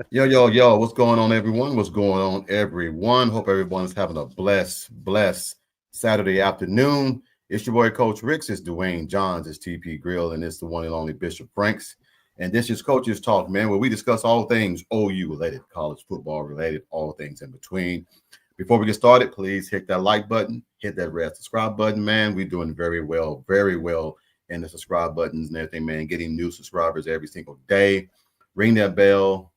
Yo, what's going on, everyone? What's going on, everyone? Hope everyone's having a blessed Saturday afternoon. It's your boy, Coach Ricks. It's Dwayne Johns. It's TP Grill, and it's the one and only Bishop Franks. And this is Coach's Talk, man, where we discuss all things OU related, college football related, all things in between. Before we get started, please hit that like button, hit that red subscribe button, man. We're doing very well in the subscribe buttons and everything, man. Getting new subscribers every single day. Ring that bell,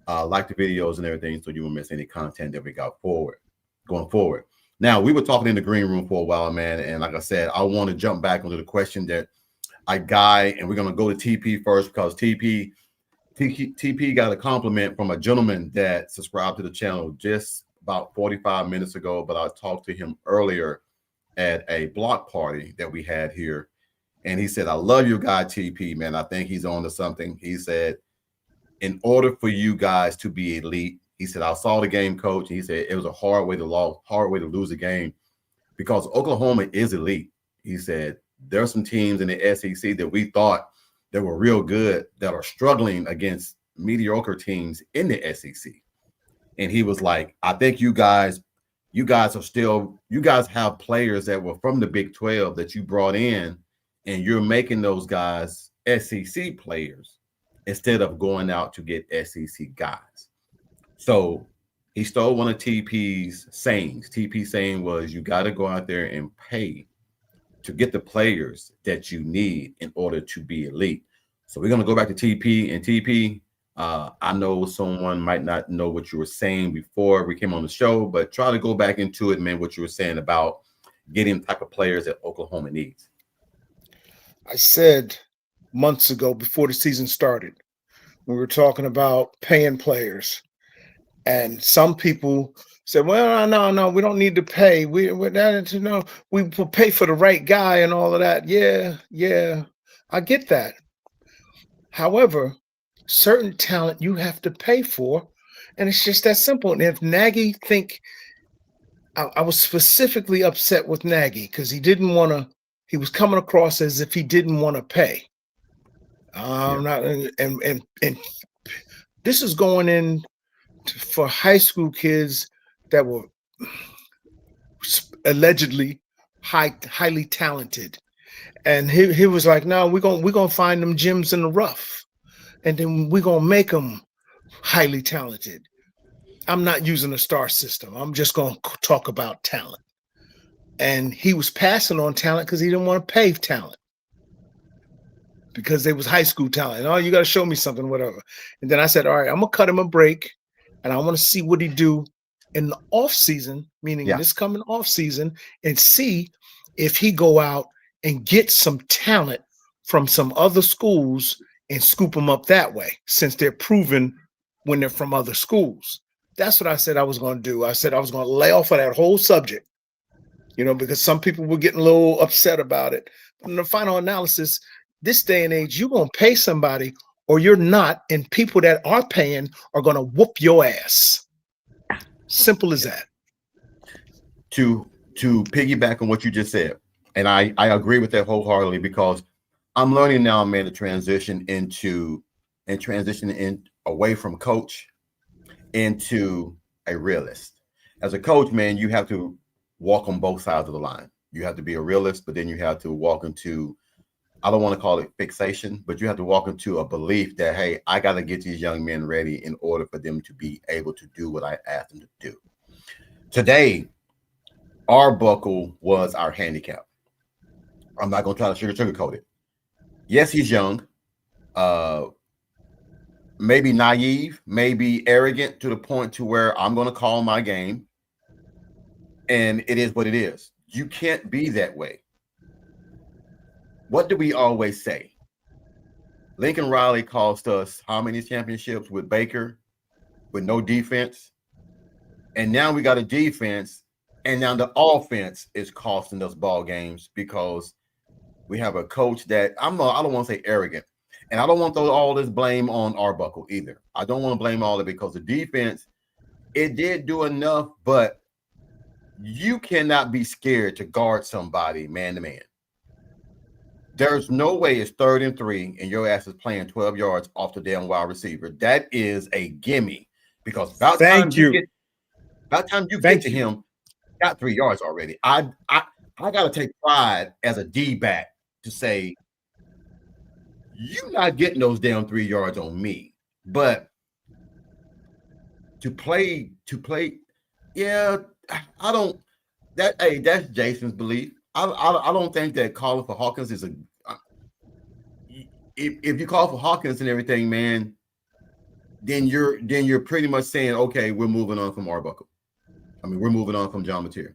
like the videos and everything so you won't miss any content that we got going forward. Now, we were talking in the green room for a while, man, and like I said, I want to jump back onto the question that I got, and we're going to go to TP first because TP got a compliment from a gentleman that subscribed to the channel just about 45 minutes ago, but I talked to him earlier at a block party that we had here, and he said, I love your guy, TP, man. I think he's on to something. He said, in order for you guys to be elite, he said, I saw the game, coach. He said it was a hard way to lose the game because Oklahoma is elite. He said there are some teams in the SEC that we thought that were real good that are struggling against mediocre teams in the SEC. And he was like, I think you guys have players that were from the Big 12 that you brought in, and you're making those guys SEC players instead of going out to get SEC guys. So he stole one of TP's sayings. TP's saying was, you got to go out there and pay to get the players that you need in order to be elite. So we're going to go back to TP. And TP, I know someone might not know what you were saying before we came on the show, but try to go back into it, man, what you were saying about getting the type of players that Oklahoma needs. I said months ago before the season started, we were talking about paying players, and some people said, "Well, no, we don't need to pay. We that you know we will pay for the right guy and all of that." Yeah, I get that. However, certain talent you have to pay for, and it's just that simple. And if Nagy think, I was specifically upset with Nagy because he didn't want to. He was coming across as if he didn't want to pay. Yeah. Not and this is going in for high school kids that were allegedly highly talented, and he was like, "No, we're gonna find them gems in the rough, and then we're gonna make them highly talented." I'm not using a star system. I'm just gonna talk about talent. And he was passing on talent because he didn't want to pay talent because they was high school talent. Oh, you got to show me something, whatever. And then I said, all right, I'm gonna cut him a break, and I want to see what he do in the off season, meaning Yeah. this coming off season, and see if he go out and get some talent from some other schools and scoop them up that way, since they're proven when they're from other schools. That's what I said I was going to do. I said I was going to lay off of that whole subject, because some people were getting a little upset about it. But in the final analysis, this day and age, you're going to pay somebody or you're not, and people that are paying are going to whoop your ass. Simple as that. To piggyback on what you just said, and I agree with that wholeheartedly because I'm learning now, man, to transition in away from coach into a realist. As a coach, man, you have to walk on both sides of the line. You have to be a realist, but then you have to walk into, I don't want to call it fixation, but you have to walk into a belief that, hey, I got to get these young men ready in order for them to be able to do what I asked them to do. Today, Arbuckle was our handicap. I'm not going to try to sugarcoat it. Yes, he's young, uh, maybe naive, maybe arrogant to the point to where I'm going to call my game, and it is what it is. You can't be that way. What do we always say? Lincoln Riley cost us how many championships with Baker with no defense? And now we got a defense, and now the offense is costing us ball games because we have a coach that I don't want to say arrogant, and I don't want to throw all this blame on Arbuckle either. I don't want to blame all of it because the defense, it did do enough, but you cannot be scared to guard somebody man to man. There's no way it's 3rd and 3 and your ass is playing 12 yards off the damn wide receiver. That is a gimme because about time you get to him, got 3 yards already. I gotta take pride as a D-back to say you're not getting those damn 3 yards on me. But to play, yeah, I don't. That's Jason's belief. I don't think that calling for Hawkins is a. If you call for Hawkins and everything, man, then you're pretty much saying, okay, we're moving on from Arbuckle. I mean, we're moving on from John Mateer.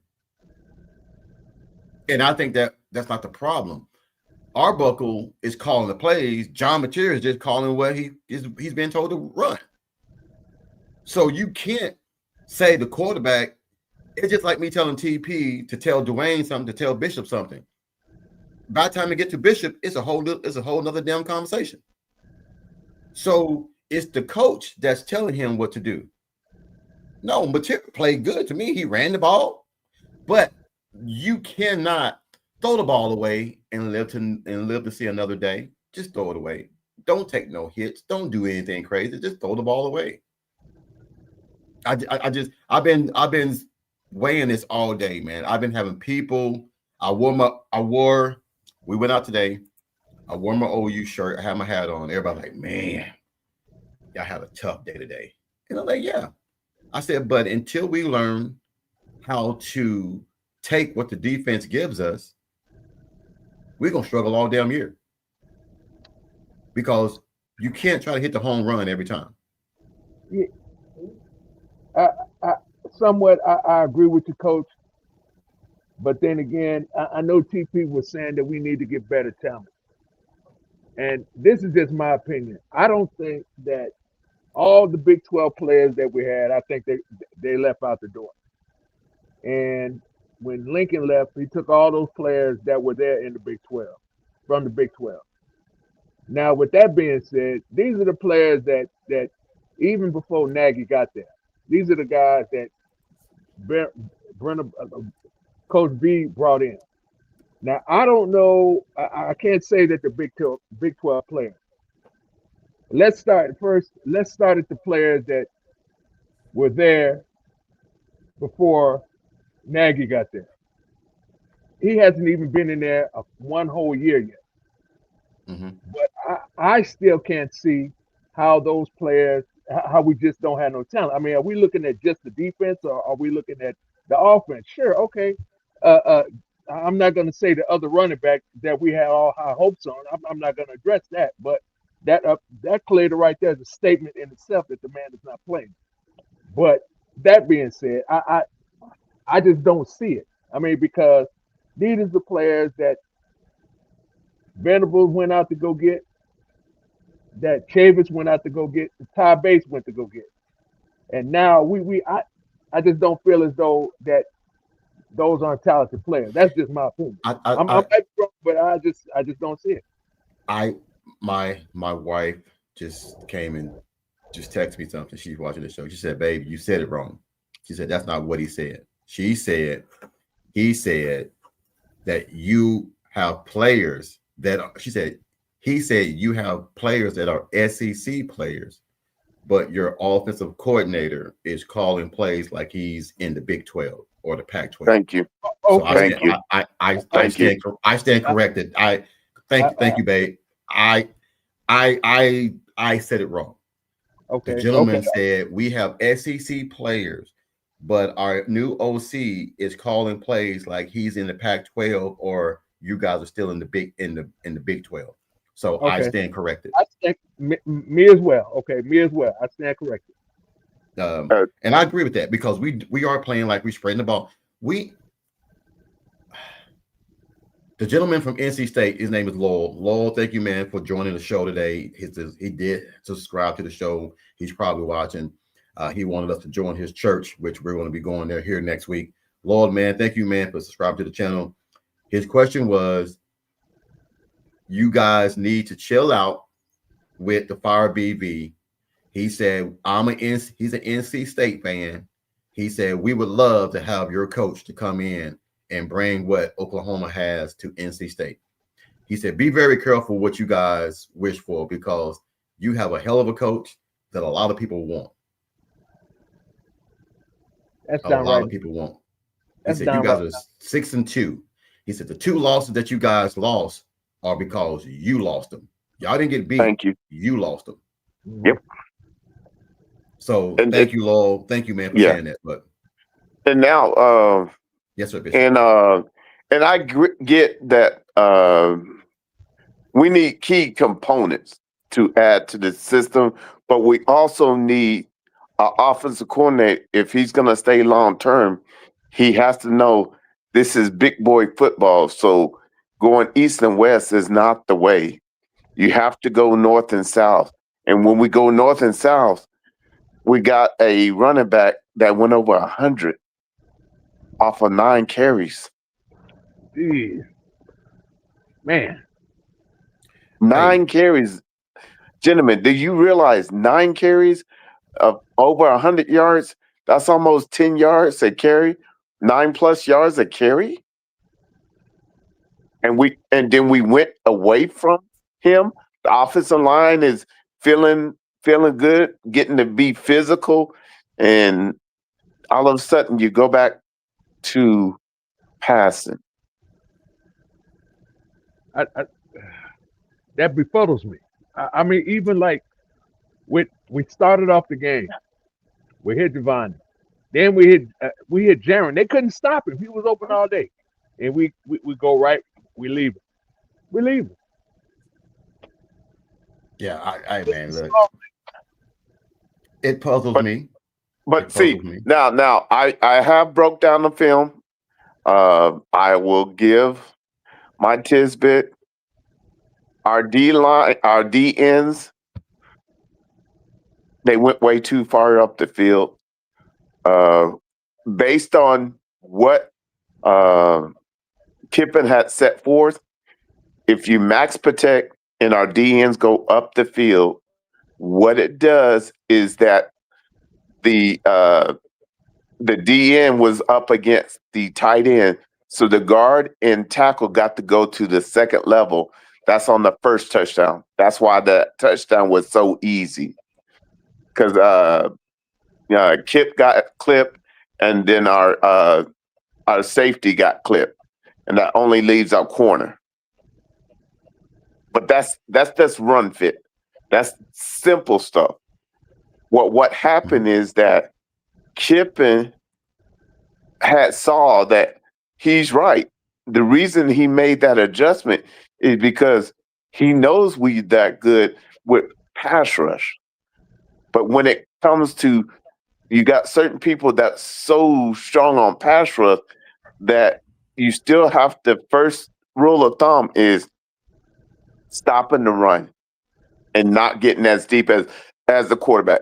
And I think that's not the problem. Arbuckle is calling the plays. John Mateer is just calling what he's been told to run. So you can't say the quarterback. It's just like me telling TP to tell Dwayne something, to tell Bishop something. By the time we get to Bishop, it's a whole nother damn conversation. So it's the coach that's telling him what to do. No, Mateer played good to me. He ran the ball, but you cannot throw the ball away and live to see another day. Just throw it away. Don't take no hits. Don't do anything crazy. Just throw the ball away. I've been weighing this all day, man. I've been having people. We went out today. I wore my OU shirt. I had my hat on. Everybody like, man, y'all have a tough day today. And I'm like, yeah. I said, but until we learn how to take what the defense gives us, we're going to struggle all damn year. Because you can't try to hit the home run every time. Yeah. I agree with you, Coach. But then again, I know TP was saying that we need to get better talent. And this is just my opinion. I don't think that all the Big 12 players that we had, I think they left out the door. And when Lincoln left, he took all those players that were there in the Big 12, from the Big 12. Now, with that being said, these are the players that even before Nagy got there, these are the guys that Coach B brought in. Now, I don't know. I can't say that the Big 12 players. Let's start at the players that were there before Nagy got there. He hasn't even been in there one whole year yet. Mm-hmm. But I still can't see how those players, how we just don't have no talent. I mean, are we looking at just the defense or are we looking at the offense? Sure, okay. I'm not going to say the other running back that we had all high hopes on. I'm not going to address that. But that play right there is a statement in itself that the man is not playing. But that being said, I just don't see it. I mean, because these are the players that Venables went out to go get, that Chavis went out to go get, Ty Bates went to go get. And now I just don't feel as though that those aren't talented players. That's just my opinion. I'm wrong, but I just don't see it. My wife just came and just texted me something. She's watching the show. She said, "Babe, you said it wrong." She said, "That's not what he said." He said that you have players that are, he said you have players that are SEC players, but your offensive coordinator is calling plays like he's in the Big 12 or the Pac-12. Thank you. So I stand corrected. Thank you, babe. I said it wrong. Okay. The gentleman said we have SEC players, but our new OC is calling plays like he's in the Pac-12 or you guys are still in the Big 12. So I stand corrected. I stand me as well. Okay, me as well. I stand corrected. And I agree with that because we are playing like we're spreading the ball. The gentleman from NC State, his name is Lowell. Lowell, thank you, man, for joining the show today. He did subscribe to the show. He's probably watching. He wanted us to join his church, which we're going to be going there here next week. Lowell, man, thank you, man, for subscribing to the channel. His question was, you guys need to chill out with the Fire BV. He said, he's an NC State fan. He said, we would love to have your coach to come in and bring what Oklahoma has to NC State. He said, be very careful what you guys wish for because you have a hell of a coach that a lot of people want. That's A lot downright. of people want. He That's said, you guys downright. are 6-2. He said, the 2 losses that you guys lost are because you lost them. Y'all didn't get beat. Thank you. You lost them. Yep. So And thank you, Lowell. Thank you, man, for Yeah. saying that. But And now, yes, sir, Bishop. and I get that we need key components to add to the system, but we also need an offensive coordinator. If he's going to stay long term, he has to know this is big boy football. So going east and west is not the way. You have to go north and south. And when we go north and south, we got a running back that went over 100 off of 9 carries. Jeez. Man. 9 carries. Gentlemen, do you realize 9 carries of over 100 yards? That's almost 10 yards a carry, 9+ yards a carry. And then we went away from him. The offensive line is feeling good, getting to be physical, and all of a sudden you go back to passing. That befuddles me. I mean, even like we started off the game, we hit Giovanni, then we hit Jaron. They couldn't stop him. He was open all day, and we go right. We leave him. We leave him. Yeah, I man, look, it puzzles me. But see, now I have broke down the film. I will give my tidbit. Our D line, our D ends, they went way too far up the field. Based on what Kiffin had set forth, if you max protect and our D ends go up the field, what it does is that the D end was up against the tight end, so the guard and tackle got to go to the second level. That's on the first touchdown. That's why that touchdown was so easy, because Kip got clipped, and then our safety got clipped, and that only leaves our corner. But that's just run fit. That's simple stuff. What happened is that Kiffin had saw that he's right. The reason he made that adjustment is because he knows we that good with pass rush. But when it comes to, you got certain people that's so strong on pass rush that you still have to, first rule of thumb is stopping the run and not getting as deep as the quarterback.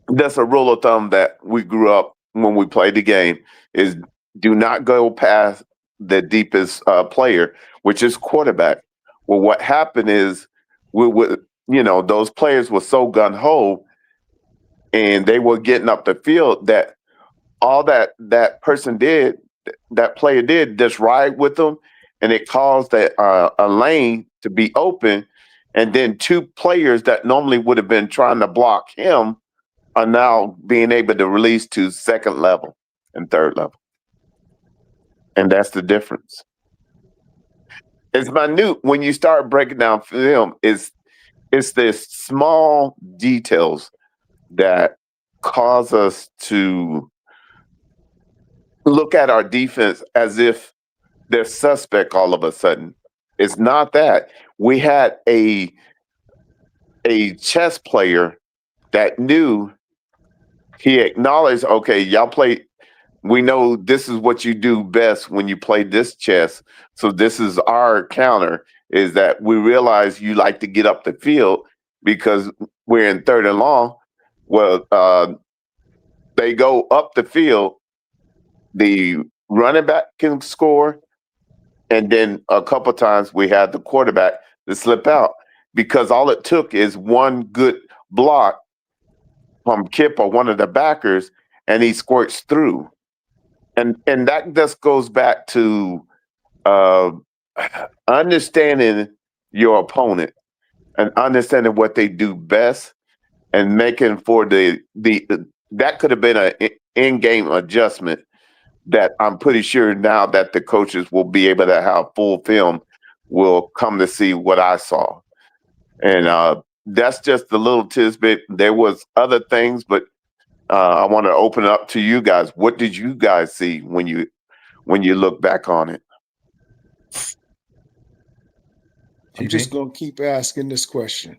That's a rule of thumb that we grew up when we played the game, is do not go past the deepest player, which is quarterback. Well, what happened is those players were so gun-ho and they were getting up the field that all that person did, that player did, just ride with them, and it caused a lane to be open, and then 2 players that normally would have been trying to block him are now being able to release to second level and third level. And that's the difference. It's minute when you start breaking down film. It's this small details that cause us to look at our defense as if they're suspect all of a sudden. It's not that. We had a chess player that knew, he acknowledged, okay, y'all play, we know this is what you do best when you play this chess. So this is our counter, is that we realize you like to get up the field because we're in third and long. Well, they go up the field, the running back can score, and then a couple times we had the quarterback to slip out, because all it took is one good block from Kip or one of the backers, and he squirts through. And that just goes back to understanding your opponent and understanding what they do best and making for the that could have been an in-game adjustment that I'm pretty sure now that the coaches will be able to have full film will come to see what I saw. And that's just a little tidbit. There was other things, but I want to open up to you guys. What did you guys see when you look back on it? I'm just going to keep asking this question.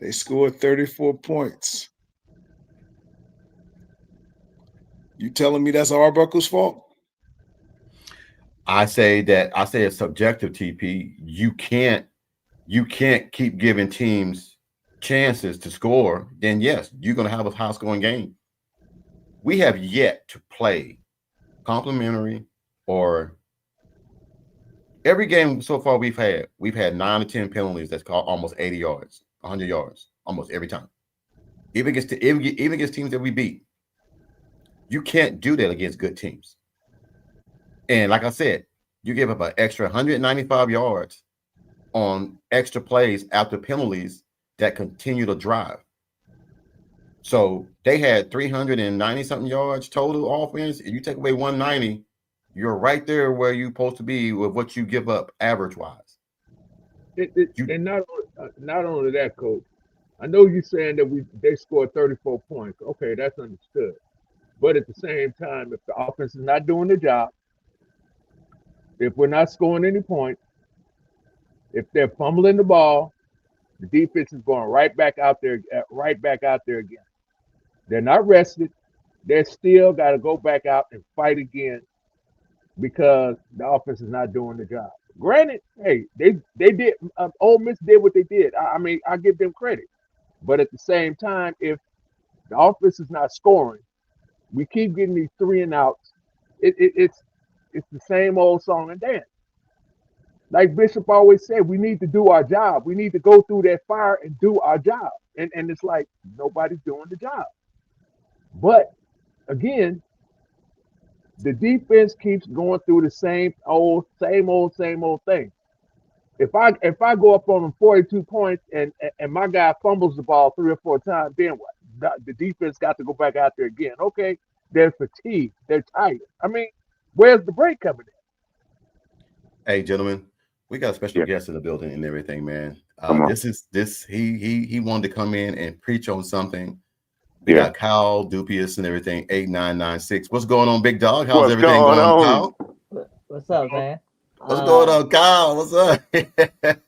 They scored 34 points. You telling me that's Arbuckle's fault? I say it's subjective, TP. You can't keep giving teams chances to score. Then yes, you're going to have a high-scoring game. We have yet to play complimentary or every game so far we've had 9 or 10 penalties that's called almost 80 yards, 100 yards, almost every time. Even against teams that we beat. You can't do that against good teams. And like I said, you give up an extra 195 yards on extra plays after penalties that continue to drive. So they had 390 something yards total offense. If you take away 190, you're right there where you're supposed to be with what you give up average wise. And not only that, Coach. I know you're saying that they scored 34 points. Okay, that's understood. But at the same time, if the offense is not doing the job, if we're not scoring any points, if they're fumbling the ball, the defense is going right back out there again. They're not rested. They're still got to go back out and fight again because the offense is not doing the job. Granted, hey, they did. Ole Miss did what they did. I mean, I give them credit. But at the same time, if the offense is not scoring, we keep getting these 3 and outs. It's the same old song and dance. Like Bishop always said, we need to do our job. We need to go through that fire and do our job. And it's like nobody's doing the job. But again, the defense keeps going through the same old thing. If I go up on them 42 points and my guy fumbles the ball 3 or 4 times, then what? The defense got to go back out there again. Okay, they're fatigued, they're tired. I mean, where's the break coming in? Hey, gentlemen, we got a special guest in the building and everything, man. He wanted to come in and preach on something. We got Kyle Dupius and everything, 8996. What's going on, big dog? How's everything going on, Kyle? What's up, man? What's going on, Kyle? What's up? I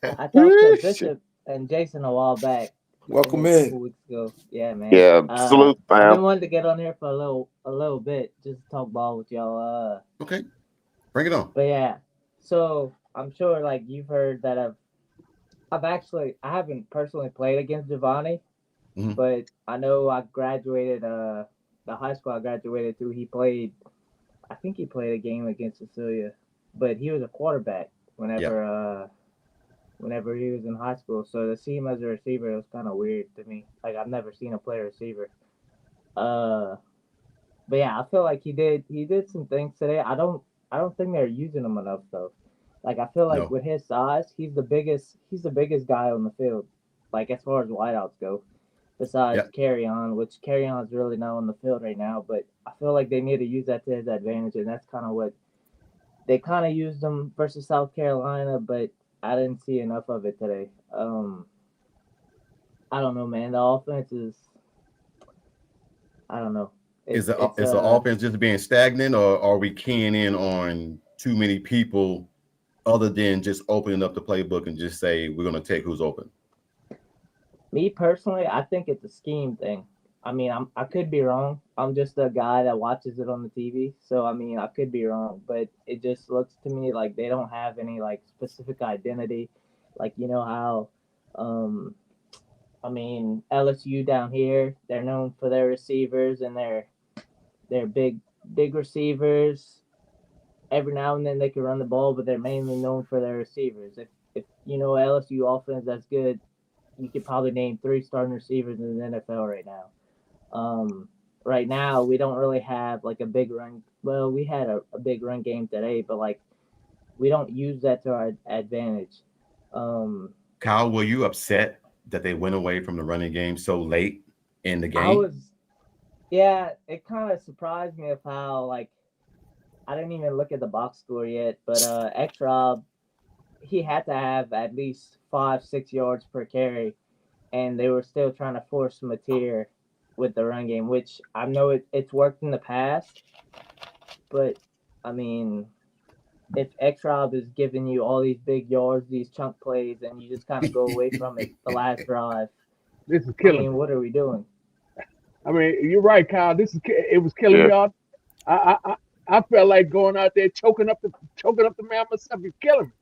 talked to Bishop and Jason a while back. Welcome in. 2 weeks ago. Yeah, man. Yeah, salute, I've been wanting to get on here for a little bit, just to talk ball with y'all. Okay, bring it on. But yeah, so I'm sure like you've heard that I haven't personally played against Giovanni, but I know I graduated the high school I graduated through. I think he played a game against Cecilia, but he was a quarterback whenever he was in high school. So to see him as a receiver, it was kind of weird to me. Like I've never seen him play a receiver. But yeah, I feel like he did some things today. I don't think they're using him enough though. Like I feel like with his size, he's the biggest guy on the field. Like as far as wideouts go, besides Carry-On, which Carry-On's really not on the field right now. But I feel like they need to use that to his advantage, and that's kind of what they kind of used him versus South Carolina. But I didn't see enough of it today. I don't know, man. The offense is, I don't know. Is the offense just being stagnant, or are we keying in on too many people other than just opening up the playbook and just say we're going to take who's open? Me personally, I think it's a scheme thing. I mean, I could be wrong. I'm just a guy that watches it on the TV. So, I mean, I could be wrong. But it just looks to me like they don't have any, like, specific identity. Like, you know how, I mean, LSU down here, they're known for their receivers and they're big receivers. Every now and then they can run the ball, but they're mainly known for their receivers. If you know LSU offense that's good, you could probably name 3 starting receivers in the NFL right now. right now we don't really have like a big run. Well, we had a big run game today, but like we don't use that to our advantage. Um, Kyle, were you upset that they went away from the running game so late in the I game? was, yeah, it kind of surprised me of how like I didn't even look at the box score yet, but X Rob he had to have at least 5-6 yards per carry, and they were still trying to force Mateer with the run game, which I know it's worked in the past, but I mean, if X Rob is giving you all these big yards, these chunk plays, and you just kind of go away from it the last drive, This is I killing mean, me. what are we doing? I mean, you're right, Kyle. It was killing Yeah. me off. I felt like going out there choking up the man myself. You're killing me.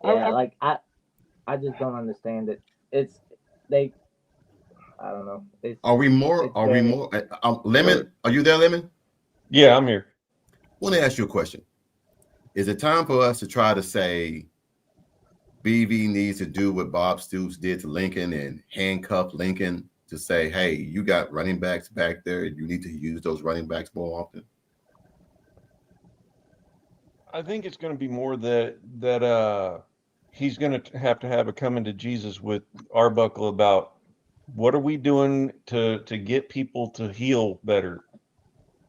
Yeah, like I just don't understand it. It's they. I don't know. Are we more? it's Are we very- more? Lemon, are you there, Lemon? Yeah, I'm here. I want to ask you a question. Is it time for us to try to say BV needs to do what Bob Stoops did to Lincoln and handcuff Lincoln to say, hey, you got running backs back there. You need to use those running backs more often? I think it's going to be more that he's going to have a coming to Jesus with Arbuckle about what are we doing to get people to heal better.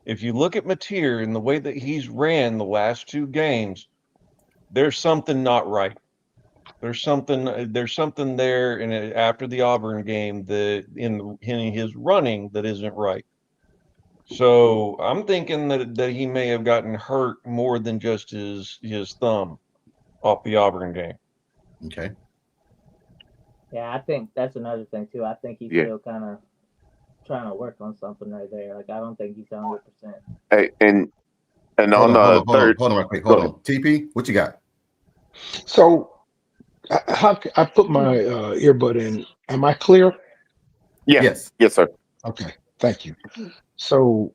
If you look at Mateer and the way that he's ran the last two games, there's something not right. There's something there after the Auburn game that in his running that isn't right. So I'm thinking that he may have gotten hurt more than just his thumb off the Auburn game. Okay. Yeah, I think that's another thing too. I think he's Yeah. still kind of trying to work on something right there. Like I don't think he's 100%. Hey, and Hold on on, the third, hold on real quick. Go Hold on. TP, what you got? So I put my earbud in. Am I clear? yeah, Yes. yes, sir. Okay, thank you. So,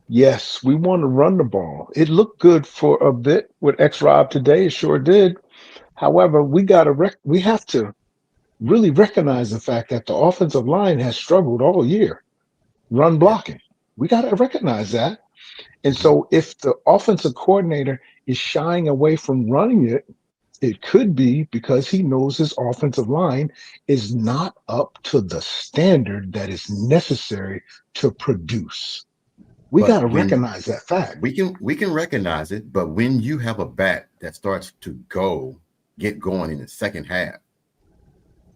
yes, we want to run the ball. It looked good for a bit with X Rob today. It sure did. However, we have to really recognize the fact that the offensive line has struggled all year run blocking. We got to recognize that. And so, if the offensive coordinator is shying away from running it, it could be because he knows his offensive line is not up to the standard that is necessary to produce. We But got to when- recognize that fact. We can recognize it, but when you have a back that starts to get going in the second half,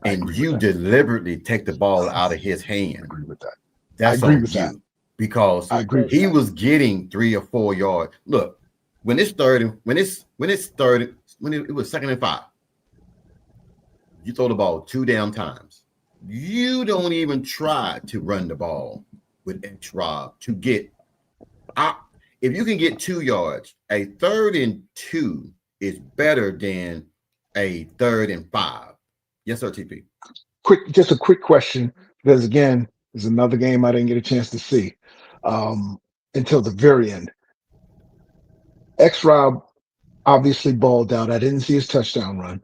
I and agree you with that. deliberately take the ball out of his I hand, agree with that. that's I agree on with you. that. Because I agree with he that. was getting 3 or 4 yards. Look, when it was 2nd and 5, you throw the ball 2 down times. You don't even try to run the ball with X Rob to get out. If you can get 2 yards, a 3rd and 2 is better than a 3rd and 5. Yes, sir, TP. Just a quick question, because again, there's another game I didn't get a chance to see until the very end. X Rob obviously balled out. I didn't see his touchdown run.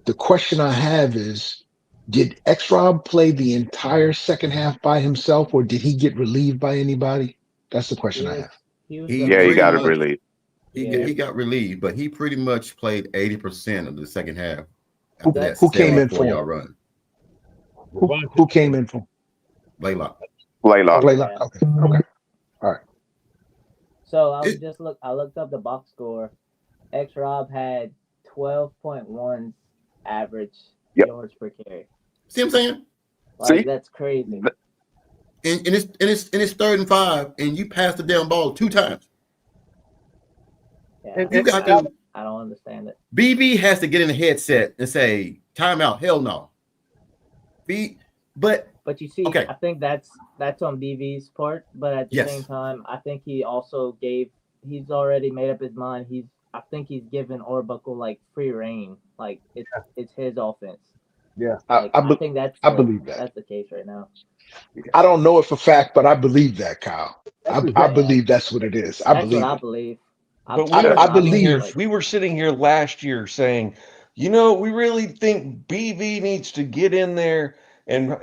The question I have is, did X Rob play the entire second half by himself, or did he get relieved by anybody? That's the question I have. He was He- the Yeah, you pretty got to much- really. Yeah. He got relieved, but he pretty much played 80% of the second half. Who- after that who came in 74-yard for run? Who came in for Laylock. Laylock. Blaylock? Yeah. Okay. So I It- looked up the box score. X Rob had 12.1 average Yep. yards per carry. See what I'm saying? Like See? that's crazy. And it's 3rd and 5, and you pass the damn ball 2 times. Yeah, You got to. I don't understand it. BB has to get in the headset and say timeout. Hell no. But But you see, Okay. I think that's on BV's part. But at the Yes. same time, I think he also he's already made up his mind. I think he's given Arbuckle like free reign. Like it's his offense. Yeah. Like, I be- think I believe that. that's the case right now. I don't know it for fact, but I believe that, Kyle. I That's believe that's what it is. I That's believe what I it. believe. But I believe- we were sitting here last year saying, we really think BV needs to get in there and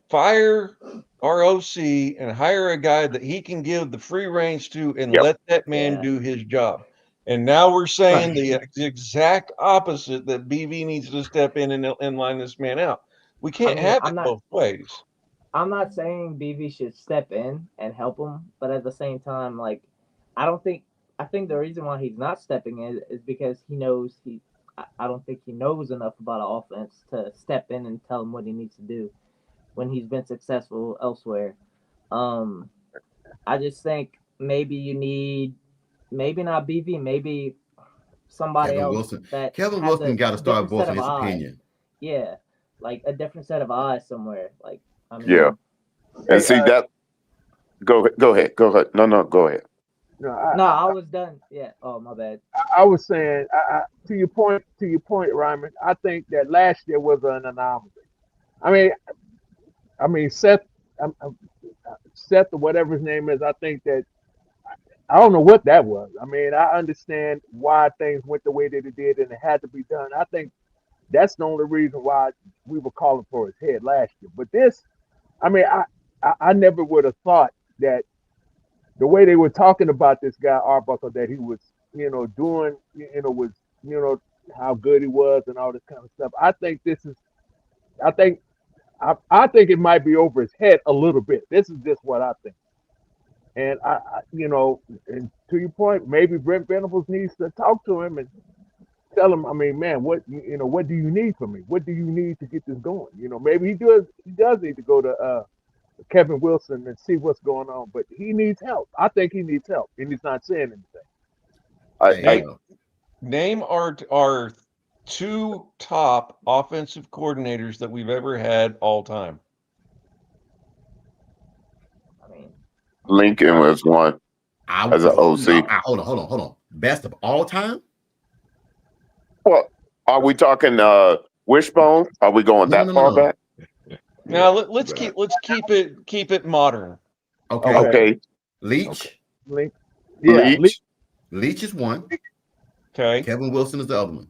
fire our OC and hire a guy that he can give the free reins to and Yep. let that man Yeah. do his job. And now we're saying the exact opposite, that BV needs to step in and line this man out. We can't mean, have I'm it not- both ways. I'm not saying BV should step in and help him, but at the same time, like, I think the reason why he's not stepping in is because he knows I don't think he knows enough about an offense to step in and tell him what he needs to do when he's been successful elsewhere. I just think maybe you need, maybe not BV, maybe somebody Kevin else Wilson. that Kevin has Wilson a got to start different set voicing of his eyes. opinion. Yeah, like a different set of eyes somewhere. Like, I mean, Yeah. And see that. Go ahead. No, go ahead. No, I was done. Yeah. Oh, my bad. I was saying, to your point, Ryman. I think that last year was an anomaly. I mean, Seth, Seth or whatever his name is. I think that I don't know what that was. I mean, I understand why things went the way that it did, and it had to be done. I think that's the only reason why we were calling for his head last year. But this, I mean, I never would have thought that the way they were talking about this guy Arbuckle, that he was, doing, was, how good he was and all this kind of stuff. I think I think it might be over his head a little bit. This is just what I think. And and to your point, maybe Brent Venables needs to talk to him and tell him, I mean, man, what do you need from me? What do you need to get this going? Maybe he does need to go to Kevin Wilson and see what's going on, but he needs help. I think he needs help, and he's not saying anything. Name our two top offensive coordinators that we've ever had all time. I mean, Lincoln was one as an OC. Hold on. Best of all time? Well, are we talking Wishbone? Are we going that far back? Now let's keep it modern. Okay. Leach. Leach is one. Okay. Kevin Wilson is the other one.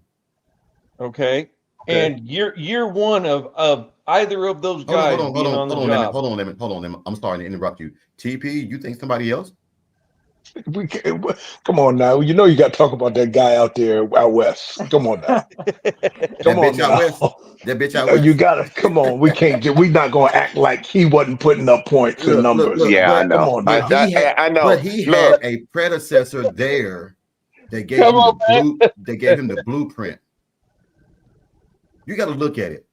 Okay. And year one of either of those guys hold on, Lemon. I'm sorry to interrupt you. TP, you think somebody else? We can't, come on now. You got to talk about that guy out there out west. Come on now. Come on now. That bitch out west. You gotta come on. We're not gonna act like he wasn't putting up points and numbers. I know. Come on now. I know. But he had a predecessor there that gave him the blueprint. You got to look at it.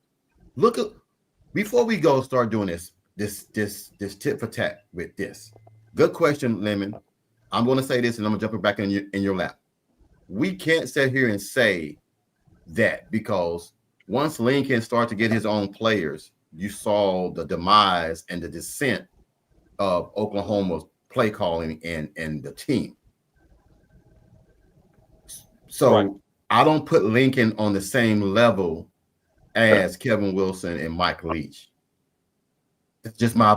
Before we start doing this tit for tat with this. Good question, Lemon. I'm going to say this, and I'm going to jump it back in your lap. We can't sit here and say that, because once Lincoln started to get his own players, you saw the demise and the descent of Oklahoma's play calling and the team. So right. I don't put Lincoln on the same level as Kevin Wilson and Mike Leach. That's just my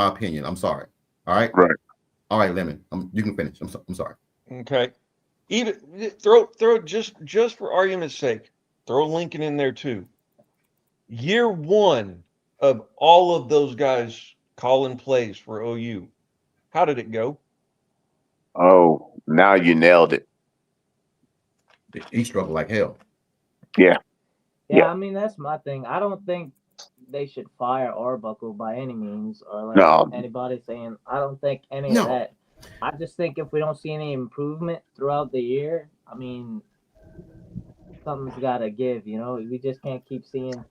opinion. I'm sorry. All right. Right. All right, Lemon. You can finish. I'm sorry. Okay. Even throw just for argument's sake, throw Lincoln in there too. Year one of all of those guys calling plays for OU, how did it go? Oh, now you nailed it. He struggled like hell. Yeah, I mean, that's my thing. I don't think they should fire Arbuckle by any means, or anybody saying, I don't think any of that. I just think if we don't see any improvement throughout the year, I mean, something's got to give, We just can't keep seeing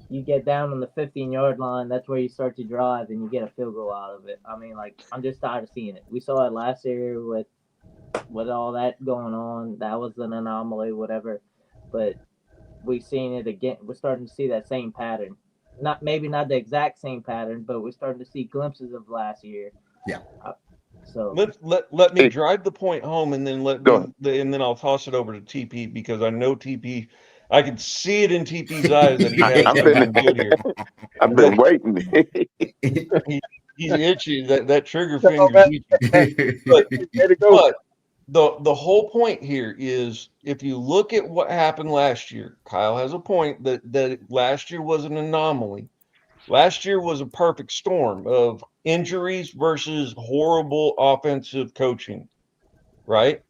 you get down on the 15-yard line. That's where you start to drive and you get a field goal out of it. I mean, I'm just tired of seeing it. We saw it last year with all that going on. That was an anomaly, whatever. But we've seen it again. We're starting to see that same pattern. Maybe not the exact same pattern, but we're starting to see glimpses of last year. Yeah. So let me drive the point home, and then and then I'll toss it over to TP, because I know TP. I can see it in TP's eyes that he has something good here. I've been waiting. He's itchy. That trigger finger. But the whole point here is, if you look at what happened last year, Kyle has a point that last year was an anomaly. Last year was a perfect storm of injuries versus horrible offensive coaching, right?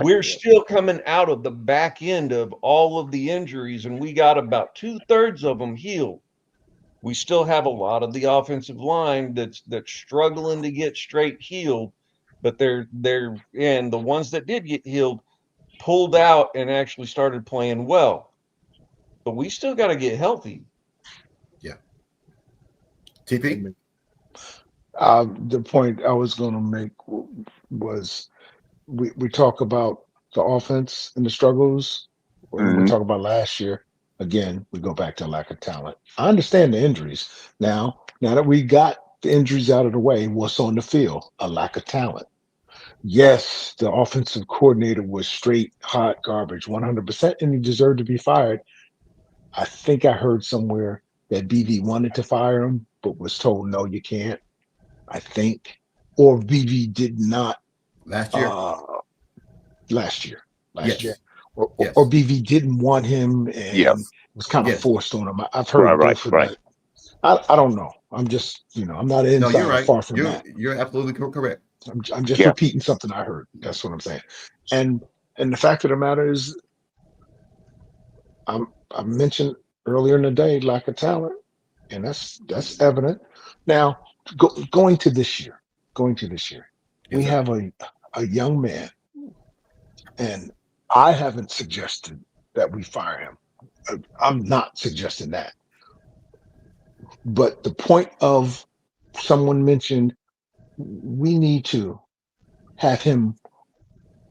We're still coming out of the back end of all of the injuries, and we got about 2/3 of them healed. We still have a lot of the offensive line that's struggling to get straight healed, but they're and the ones that did get healed pulled out and actually started playing well. But we still got to get healthy. Yeah. TP? The point I was going to make was we talk about the offense and the struggles, and we Mhm. talk about last year. Again, we go back to lack of talent. I understand the injuries. Now that we got the injuries out of the way, what's on the field? A lack of talent. Yes, the offensive coordinator was straight hot garbage, 100%, and he deserved to be fired. I think I heard somewhere that BV wanted to fire him, but was told, no, you can't. I think, or BV did not Last year? last year, Yes. year, Yes. or BV didn't want him and Yes. was kind of Yes. forced on him. I've heard Right. both of Right. that. I don't know. I'm just, I'm not an No, you're insider, right. far from that. You're absolutely correct. I'm just Yeah. repeating something I heard. That's what I'm saying. And the fact of the matter is, I mentioned earlier in the day lack of talent, and that's evident. Now, going to this year, we Yes, sir. have a young man, and I haven't suggested that we fire him. I'm not suggesting that. But the point of someone mentioned we need to have him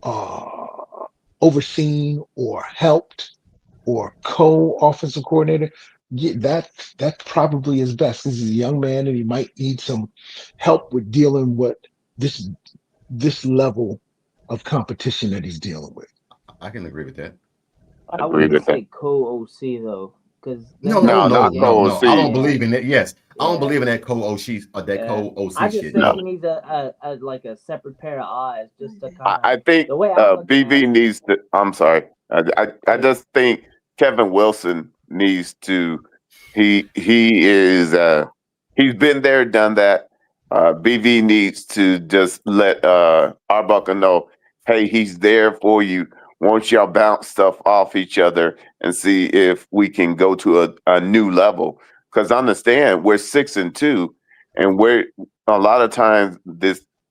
uh, overseen or helped or co-offensive coordinator. Yeah, that probably is best. This is a young man, and he might need some help with dealing with this level of competition that he's dealing with. I can agree with that. I I agree wouldn't with that. say co-OC though, because No, No, not co-OC. I don't believe in that. Yes. I don't Yeah. believe in that co-OC or that Yeah. co-OC I just shit. think No. he needs a like a separate pair of eyes just to kind of. I think The way I look at BV it- needs to. I'm sorry. I just think Kevin Wilson needs to. He is. He's been there, done that. BV needs to just let Arbuckle know, hey, he's there for you. Won't y'all bounce stuff off each other and see if we can go to a new level? Because understand, we're 6-2, and we're a lot of times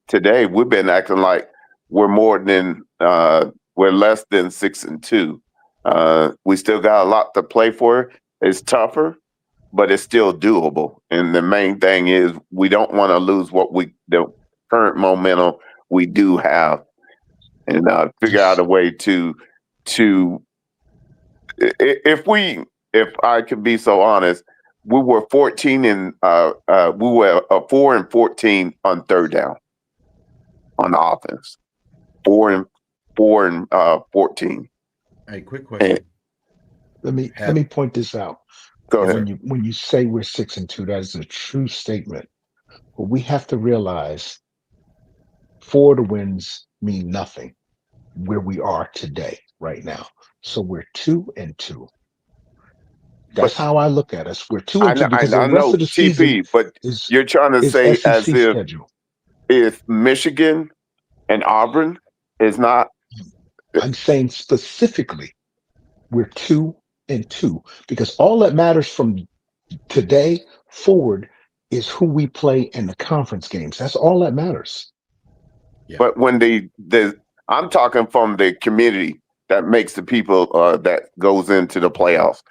today we've been acting like we're more than we're less than 6-2. We still got a lot to play for. It's tougher, but it's still doable. And the main thing is we don't want to lose the current momentum we do have, and figure out a way to if I could be so honest, we were 14 and we were 4-14 on third down on the offense. 4 and 14. Hey, quick question. Let me point this out. Go ahead. When you say we're 6-2, that is a true statement. But we have to realize 4 of the wins mean nothing where we are today, right now. So we're 2-2. That's how I look at us. We're 2-2 because the rest of the season TP, but is you're trying to say SEC as schedule. if Michigan and Auburn is not. I'm saying specifically we're 2-2 because all that matters from today forward is who we play in the conference games. That's all that matters. Yeah. But when I'm talking from the community that makes the people that goes into the playoffs.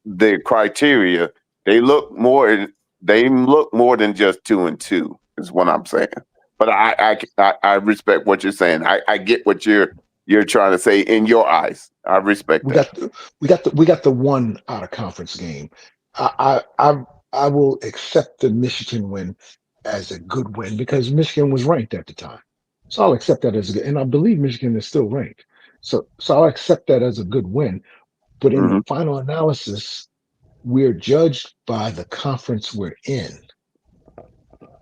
The criteria they look more than just 2-2 is what I'm saying. But I respect what you're saying. I get what you're trying to say in your eyes. I respect that. We got the one out of conference game. I will accept the Michigan win as a good win because Michigan was ranked at the time. So I'll accept that as a good, and I believe Michigan is still ranked. So I'll accept that as a good win. But in the final analysis, we're judged by the conference we're in.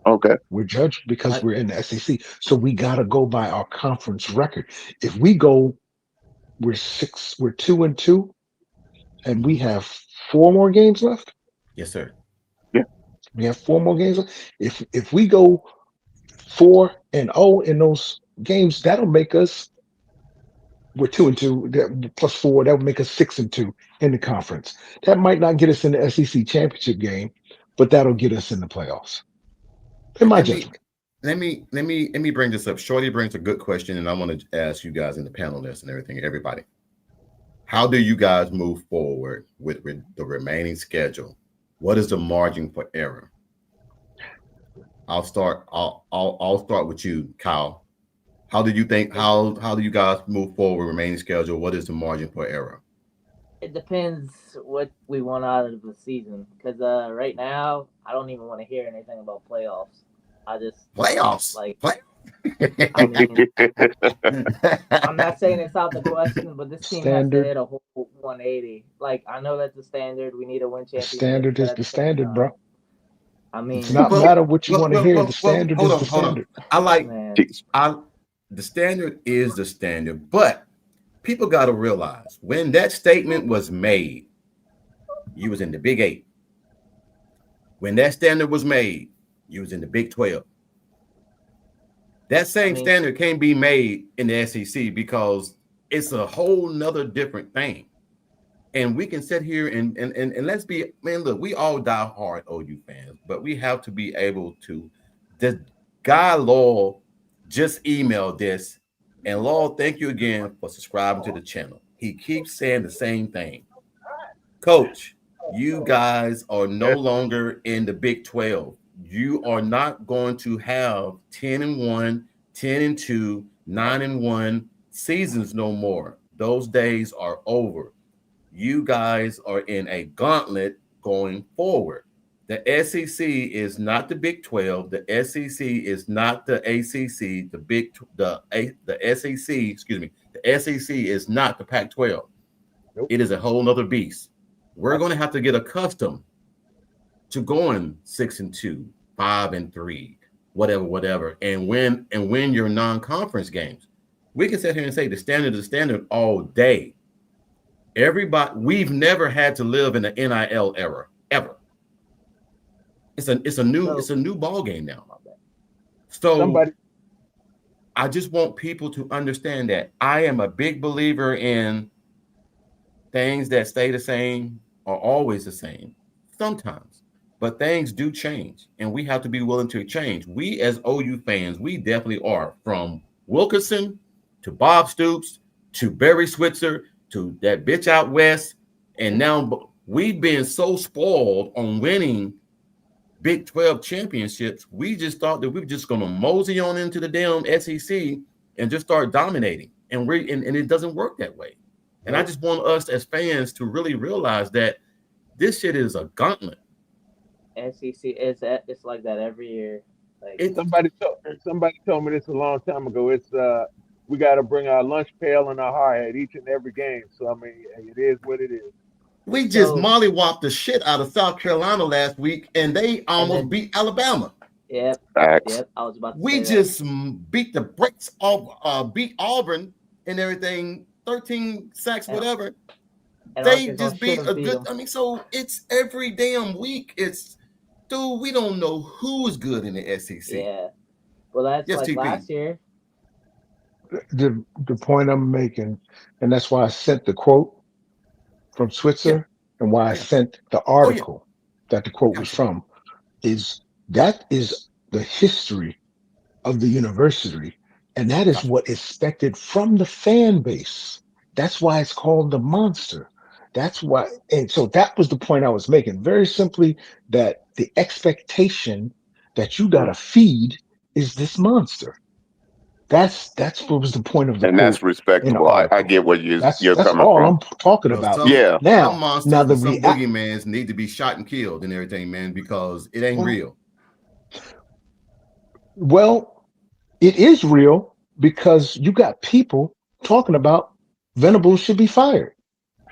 Okay. We're judged because we're in the SEC. So we got to go by our conference record. If we go, we're 2-2, and we have 4 more games left. Yes, sir. We have 4 more games. If we go 4-0 in those games, that'll make us, we're 2-2 plus 4. That would make us 6-2 in the conference. That might not get us in the SEC championship game, but that'll get us in the playoffs. In my judgment. Let me bring this up. Shorty brings a good question, and I want to ask you guys in the panel list and everything, everybody. How do you guys move forward with the remaining schedule? What is the margin for error? I'll start with you, Kyle. How do you think? How do you guys move forward with remaining schedule? What is the margin for error? It depends what we want out of the season. Because right now, I don't even want to hear anything about playoffs. I just Playoffs. I mean, I'm not saying it's out the question, but this team has to hit a whole 180. Like, I know that's the standard. We need to win championship. Standard is the standard, bro. I mean, it's not matter what you want to hear. The standard is the standard. The standard is the standard, but people got to realize when that statement was made, you was in the Big 8. When that standard was made, you was in the Big 12. That same standard can't be made in the SEC because it's a whole nother different thing. And we can sit here and let's be, man, look, we all die hard OU fans, but we have to be able to. The guy Lowell just emailed this, and Lowell, thank you again for subscribing to the channel. He keeps saying the same thing. Coach, you guys are no longer in the Big 12. You are not going to have 10-1, 10-2, 9-1 seasons no more. Those days are over. You guys are in a gauntlet going forward. The SEC is not the Big 12. The SEC is not the ACC. The SEC, excuse me. The SEC is not the Pac-12. Nope. It is a whole nother beast. We're going to have to get accustomed to going 6-2, 5-3, whatever, and win your non-conference games. We can sit here and say the standard is the standard all day. Everybody, we've never had to live in the NIL era ever. It's a new ball game now. So I just want people to understand that I am a big believer in things that stay the same are always the same sometimes, but things do change, and we have to be willing to change. We as OU fans, we definitely are, from Wilkerson to Bob Stoops to Barry Switzer to that bitch out west, and now we've been so spoiled on winning Big 12 championships. We just thought that we were just going to mosey on into the damn SEC and just start dominating, and it doesn't work that way. And I just want us as fans to really realize that this shit is a gauntlet. SEC it's like that every year. Like, somebody told me this a long time ago. It's we got to bring our lunch pail and our hard hat each and every game. So I mean, it is what it is. We just mollywopped the shit out of South Carolina last week, and they almost beat Alabama. Yep. I was about to we just beat the brakes off, beat Auburn and everything. 13 sacks, whatever. And they just beat a good. I mean, so it's every damn week. It's, dude, we don't know who's good in the SEC. Yeah. Well, that's like TP. Last year. The point I'm making, and that's why I sent the quote from Switzer, and why I sent the article that the quote was from, is that is the history of the university. And that is what is expected from the fan base. That's why it's called the monster. That's why. And so that was the point I was making. Very simply, that the expectation that you got to feed is this monster. That's what was the point of the and that's respectable. I get what you're coming from. That's all I'm talking about. Now the boogeymans need to be shot and killed and everything, man, because it ain't real. Well, it is real, because you got people talking about Venables should be fired.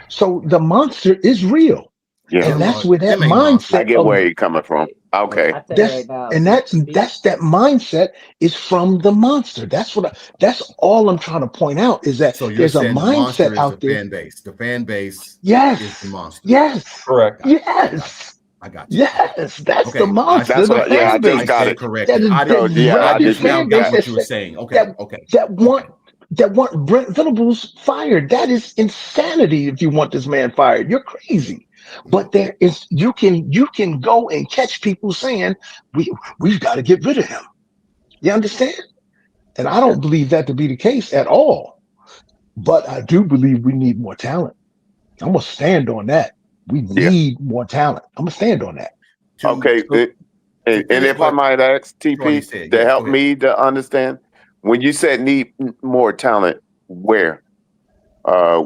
So the monster is real. Yeah, and that's where that mindset. I get where you're coming from. Okay, that's that mindset is from the monster. That's all I'm trying to point out, is that there's a mindset out there. The fan base. Yes. Is the monster. Yes. Correct. Yes. I got you. Yes, that's Okay, the monster, That's the what. Yeah, I fan just base. got stand it. corrected. That is I that didn't. Yeah, I I rabid just just now fan got base what that you were said saying. Okay, that okay, that want okay. that want Brent Venables fired. That is insanity. If you want this man fired, you're crazy. But there is you can go and catch people saying we've got to get rid of him. You understand? And I don't believe that to be the case at all. But I do believe we need more talent. I'm gonna stand on that. We Yeah. need more talent. I'm gonna stand on that. To Okay. to, to And finish if I what might ask Troy TP said, to yes, go help ahead. me to understand, when you said need more talent, where?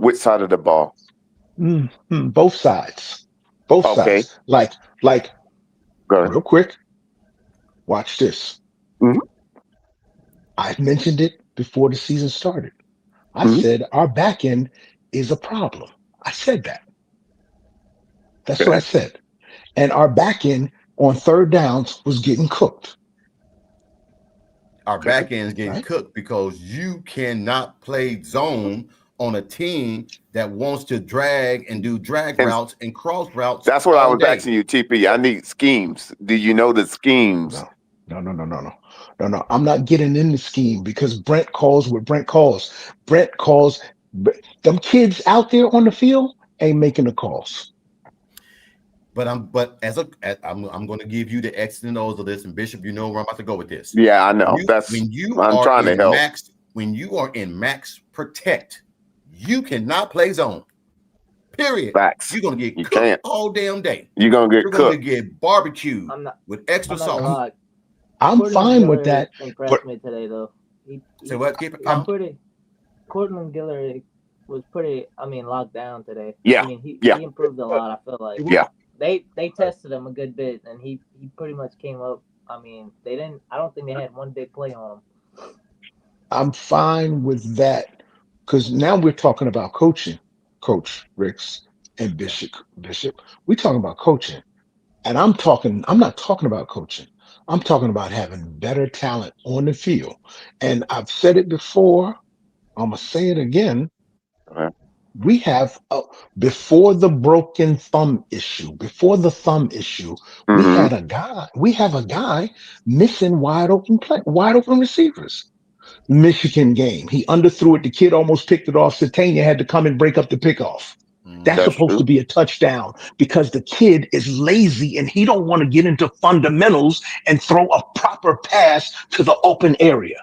Which side of the ball? Both sides. Both Okay. sides. Like Go ahead. real quick, watch this. Mhm. I mentioned it before the season started. I Mhm. said our back end is a problem. I said that. That's what I Okay. said. And our back end on third downs was getting cooked. Our Okay. back end is getting Right? cooked because you cannot play zone on a team that wants to drag and do drag And routes and cross routes that's what I all was day. asking you, TP. I need schemes. Do you know the schemes? No. I'm not getting in the scheme because Brent calls what Brent calls. Brent calls them kids out there on the field ain't making the calls. But I'm going to give you the X's and O's of this, and Bishop, you know where I'm about to go with this. Yeah, I know. That's When you I'm are trying to in help. max protect, you cannot play zone. Period. Facts. You're going to get You cooked can't. all damn day. You're gonna You're get going to cooked. get barbecued I'm not. with extra I'm not gonna sauce. lie. I'm Cortland fine with Giller that, impressed but me today, though. Say what? Keep it He's calm. pretty. Cortland Giller was pretty. I mean, locked down today. Yeah. I mean, he Yeah. improved a lot. I feel like Yeah. they tested him a good bit, and he pretty much came up. I mean, they didn't. I don't think they had one big play on him. I'm fine with that because now we're talking about coaching, Coach Ricks and Bishop. We're talking about coaching. And I'm not talking about coaching. I'm talking about having better talent on the field. And I've said it before. I'm going to say it again. Okay. We have, before the broken thumb issue, Mm-hmm. we have a guy missing wide open receivers. Michigan game. He underthrew it. The kid almost picked it off. Satania had to come and break up the pickoff. That's That's supposed to true. be a touchdown because the kid is lazy and he don't want to get into fundamentals and throw a proper pass to the open area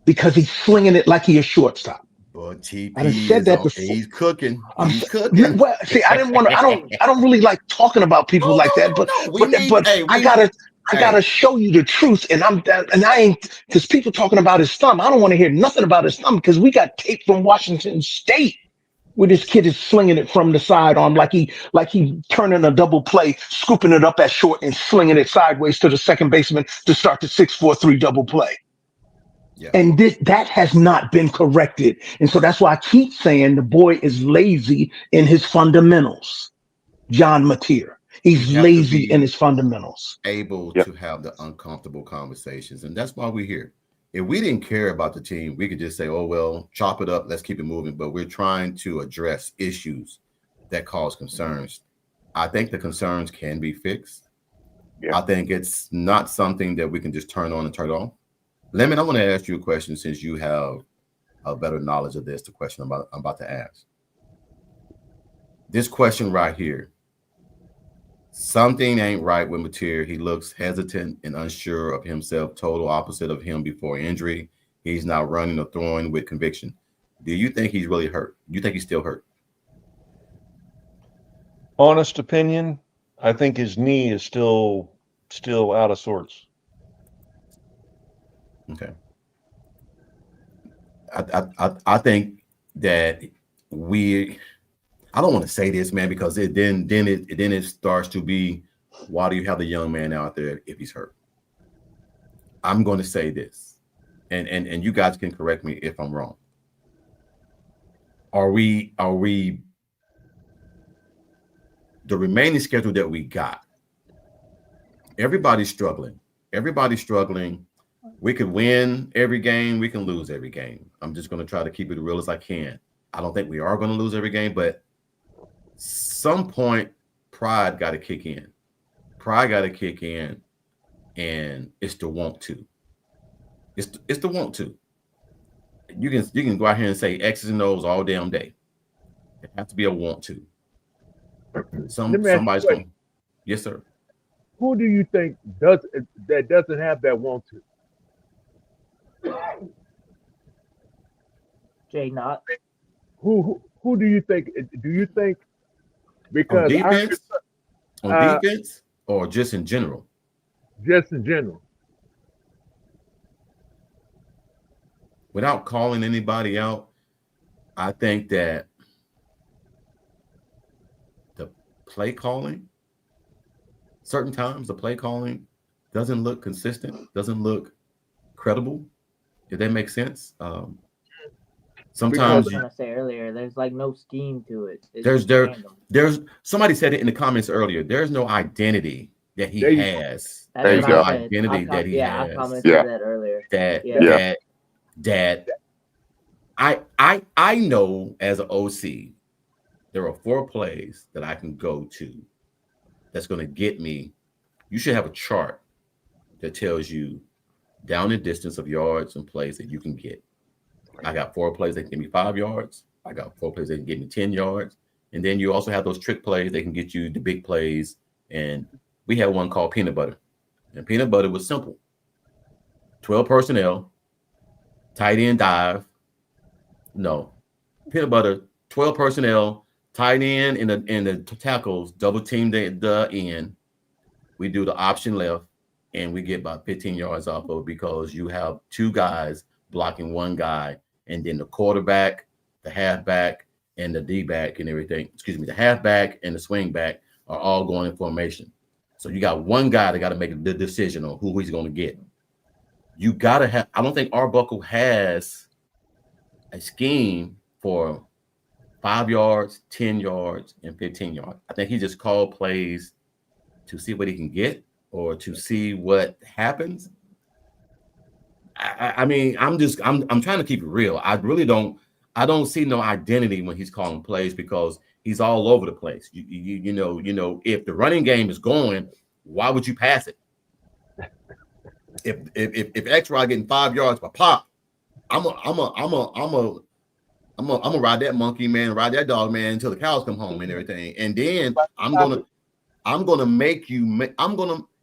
because he's slinging it like he a shortstop. But I done TP said is that on. before. He's cooking. I'm He's cooking. well. See, I didn't want to. I don't really like talking about people like that. No. We need. Hey, I we. gotta show you the truth. And I ain't because people talking about his thumb. I don't want to hear nothing about his thumb because we got tape from Washington State where this kid is slinging it from the sidearm like he turning a double play, scooping it up at short and slinging it sideways to the second baseman to start the 6-4-3 double play. Yeah. And that has not been corrected. And so that's why I keep saying the boy is lazy in his fundamentals. John Mateer. He's We have to lazy in be his fundamentals. able Yep. to have the uncomfortable conversations, and that's why we're here. If we didn't care about the team, we could just say, "Oh well, chop it up. Let's keep it moving." But we're trying to address issues that cause concerns. I think the concerns can be fixed. Yeah. I think it's not something that we can just turn on and turn off. Lemon, I want to ask you a question since you have a better knowledge of this. The question I'm about to ask. This question right here. Something ain't right with Mateer. He looks hesitant and unsure of himself, total opposite of him before injury. He's now running or throwing with conviction. Do you think he's really hurt? Do you think he's still hurt? Honest opinion, I think his knee is still out of sorts. Okay. I think that I don't want to say this, man, because it starts to be, why do you have the young man out there if he's hurt? I'm going to say this, and you guys can correct me if I'm wrong. Are we the remaining schedule that we got? Everybody's struggling. We could win every game. We can lose every game. I'm just going to try to keep it real as I can. I don't think we are going to lose every game, but some point pride got to kick in. pride got to kick in, and it's the want to. It's the want to. You can go out here and say X's and O's all damn day. It has to be a want to. Somebody's going. Yes, sir. Who do you think doesn't have that want to? Jay Knott. Who do you think? Do you think because on defense or just in general? Just in general. Without calling anybody out, I think that the play calling, certain times the play calling doesn't look consistent, doesn't look credible. If that makes sense. Sometimes I was gonna say earlier, there's like no scheme to it. It's there's somebody said it in the comments earlier. There's no identity that he has. There you go. Identity that he has. I commented that earlier. That I know as an OC, there are 4 plays that I can go to that's going to get me. You should have a chart that tells you down the distance of yards and plays that you can get. I got 4 plays that can give me 5 yards. I got 4 plays that can get me 10 yards. And then you also have those trick plays that can get you the big plays. And we had one called Peanut Butter. And Peanut Butter was simple. 12 personnel, tight end dive. No. Peanut Butter, 12 personnel, tight end and the tackles, double team the end. We do the option left, and we get about 15 yards off of it because you have 2 guys blocking 1 guy, and then the quarterback, the halfback, and the D-back and everything. Excuse me, the halfback and the swing back are all going in formation. So you got 1 guy that got to make the decision on who he's going to get. You got to have – I don't think Arbuckle has a scheme for 5 yards, 10 yards, and 15 yards. I think he just called plays to see what he can get or to see what happens. I mean, I'm trying to keep it real. I don't see no identity when he's calling plays because he's all over the place. You know, if the running game is going, why would you pass it? If X-Rod getting 5 yards per pop, I'm a ride that monkey, man, ride that dog, man, until the cows come home and everything. And then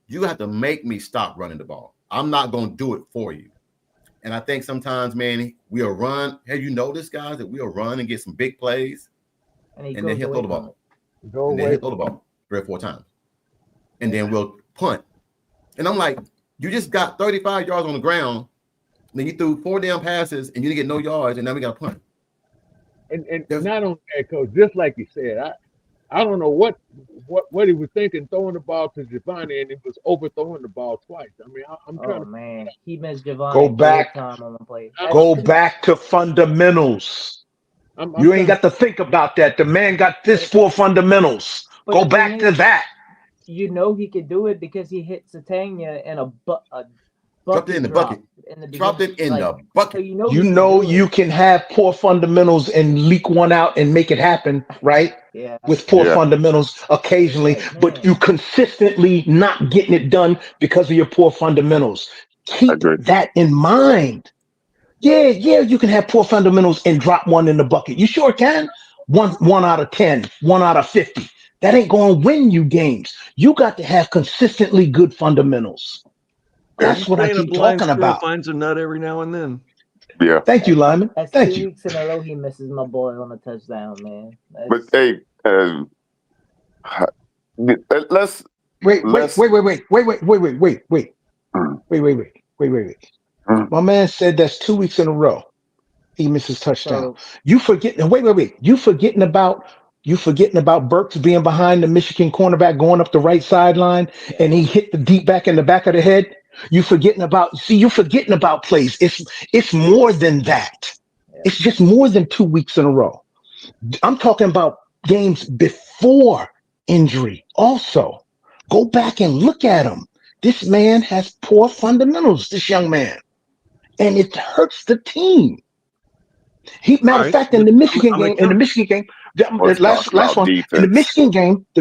you have to make me stop running the ball. I'm not gonna do it for you. And I think sometimes, man, we'll run. Have you noticed, guys, that we'll run and get some big plays, and then he'll throw the ball. And then he'll throw the ball 3 or 4 times. And then we'll punt. And I'm like, you just got 35 yards on the ground, and then you threw 4 damn passes, and you didn't get no yards, and now we got to punt. And not only that, Coach, just like you said, I don't know what he was thinking throwing the ball to Giovanni, and he was overthrowing the ball twice. I mean, I'm trying to. Man, he missed Giovanni. Go back to fundamentals. You ain't got to think about that. The man got this 4 fundamentals. Go back to that. You know he could do it because he hit Satania in a dropped it in the bucket. Dropped it in the bucket. So you know you can have poor fundamentals and leak one out and make it happen, right? Yeah. With poor fundamentals occasionally, but you consistently not getting it done because of your poor fundamentals. Keep that in mind. Yeah, you can have poor fundamentals and drop one in the bucket. You sure can. One out of 10, 1 out of 50. That ain't going to win you games. You got to have consistently good fundamentals. That's what I keep talking about. Finds a nut every now and then. Yeah. Thank you, Lyman. That's Thank 2 you. weeks in a row he misses my boy on a touchdown, man. But hey, let's wait. My man said that's 2 weeks in a row he misses touchdown. You forgetting? Wait. You forgetting about Burks being behind the Michigan cornerback going up the right sideline and he hit the deep back in the back of the head. You're forgetting about plays. It's more than that. It's just more than 2 weeks in a row. I'm talking about games before injury. Also, go back and look at him. This man has poor fundamentals, this young man. And it hurts the team. Matter of fact, in the Michigan game, last one, in the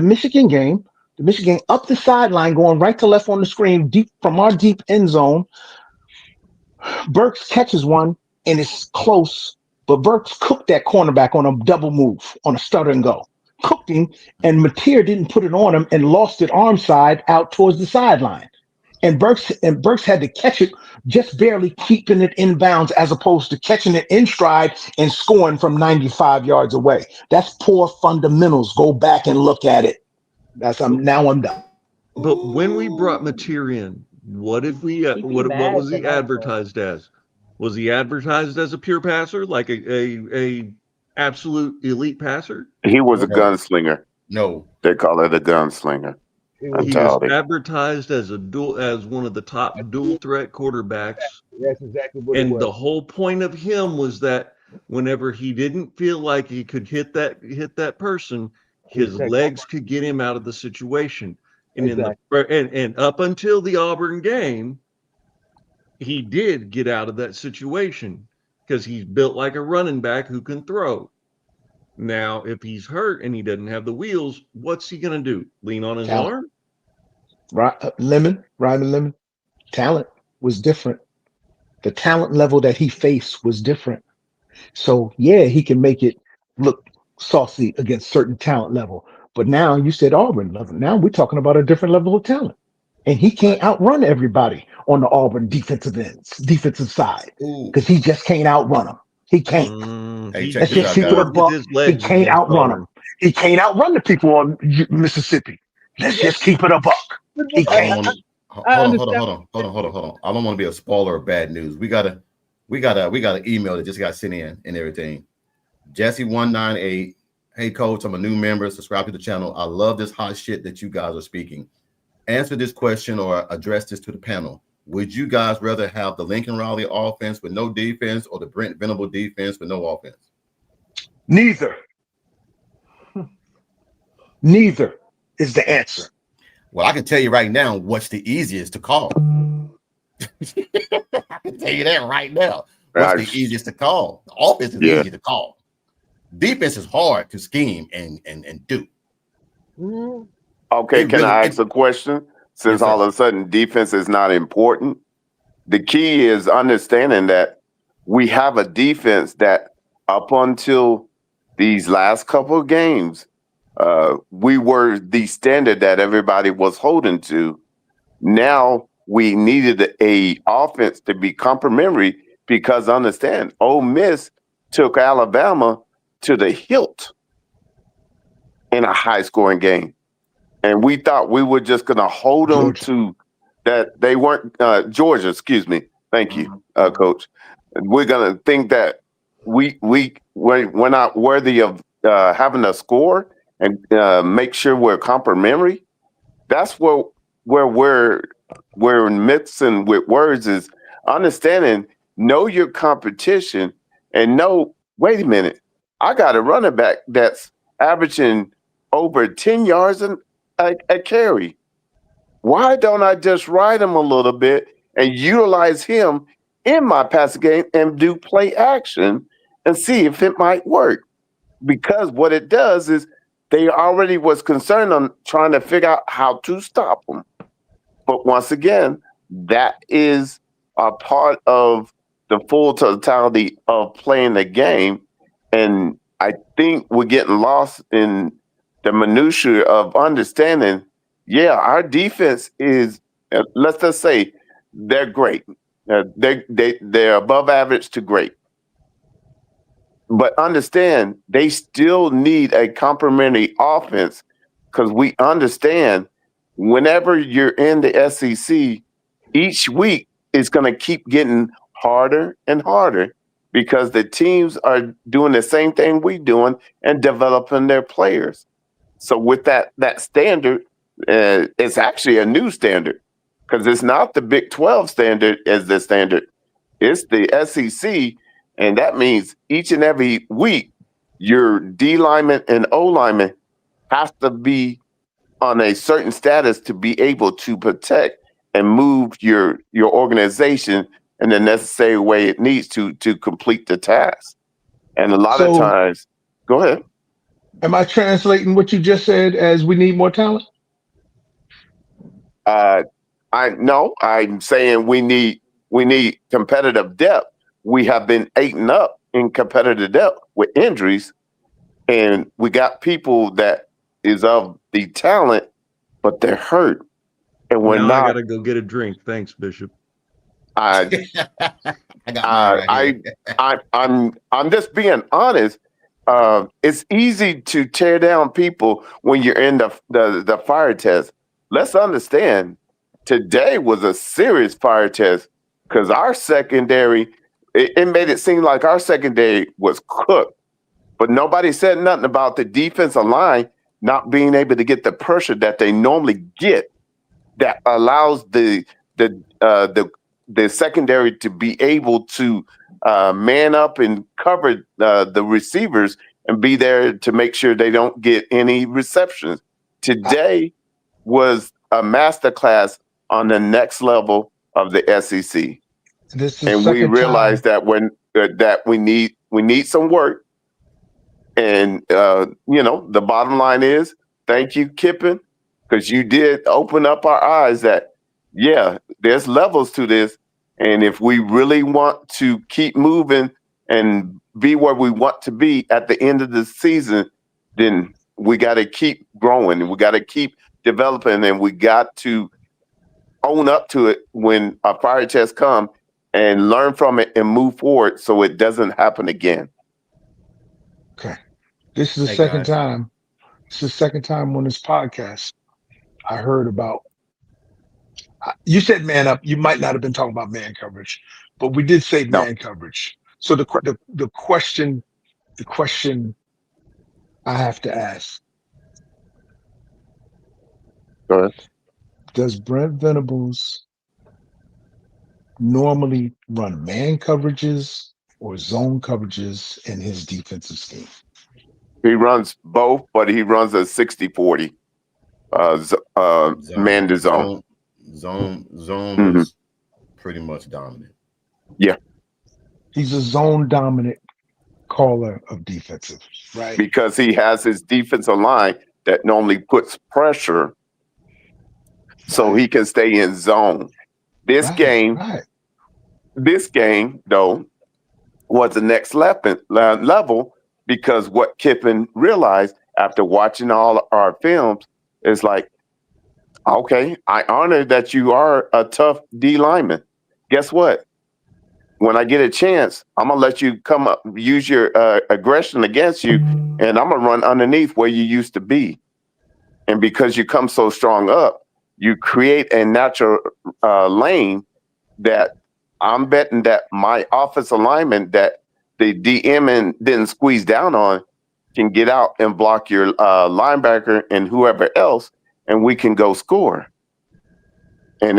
Michigan game, The Michigan up the sideline, going right to left on the screen, deep from our deep end zone. Burks catches one, and it's close, but Burks cooked that cornerback on a double move, on a stutter and go. Cooked him, and Mateer didn't put it on him and lost it arm side out towards the sideline. And Burks had to catch it, just barely keeping it in bounds, as opposed to catching it in stride and scoring from 95 yards away. That's poor fundamentals. Go back and look at it. Now I'm done. But when we brought Mateer in, what if we? What was he advertised as? Was he advertised as a pure passer, like a absolute elite passer? He was a gunslinger. No, They call it a gunslinger. He was advertised as one of the top dual threat quarterbacks. That's exactly what it And was. the whole point of him was that whenever he didn't feel like he could hit that person, his legs could get him out of the situation. And and up until the Auburn game, he did get out of that situation because he's built like a running back who can throw. Now, if he's hurt and he doesn't have the wheels, what's he going to do? Lean on his arm? Ryman Lemon. Talent was different. The talent level that he faced was different. So, yeah, he can make it look saucy against certain talent level. But now you said Auburn level. Now we're talking about a different level of talent. And he can't outrun everybody on the Auburn defensive side, because he just can't outrun them. He can't. Hey, Let's just keep it a buck. He can't outrun them. He can't outrun the people on Mississippi. Let's just keep it a buck. He can't. Hold on. I don't want to be a spoiler of bad news. We got an email that just got sent in and everything. Jesse198. Hey, coach, I'm a new member. Subscribe to the channel. I love this hot shit that you guys are speaking. Answer this question or address this to the panel. Would you guys rather have the Lincoln Riley offense with no defense or the Brent Venable defense with no offense? Neither. Neither is the answer. Well, I can tell you right now what's the easiest to call. I can tell you that right now. What's the easiest to call? The offense is easy to call. Defense is hard to scheme and do. Okay, can I ask a question? Since all of a sudden defense is not important, the key is understanding that we have a defense that up until these last couple of games, we were the standard that everybody was holding to. Now we needed a offense to be complementary, because understand, Ole Miss took Alabama to the hilt in a high-scoring game. And we thought we were just going to hold them to that. They weren't Georgia. Excuse me. Thank you, Coach. We're going to think that we're not worthy of having a score and make sure we're complimentary. That's where we're mixing with words, is understanding, know your competition and know, wait a minute, I got a running back that's averaging over 10 yards a carry. Why don't I just ride him a little bit and utilize him in my passing game and do play action and see if it might work? Because what it does is they already was concerned on trying to figure out how to stop him. But once again, that is a part of the full totality of playing the game. And I think we're getting lost in the minutia of understanding, our defense is, let's just say, they're great. They're above average to great. But understand, they still need a complementary offense, because we understand whenever you're in the SEC, each week is going to keep getting harder and harder, because the teams are doing the same thing we're doing and developing their players. So with that standard, it's actually a new standard, because it's not the Big 12 standard as the standard. It's the SEC, and that means each and every week, your D lineman and O lineman has to be on a certain status to be able to protect and move your organization in the necessary way it needs to complete the task. And a lot of times, go ahead. Am I translating what you just said as we need more talent? I'm saying we need competitive depth. We have been eaten up in competitive depth with injuries, and we got people that is of the talent, but they're hurt, and we're Now I not. gotta go get a drink. Thanks, Bishop. I I got mine right here. I'm just being honest. It's easy to tear down people when you're in the fire test. Let's understand, today was a serious fire test because our secondary, it made it seem like our secondary was cooked, but nobody said nothing about the defensive line not being able to get the pressure that they normally get, that allows the secondary to be able to man up and cover the receivers and be there to make sure they don't get any receptions. Today was a masterclass on the next level of the SEC, This is the and we second realized time. that we need some work. And the bottom line is, thank you, Kippen, because you did open up our eyes that there's levels to this, and if we really want to keep moving and be where we want to be at the end of the season, then we got to keep growing, and we got to keep developing, and we got to own up to it when a fire test come and learn from it and move forward so it doesn't happen again. Okay. This is the Hey, second guys. time. This is the second time on this podcast I heard about. You said man up. You might not have been talking about man coverage, but we did say No. man coverage. So the question I have to ask: Go ahead. does Brent Venables normally run man coverages or zone coverages in his defensive scheme? He runs both, but he runs a 60-40 man to zone. Zone Mhm. is pretty much dominant. He's a zone dominant caller of defensive, right? Because he has his defensive line that normally puts pressure so he can stay in zone. This game, though, was the next level because what Kippen realized after watching all our films is like, okay, I honor that you are a tough D lineman. Guess what? When I get a chance, I'm gonna let you come up, use your aggression against you, and I'm gonna run underneath where you used to be. And because you come so strong up, you create a natural lane that I'm betting that my offensive lineman that the DM didn't squeeze down on can get out and block your linebacker and whoever else, and we can go score. And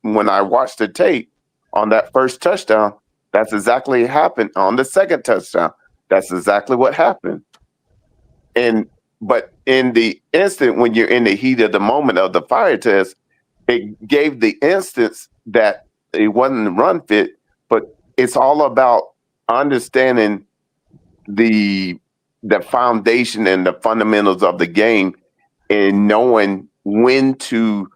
when I watched the tape on that first touchdown, that's exactly what happened. On the second touchdown, that's exactly what happened. But in the instant when you're in the heat of the moment of the fire test, it gave the instance that it wasn't run fit, but it's all about understanding the foundation and the fundamentals of the game and knowing when to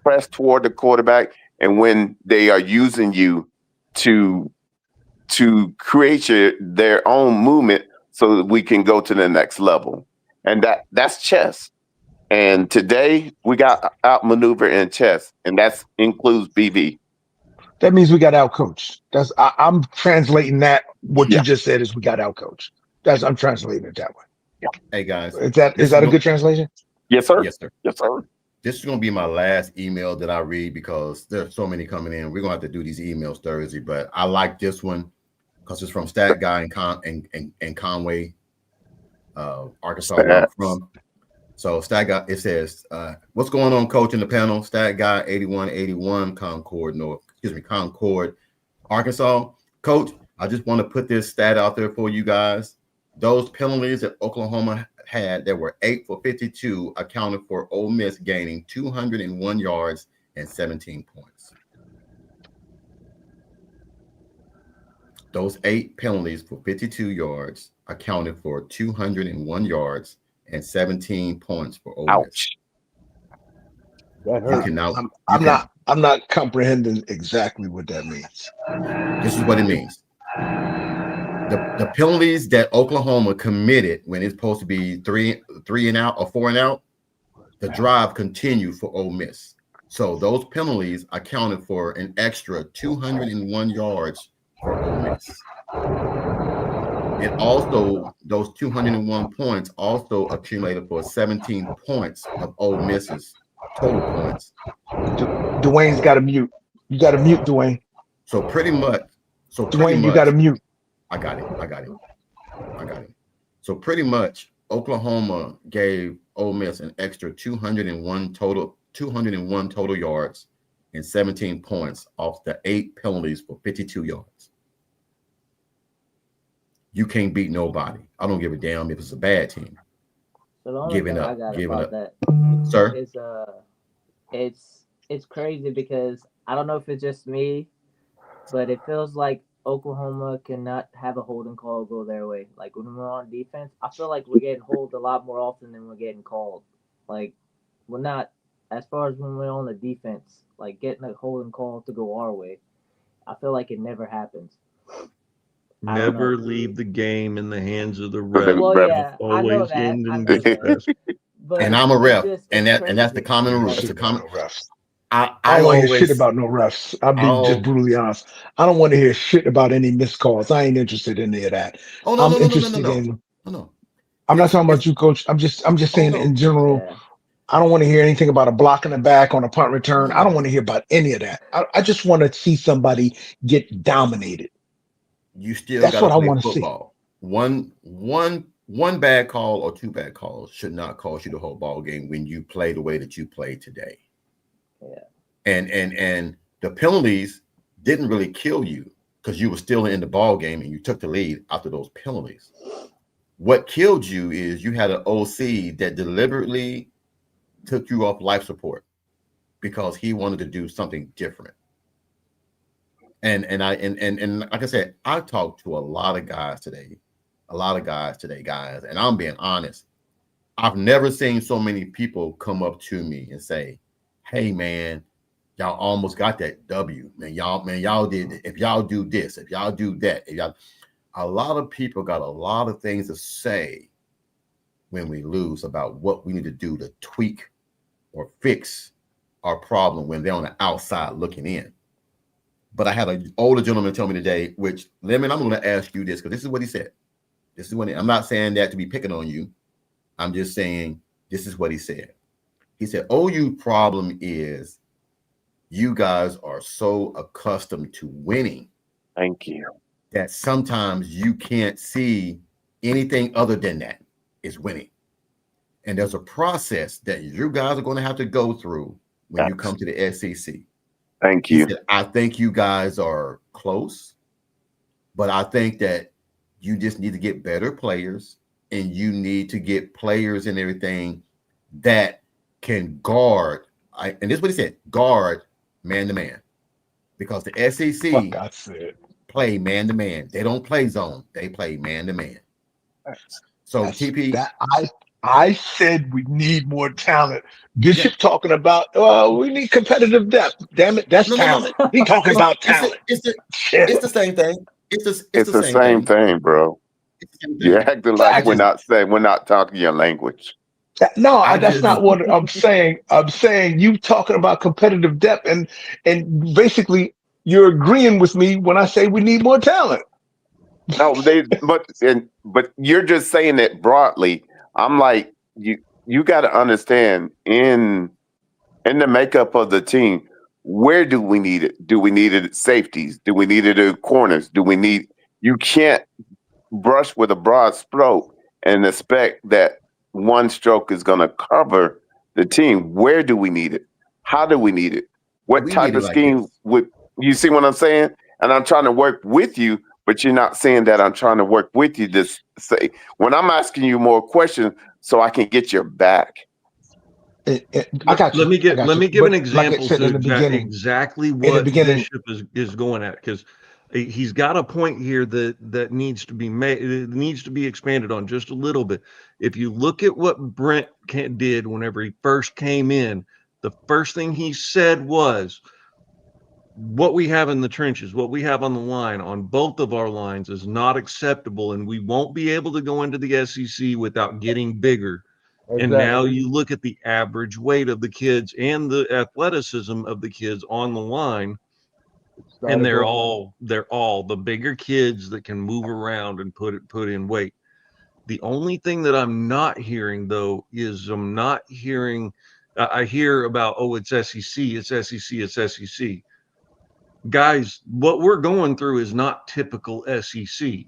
press toward the quarterback and when they are using you to create their own movement so that we can go to the next level. And that's chess. And today we got outmaneuvered in chess, and that includes BV. That means we got outcoached. I'm translating that. What you just said is we got outcoached. I'm translating it that way. Yeah. Hey guys, is that a good translation? Yes, sir. Yes, sir. Yes, sir. This is going to be my last email that I read because there's so many coming in. We're going to have to do these emails Thursday, but I like this one because it's from Stat Guy in Conway, Arkansas, where I'm from. So Stat Guy, it says, what's going on, coach, in the panel? Stat Guy 8181, Concord, Arkansas. Coach, I just want to put this stat out there for you guys. Those penalties that Oklahoma had that were 8 for 52 accounted for Ole Miss gaining 201 yards and 17 points. Those 8 penalties for 52 yards accounted for 201 yards and 17 points for Ole Miss. That You hurt. cannot. I'm not comprehending exactly what that means. This is what it means. The penalties that Oklahoma committed when it's supposed to be three and out or 4 and out, the drive continued for Ole Miss. So those penalties accounted for an extra 201 yards for Ole Miss. It also, those 201 points also accumulated for 17 points of Ole Miss's total points. Dwayne's got to mute. You got to mute, Dwayne. So pretty much. Dwayne, you got to mute. I got it. So pretty much, Oklahoma gave Ole Miss an extra 201 total yards and 17 points off the 8 penalties for 52 yards. You can't beat nobody. I don't give a damn if it's a bad team. So the only Giving thing up, I got giving about up. that Sir? is it's crazy because I don't know if it's just me, but it feels like Oklahoma cannot have a holding call go their way. Like when we're on defense, I feel like we're getting hold a lot more often than we're getting called. Like we're not, as far as when we're on the defense, like getting a holding call to go our way. I feel like it never happens. Never leave the game in the hands of the But ref. the Well, ref- yeah, I know Always that. end I in know that. distress. But And I'm a ref, it's and that's the crazy. common rule. Shit It's a about common. no refs. I I don't want to hear always shit about no refs. I'll be Oh. just brutally honest. I don't want to hear shit about any missed calls. I ain't interested in any of that. Oh no, I'm no, no, no, no, interested no, in. no. I'm not It's- talking about it's- you, coach. I'm just saying no. in general. Yeah. I don't want to hear anything about a block in the back on a punt return. No. I don't want to hear about any of that. I just want to see somebody get dominated. You still That's got to what I play want to see. football. One bad call or 2 bad calls should not cost you the whole ball game when you play the way that you played today. Yeah. And the penalties didn't really kill you because you were still in the ball game and you took the lead after those penalties. What killed you is you had an OC that deliberately took you off life support because he wanted to do something different. And like I said, I talked to a lot of guys today, guys, and I'm being honest. I've never seen so many people come up to me and say, "Hey, man, y'all almost got that W, man. Y'all did. If y'all do this, if y'all do that, a lot of people got a lot of things to say when we lose about what we need to do to tweak or fix our problem when they're on the outside looking in." But I had an older gentleman tell me today, which, Lemon, I'm going to ask you this because this is what he said. I'm not saying that to be picking on you. I'm just saying this is what he said. He said, OU problem is you guys are so accustomed to winning. Thank you. That sometimes you can't see anything other than that is winning. And there's a process that you guys are going to have to go through when you come to the SEC. Thank He you. said, I think you guys are close, but I think that you just need to get better players and you need to get players and everything that can guard. And this is what he said, guard man-to-man. Because the SEC play man-to-man. They don't play zone. They play man-to-man. So TP. I said we need more talent. Bishop talking about, we need competitive depth. Damn it, that's talent. He talking about talent. It's the same thing. It's the same thing, bro. You're acting like we're not talking your language. No, that's not what I'm saying. I'm saying you talking about competitive depth, and basically you're agreeing with me when I say we need more talent. No, but you're just saying it broadly. I'm like, you got to understand in the makeup of the team, where do we need it? Do we need it at safeties? Do we need it at corners? You can't brush with a broad stroke and expect that one stroke is going to cover the team. Where do we need it? How do we need it? What type of scheme would you see what I'm saying? And I'm trying to work with you, but you're not saying that I'm trying to work with you. Just say when I'm asking you more questions so I can get your back. I got you. Let me give an example to exactly what Bishop is going at, because he's got a point here that needs to be made. It needs to be expanded on just a little bit. If you look at what Brent did whenever he first came in, the first thing he said was, what we have in the trenches, what we have on the line, on both of our lines, is not acceptable, and we won't be able to go into the SEC without getting bigger. Exactly. And now you look at the average weight of the kids and the athleticism of the kids on the line, and they're all the bigger kids that can move around and put in weight. The only thing that I'm not hearing, though, is I hear about, oh, it's SEC, it's SEC, it's SEC. Guys, what we're going through is not typical SEC.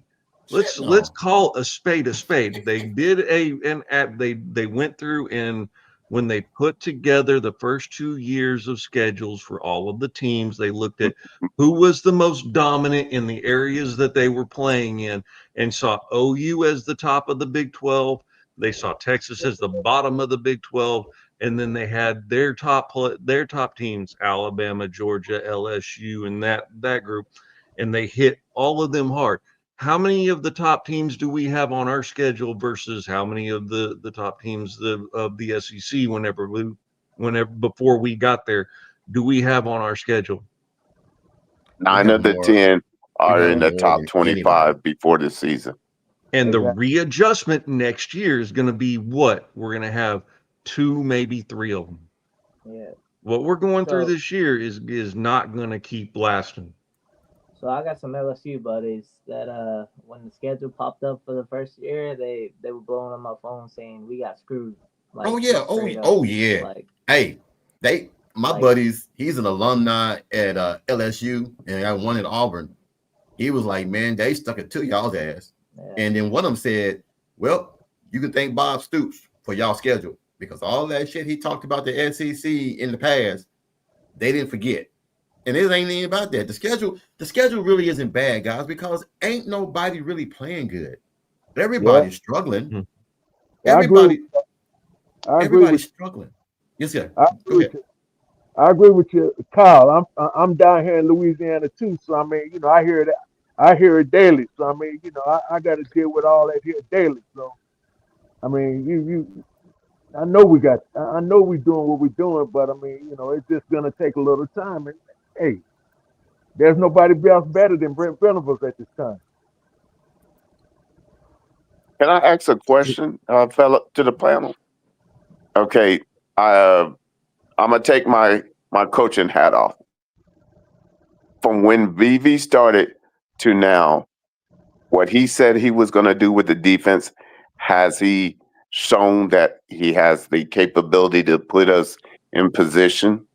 Let's call a spade a spade. They did they went through, and when they put together the first 2 years of schedules for all of the teams, they looked at who was the most dominant in the areas that they were playing in, and saw OU as the top of the Big 12. They saw Texas as the bottom of the Big 12. And then they had their top teams, Alabama, Georgia, LSU, and that group, and they hit all of them hard. How many of the top teams do we have on our schedule versus how many of the top teams of the SEC before we got there do we have on our schedule? 9 of the 10 are in the top 25 before the season. And the readjustment next year is going to be what? We're going to have 2, maybe 3 of them. Yeah. What we're going through this year is not going to keep lasting. So I got some LSU buddies that when the schedule popped up for the first year, they were blowing on my phone saying we got screwed. Like, yeah. Like, hey, buddies, he's an alumni at LSU, and I won at Auburn. He was like, man, they stuck it to y'all's ass. Yeah. And then one of them said, well, you can thank Bob Stoops for y'all schedule, because all that shit he talked about the SEC in the past, they didn't forget. And it ain't even about that. The schedule really isn't bad, guys, because ain't nobody really playing good. Everybody's struggling. Mm-hmm. Everybody's struggling. Yes, sir. I agree with you, Kyle. I'm down here in Louisiana too, so I mean, you know, I hear it daily. So I mean, you know, I got to deal with all that here daily. So I mean, I know we're doing what we're doing, but I mean, you know, it's just gonna take a little time. And hey, there's nobody else better than Brent Venables at this time. Can I ask a question, fella, to the panel? Okay, I'm gonna take my coaching hat off. From when VV started to now, what he said he was gonna do with the defense, has he shown that he has the capability to put us in position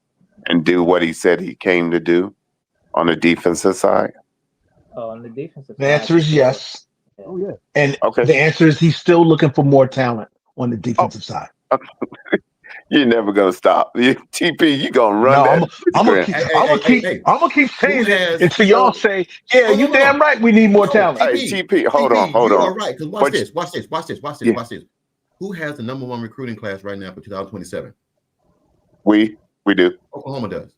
and do what he said he came to do on the defensive side? Oh, on the defensive side. The answer is yes. Yeah. Oh, yeah. And the answer is he's still looking for more talent on the defensive side. You're never gonna stop. TP, you gonna run that. I'm gonna keep saying it until y'all say, yeah, you damn right we need more talent. Hey, TP, hold on. You are right, because watch this. Who has the number 1 recruiting class right now for 2027? We do. Oklahoma does.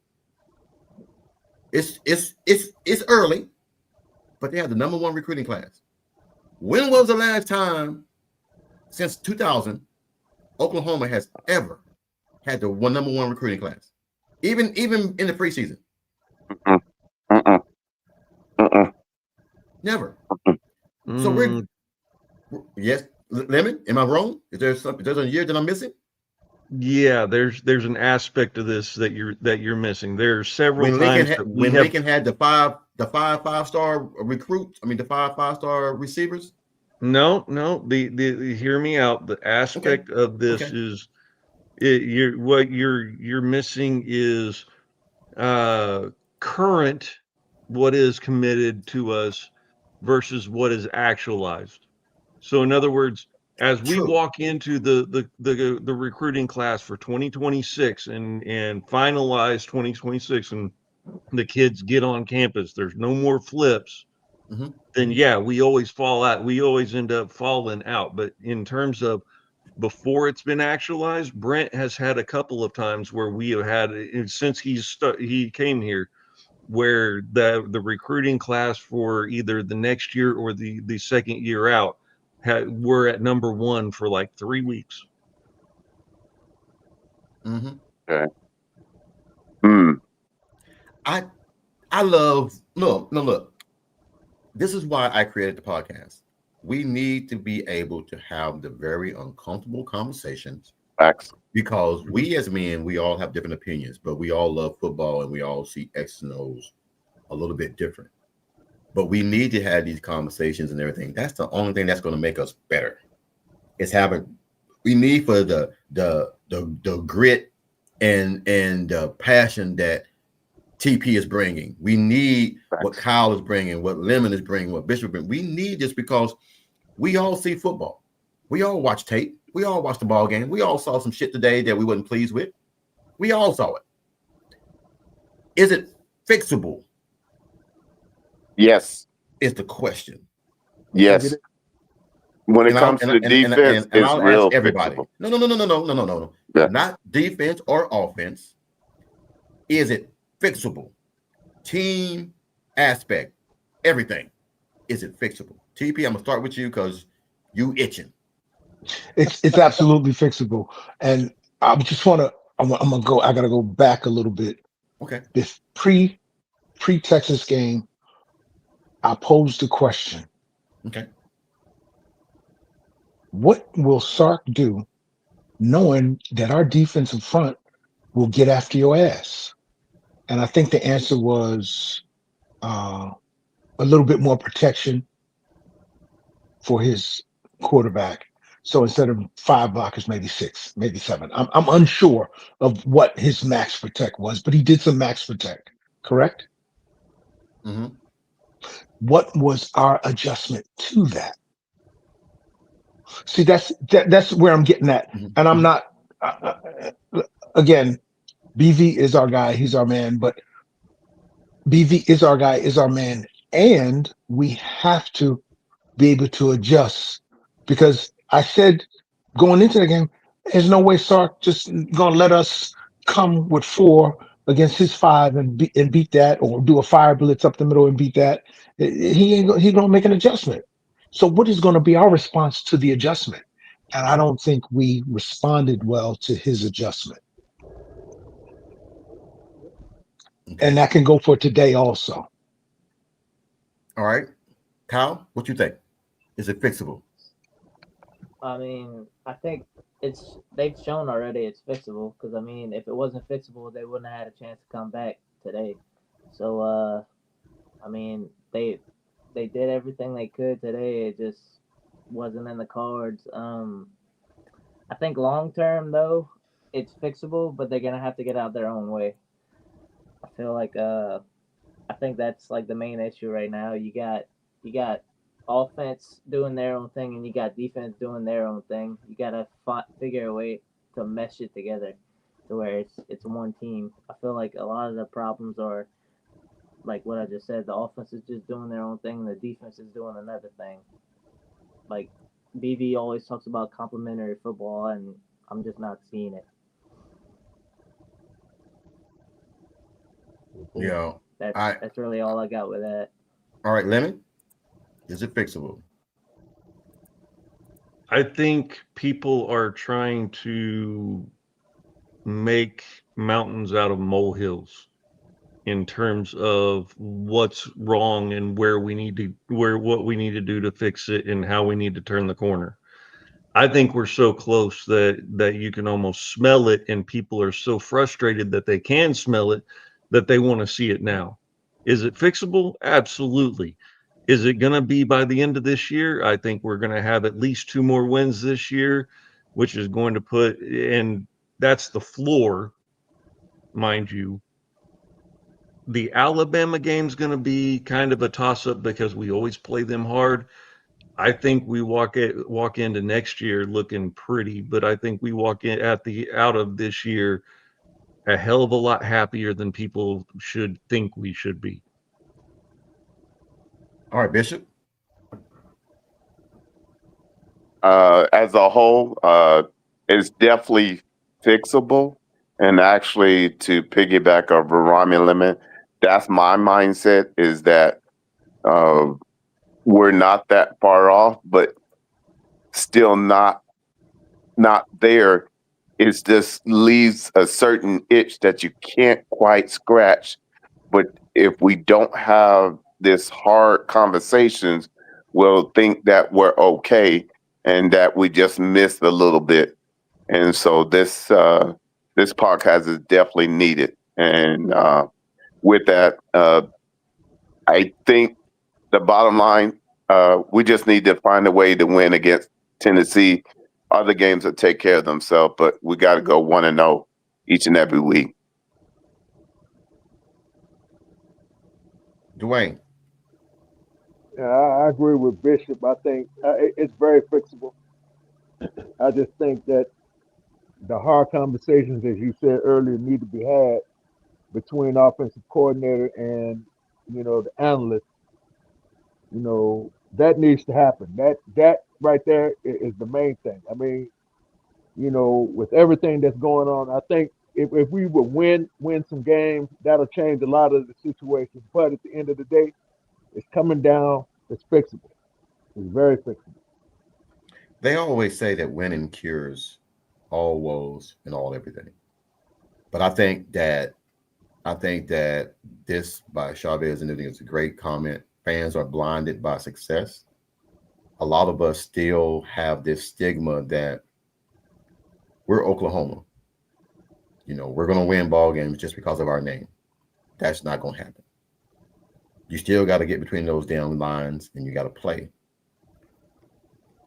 It's early, but they have the number 1 recruiting class. When was the last time since 2000 Oklahoma has ever had the number 1 recruiting class, even in the preseason? Never. So we're yes. Lemon, am I wrong? There's a year that I'm missing? Yeah, there's an aspect of this that you're missing. There's several times when Lincoln had the five-star recruits. I mean, the five-star receivers. No. The hear me out. The aspect of this is what you're missing is current, what is committed to us versus what is actualized. So in other words, as we walk into the recruiting class for 2026 and finalize 2026, and the kids get on campus, there's no more flips. Mm-hmm. Then yeah, we always fall out. We always end up falling out. But in terms of before it's been actualized, Brent has had a couple of times where we have had, since he came here, where the recruiting class for either the next year or the second year out we're at number 1 for like 3 weeks. Mm-hmm. Okay. Mm. I love look. This is why I created the podcast. We need to be able to have the very uncomfortable conversations Facts. because we as men, we all have different opinions, but we all love football and we all see X and O's a little bit different. But we need to have these conversations and everything. That's the only thing that's going to make us better. It's having we need for the grit and the passion that TP is bringing. We need what Kyle is bringing, what Lemon is bringing, what Bishop is bringing. We need this because we all see football. We all watch tape. We all watch the ball game. We all saw some shit today that we wasn't pleased with. We all saw it. Is it fixable? Yes. Is the question. Yes. When it comes to defense, it's real everybody. fixable. No. Yeah. Not defense or offense. Is it fixable? Team aspect, everything. Is it fixable? TP, I'm gonna start with you because you itching. It's absolutely fixable. And I just want to, I'm gonna go. I gotta go back a little bit. Okay. This pre Texas game, I posed the question. Okay. What will Sark do, knowing that our defensive front will get after your ass? And I think the answer was a little bit more protection for his quarterback. So instead of 5 blockers, maybe 6, maybe 7. I'm unsure of what his max protect was, but he did some max protect, correct? Mm-hmm. What was our adjustment to that? See, that's where I'm getting at, and I'm not. Again, BV is our guy; he's our man. But BV is our guy, is our man, and we have to be able to adjust because I said going into the game, there's no way Sark just gonna let us come with 4 against his 5 and beat that, or do a fire blitz up the middle and beat that. He gonna make an adjustment. So what is going to be our response to the adjustment? And I don't think we responded well to his adjustment. Okay. And that can go for today also. All right. Kyle, what you think? Is it fixable? I mean, I think they've shown already it's fixable because I mean, if it wasn't fixable, they wouldn't have had a chance to come back today. So I mean, they did everything they could today. It just wasn't in the cards. I think long term though, it's fixable, but they're gonna have to get out their own way. I feel like I think that's like the main issue right now. You got offense doing their own thing, and you got defense doing their own thing. You gotta figure a way to mesh it together to where it's one team. I feel like a lot of the problems are like what I just said. The offense is just doing their own thing, and the defense is doing another thing. Like BV always talks about complementary football, and I'm just not seeing it. Yeah. That's really all I got with that. All right, Lemon, is it fixable? I think people are trying to make mountains out of molehills in terms of what's wrong and what we need to do to fix it and how we need to turn the corner. I think we're so close that you can almost smell it, and people are so frustrated that they can smell it that they want to see it now. Is it fixable? Absolutely. Is it going to be by the end of this year? I think we're going to have at least 2 more wins this year, which is going to put, and that's the floor, mind you. The Alabama game's going to be kind of a toss-up because we always play them hard. I think we walk into next year looking pretty, but I think we walk in out of this year a hell of a lot happier than people should think we should be. All right, Bishop. As a whole, it's definitely fixable. And actually, to piggyback off Rami Lemon, that's my mindset, is that we're not that far off, but still not there it just leaves a certain itch that you can't quite scratch. But if we don't have this hard conversations, we'll think that we're okay and that we just missed a little bit. And so this podcast is definitely needed. And with that, I think the bottom line, we just need to find a way to win against Tennessee. Other games will take care of themselves, but we got to go 1-0 each and every week. Dwayne. Yeah, I agree with Bishop. I think it's very fixable. I just think that the hard conversations, as you said earlier, need to be had between offensive coordinator and the analyst. That needs to happen. That right there is the main thing. I mean, with everything that's going on, I think if we would win some games, that'll change a lot of the situation. But at the end of the day, it's coming down. It's fixable. It's very fixable. They always say that winning cures all woes and all everything. But I think that this by Chavez and everything is a great comment. Fans are blinded by success. A lot of us still have this stigma that we're Oklahoma. We're going to win ball games just because of our name. That's not going to happen. You still got to get between those damn lines and you got to play.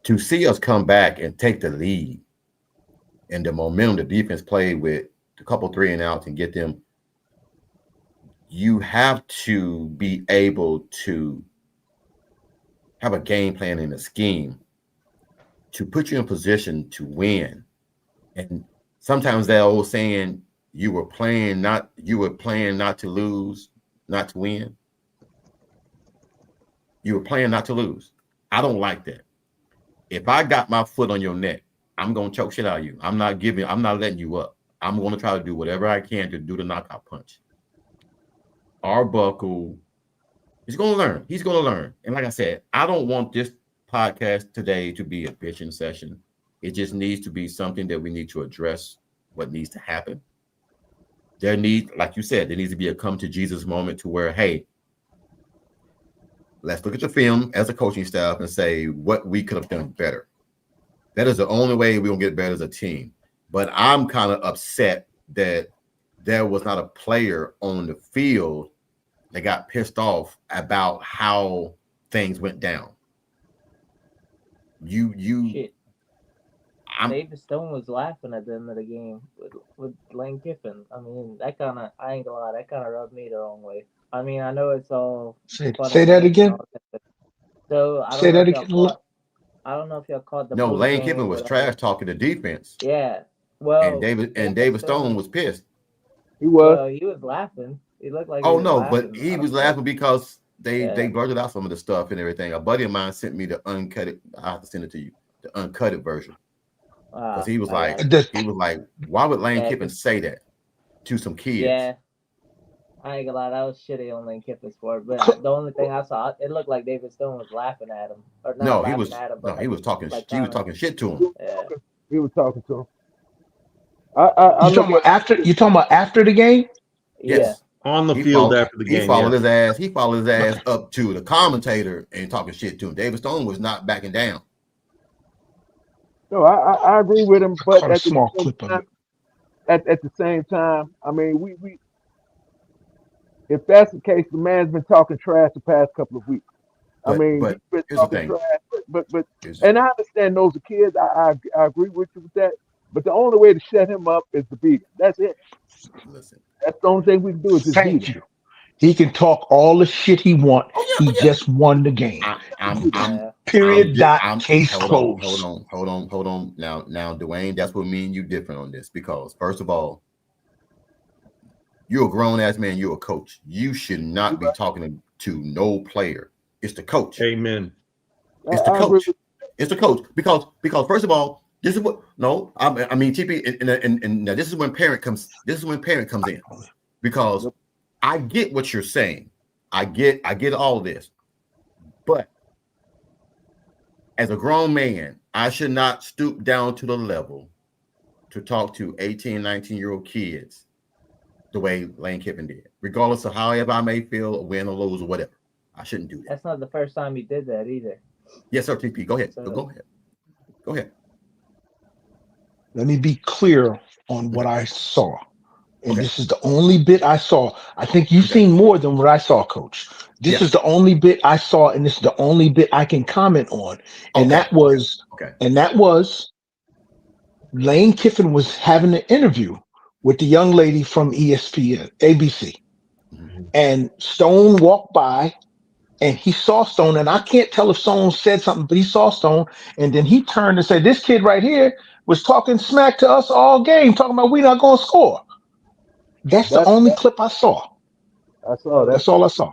To see us come back and take the lead and the momentum the defense played with a couple 3 and outs and get them, you have to be able to have a game plan and a scheme to put you in position to win. And sometimes that old saying, you were playing not to lose, not to win. You were playing not to lose. I don't like that. If I got my foot on your neck, I'm going to choke shit out of you. I'm not letting you up. I'm going to try to do whatever I can to do the knockout punch. Arbuckle is going to learn. He's going to learn. And like I said, I don't want this podcast today to be a bitching session. It just needs to be something that we need to address what needs to happen. Like you said, there needs to be a come to Jesus moment to where, hey, let's look at the film as a coaching staff and say what we could have done better. That is the only way we're going to get better as a team. But I'm kind of upset that there was not a player on the field that got pissed off about how things went down. Shit. David Stone was laughing at the end of the game with Lane Kiffin. I mean, I ain't gonna lie, that kind of rubbed me the wrong way. I mean, I know it's all. Say that again. So say that again. I don't know if y'all caught the. No, Lane Kiffin was trash talking to defense. Yeah, well, and David Stone was pissed. He was. Well, he was laughing. He looked like. Oh no, but he was laughing because they blurted out some of the stuff and everything. A buddy of mine sent me the uncut. I have to send it to you, the uncut version. Because he was like, why would Lane Kiffin say that to some kids? Yeah, I ain't gonna lie, that was shitty on Lane Kiffin's part. But the only thing I saw, it looked like David Stone was laughing at him. Or not no, laughing he was. At him, No, he was talking. like He was talking shit to him. Yeah. He was talking to him. You talking about after the game? Yes. On the field after the game. He followed his ass. He followed his ass up to the commentator and talking shit to him. David Stone was not backing down. No, I agree with him, but a small clip of it. At the same time, I mean, we if that's the case, the man's been talking trash the past couple of weeks. But he's been talking trash, but and I understand those are kids. I agree with you with that. But the only way to shut him up is to beat him. That's it. Listen, that's the only thing we can do is just beat him. He can talk all the shit he wants. He just won the game. Period. Case closed. Hold on. Now, Dwayne, that's what me and you different on this because first of all, you're a grown ass man. You're a coach. You should not be talking to no player. It's the coach. Amen. It's the coach. It's the coach because first of all, this is what I mean TP and now this is when parent comes. This is when parent comes in because. I get what you're saying. I get all of this. But as a grown man, I should not stoop down to the level to talk to 18, 19-year-old kids the way Lane Kiffin did, regardless of however I may feel, win or lose or whatever. I shouldn't do that. That's not the first time he did that either. Yes, sir, TP. Go ahead. So- Go ahead. Go ahead. Let me be clear on what I saw. And Okay. this is the only bit I saw. I think you've seen more than what I saw, Coach. This Yeah. is the only bit I saw, and this is the only bit I can comment on. And Okay. that was Lane Kiffin was having an interview with the young lady from ESPN, ABC. Mhm. And Stone walked by and he saw Stone, and I can't tell if Stone said something, but he saw Stone, and then he turned and said, "This kid right here was talking smack to us all game, talking about we not gonna score." That's the only clip I saw. I saw that. That's all I saw.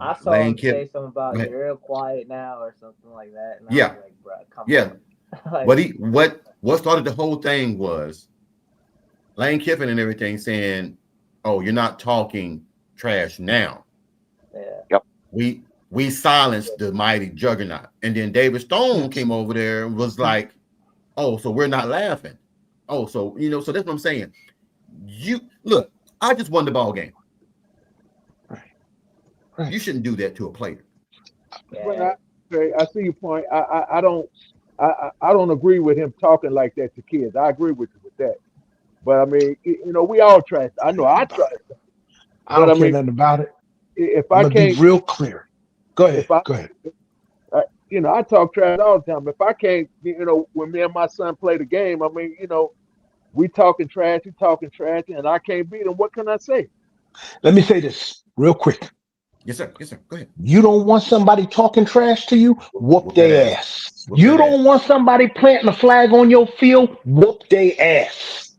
I saw Lane him Kiffin. say something about Go ahead. you're real quiet now or something like that. And Yeah. I was like, bro, come Yeah. on. Like, What started the whole thing was Lane Kiffin and everything saying, "Oh, you're not talking trash now. yeah. We silenced the mighty juggernaut." And then David Stone came over there and was like, "Oh, so we're not laughing. Oh, so so that's what I'm saying. You look, I just won the ball game. Right. You shouldn't do that to a player." Yeah. I see your point. I don't agree with him talking like that to kids. I agree with you with that. But I mean, we all trash. I know I trash. I don't But I care mean, nothing about it. If I'm I gonna be can't, real clear. Go ahead. Go ahead. I talk trash all the time. If I can't, when me and my son play the game, I mean, we talking trash, and I can't beat him. What can I say? Let me say this real quick. Yes, sir. Yes, sir. Go ahead. You don't want somebody talking trash to you, whoop their ass. Whoop You that don't want somebody planting a flag on your field, whoop their ass.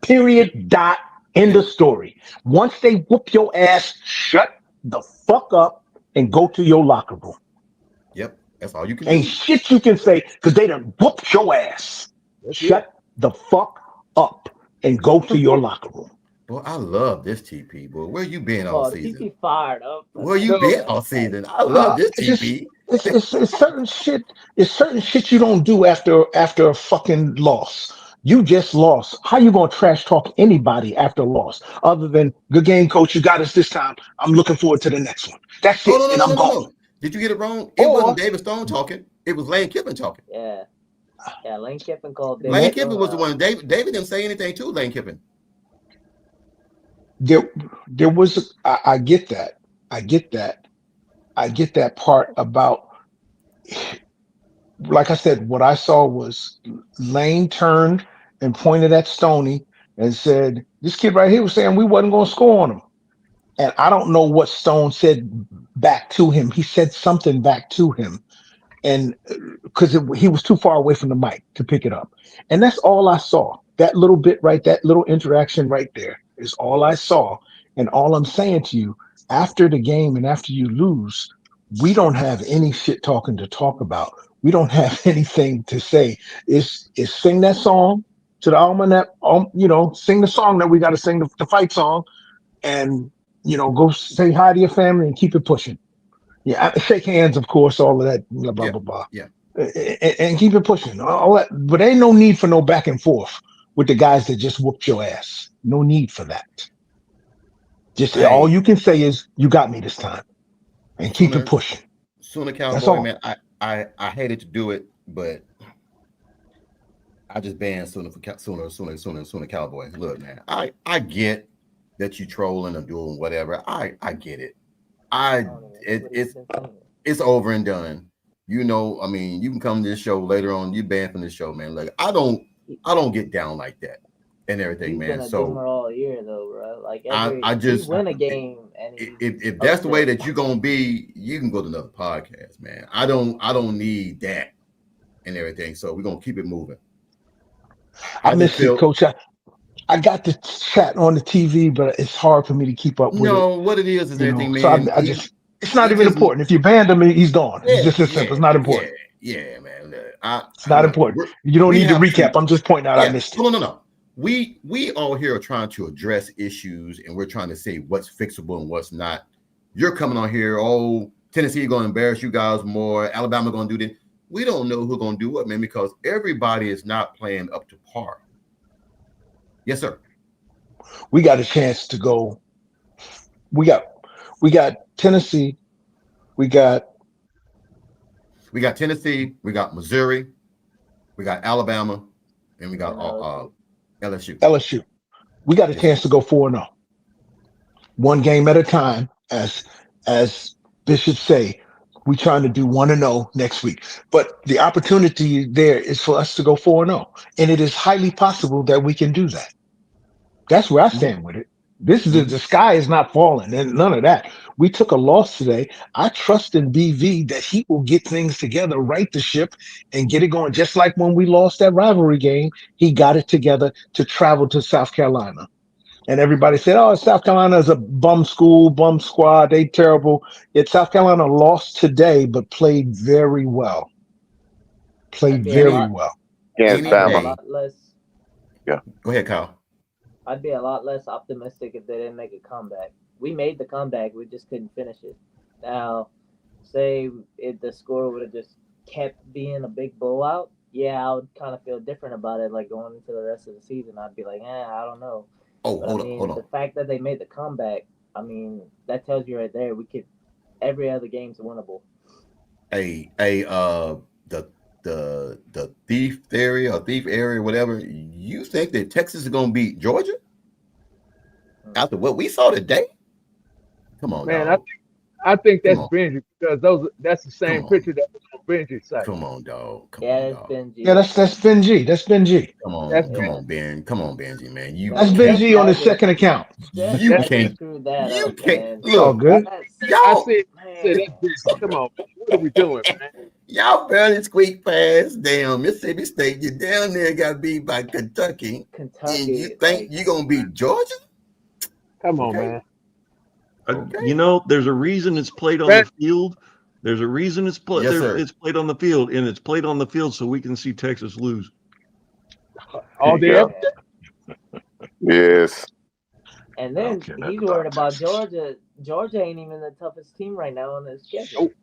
Period. Dot. End of story. Once they whoop your ass, shut the fuck up and go to your locker room. Yep, that's all you can Ain't do. shit you can say because they done whooped your ass. Shut the fuck up and go to your locker room. Boy, I love this TP. Boy, where you been all Oh, season? TP fired up. Where you been all season? I love this TP. It's certain shit. It's certain shit you don't do after a fucking loss. You just lost. How you gonna trash talk anybody after a loss? Other than good game, coach. You got us this time. I'm looking forward to the next one. That's it. Oh, and I'm gone. no. Did you get it wrong? It wasn't David Stone talking. It was Lane Kiffin talking. Yeah. Yeah, Lane Kiffin called David Lane Kiffin Stone was the out. one. David didn't say anything to Lane Kiffin. There was. I get that. I get that part about. Like I said, what I saw was Lane turned and pointed at Stoney and said, "This kid right here was saying we wasn't going to score on him." And I don't know what Stone said back to him. He said something back to him, and because he was too far away from the mic to pick it up. And that's all I saw. That little bit right, that little interaction right there is all I saw. And all I'm saying to you, after the game and after you lose, we don't have any shit talking to talk about. We don't have anything to say. It's sing that song to the almanac, sing the song that we got to sing, the fight song, and go say hi to your family and keep it pushing. Yeah, shake hands, of course, all of that, blah blah blah. Yeah. And keep it pushing. All that, but ain't no need for no back and forth with the guys that just whooped your ass. No need for that. Just all you can say is you got me this time, and keep it pushing. Sooner Cowboy, all. man. I hated to do it, but I just banned Sooner Cowboy. Look, man, I get that you trolling or doing whatever. I get it. It's over and done. I mean, you can come to this show later on. You banned from this show, man. Like I don't get down like that and everything, He's man. been a So doomer all year, though, bro. Like I just win a game, and if that's the way that you're gonna be, you can go to another podcast, man. I don't need that and everything. So we're gonna keep it moving. I miss it, Coach. I got the chat on the TV, but it's hard for me to keep up with it. No, what it is everything, man. So it's not even important. If you banned him, he's gone. Yeah, it's just as simple. It's not important. Yeah, man. It's not important. You don't need to recap. I'm just pointing out I missed it. No. We all here are trying to address issues, and we're trying to say what's fixable and what's not. You're coming on here, Tennessee going to embarrass you guys more. Alabama going to do this. We don't know who's going to do what, man, because everybody is not playing up to par. Yes, sir. We got a chance to go. We got Tennessee. We got Tennessee, we got Missouri, we got Alabama, and we got And, LSU. LSU. We got a Yes, chance sir. to go 4-0. One game at a time, as Bishop say. We trying to do 1-0 next week. But the opportunity there is for us to go 4-0. And it is highly possible that we can do that. That's where I stand with it. This is Mhm. the sky is not falling and none of that. We took a loss today. I trust in BV that he will get things together, right the ship, and get it going. Just like when we lost that rivalry game, he got it together to travel to South Carolina. And everybody said, "Oh, South Carolina is a bum school, bum squad. They terrible." Yet South Carolina lost today, but played very well. I'd Played be a Any very lot. well. Against any I'd be a Bama. day. lot less. Yeah. Go ahead, Kyle. I'd be a lot less optimistic if they didn't make a comeback. We made the comeback, we just couldn't finish it. Now, say if the score would have just kept being a big blowout, yeah, I would kind of feel different about it. Like going into the rest of the season, I'd be like, I don't know. Oh, But I hold mean, the on. fact that they made the comeback, I mean, that tells you right there we could. Every other game's winnable. The thief area, whatever. You think that Texas is gonna beat Georgia after what we saw today? Come on, Man, dog. I think Come that's on. Benji because that's the same Come on. picture that was on Benji's site. Come on, dog. Come Yeah, on, it's dog. Benji. Yeah, that's Ben G. That's Ben G. That's Come Yeah. on, Ben. Come on, Benji, man. You That's No, Ben can't. G on his second account. Jeff You that's Gladney can't. screwed that You up, can't. man. It's all Look, good. That's I y'all. said man. that's come on, man. What are we doing, man? Y'all barely squeaked past damn Mississippi State. You down there got beat by Kentucky, and you Kentucky, think like you gonna beat Georgia? Come on, Okay. man. Okay. You know, there's a reason it's played on Man, the field. There's a reason Yes, sir. it's played on the field, and it's played on the field so we can see Texas lose. all day, Yeah. every day. Yes. and then Okay, that's he's worried about Texas. Georgia. Georgia ain't even the toughest team right now on the schedule. Nope.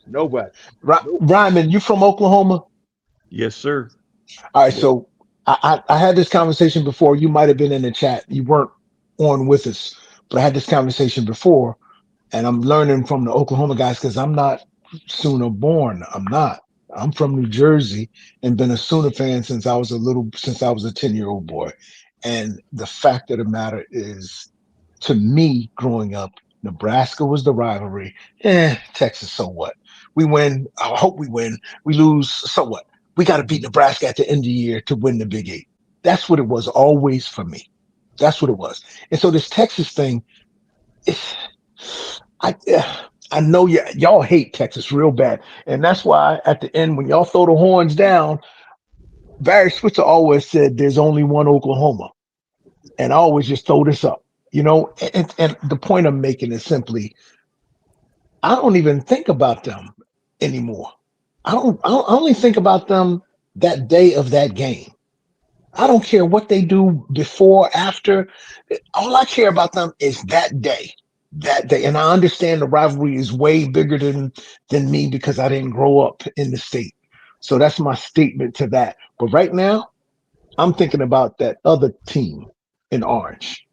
Nobody. Ryman, you from Oklahoma? Yes, sir. All right, so I had this conversation before. You might have been in the chat. You weren't on with us, but I had this conversation before, and I'm learning from the Oklahoma guys because I'm not Sooner born. I'm not. I'm from New Jersey and been a Sooner fan since I was a 10-year-old boy. And the fact of the matter is, to me, growing up, Nebraska was the rivalry. Texas, so what? We win. I hope we win. We lose. So what? We got to beat Nebraska at the end of the year to win the Big Eight. That's what it was always for me. That's what it was. And so this Texas thing, it's, I I know y'all hate Texas real bad, and that's why at the end when y'all throw the horns down, Barry Switzer always said there's only one Oklahoma, and I always just throw this up, And the point I'm making is simply, I don't even think about them anymore. I only think about them that day of that game. I don't care what they do before, after. All I care about them is that day. That day. And I understand the rivalry is way bigger than me because I didn't grow up in the state. So that's my statement to that. But right now, I'm thinking about that other team in orange.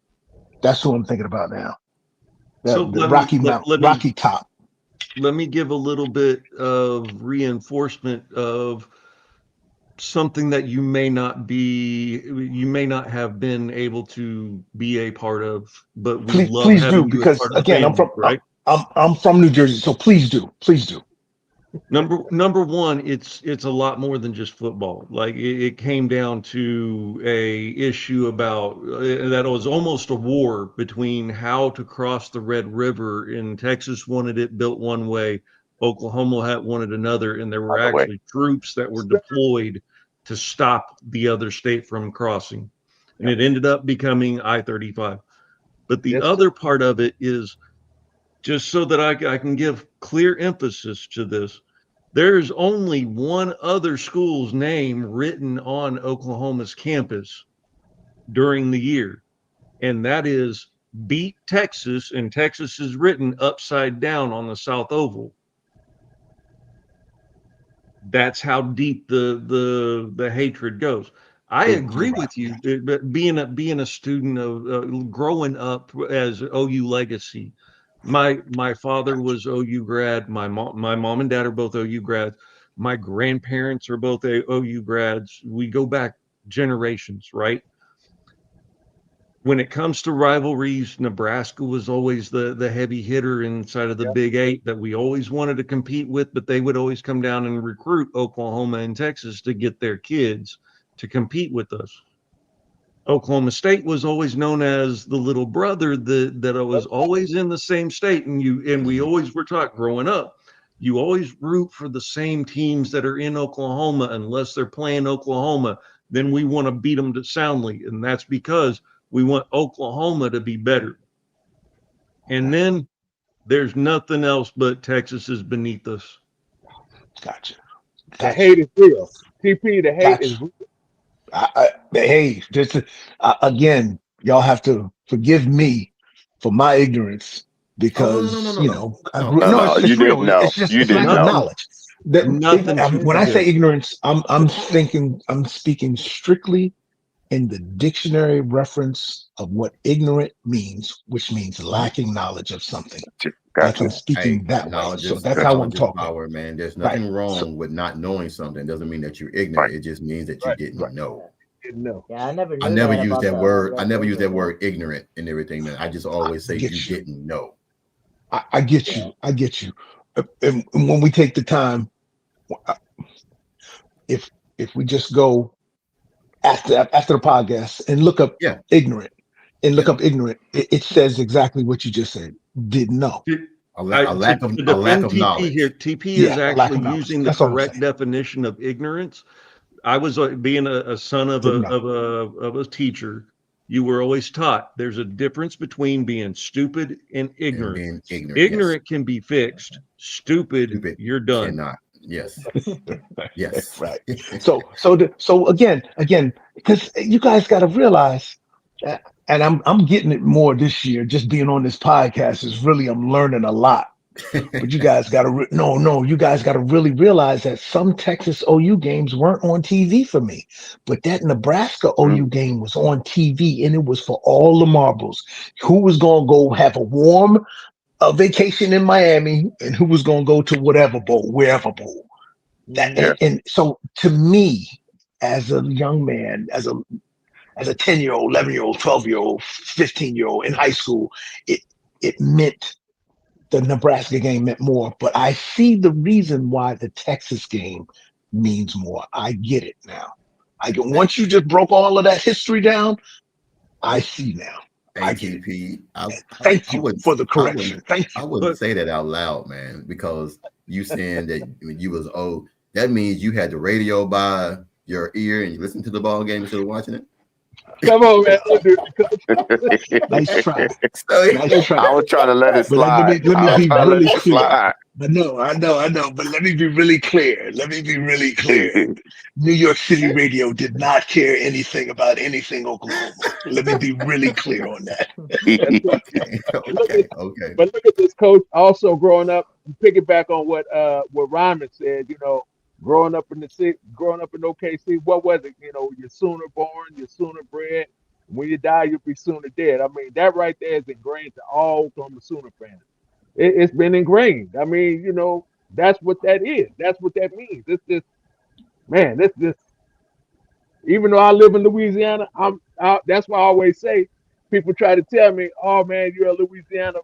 That's who I'm thinking about now. So The Rocky Mount, Rocky Top. let me give a little bit of reinforcement of something that you may not have been able to be a part of, but we love Please do, having you as because part of the again, family, right? I'm from New Jersey, so please do. Number one, it's a lot more than just football. Like it came down to a issue about that was almost a war between how to cross the Red River. In Texas wanted it built one way, Oklahoma wanted another, and there were Other way. actually troops that were deployed to stop the other state from crossing, and it ended up becoming I-35. But the Yes, other part of it is, just so that I can give clear emphasis to this, there's only one other school's name written on Oklahoma's campus during the year, and that is Beat Texas, and Texas is written upside down on the South Oval. That's how deep the hatred goes. I agree with you. But being a student of growing up as OU legacy, my father was OU grad. My mom and dad are both OU grads. My grandparents are both OU grads. We go back generations, right? When it comes to rivalries, Nebraska was always the heavy hitter inside of the Big Eight that we always wanted to compete with, but they would always come down and recruit Oklahoma and Texas to get their kids to compete with us. Oklahoma State was always known as the little brother that was always in the same state, and we always were taught growing up, you always root for the same teams that are in Oklahoma unless they're playing Oklahoma. Then we want to beat them soundly, and that's because we want Oklahoma to be better. And then there's nothing else but Texas is beneath us. Gotcha. The hate is real. TP, the hate is real. Hey, just again, y'all have to forgive me for my ignorance because it's you real. didn't know. It's just You it's lack didn't of know. knowledge. When I to say do. ignorance, I'm speaking strictly in the dictionary reference of what ignorant means, which means lacking knowledge of something. That's I'm Gotcha. speaking that way. Knowledge So is that's how I'm knowledge is talking. power, man. There's nothing wrong with not knowing something. It doesn't mean that you're ignorant. It just means that you didn't know. Didn't know. Yeah, I never knew I never that use about that the word. I Red never use that Raiders. word ignorant and everything, man. I just always say get you you. didn't know. I get you. I get you. And when we take the time, if we just go after the podcast and look up ignorant and look up ignorant, it says exactly what you just said. Didn't know. A lack of TP knowledge. here. TP Yeah, is a lack of actually knowledge. using the That's all I'm correct saying. definition of ignorance. I was being a son of a teacher. You were always taught there's a difference between being stupid and ignorant. And being ignorant. Ignorant can be fixed. Stupid, you're done. Cannot. Yes. Yes. Right. So again, because you guys got to realize that, and I'm getting it more this year. Just being on this podcast is really I'm learning a lot. But you guys got to you guys got to really realize that some Texas OU games weren't on TV for me, but that Nebraska OU game was on TV, and it was for all the marbles. Who was gonna go have a warm vacation in Miami, and who was gonna go to whatever bowl, wherever bowl. And so to me, as a young man, as a 10-year-old, 11-year-old, 12-year-old, 15-year-old in high school, it meant. The Nebraska game meant more, but I see the reason why the Texas game means more. I get it now. Once you just broke all of that history down, I see now. ATP. Thank you for the correction. Thank you. I wouldn't say that out loud, man, because you saying that when you was old, that means you had the radio by your ear and you listened to the ball game instead of watching it. Come on, man. Nice try. Nice try. I was trying to let it slide. Let me be really clear. I know. But let me be really clear. New York City radio did not care anything about anything Oklahoma. Let me be really clear on that. Okay. But look at this, coach. Also, growing up, piggyback on what Ryman said. Growing up in OKC, what was it? You're Sooner born, you're Sooner bred. When you die, you'll be Sooner dead. I mean, that right there is ingrained to all Oklahoma Sooner fans. It's been ingrained. I mean, that's what that is. That's what that means. It's just, man, this. Even though I live in Louisiana, that's why I always say, people try to tell me, "Oh man, you're a Louisianian."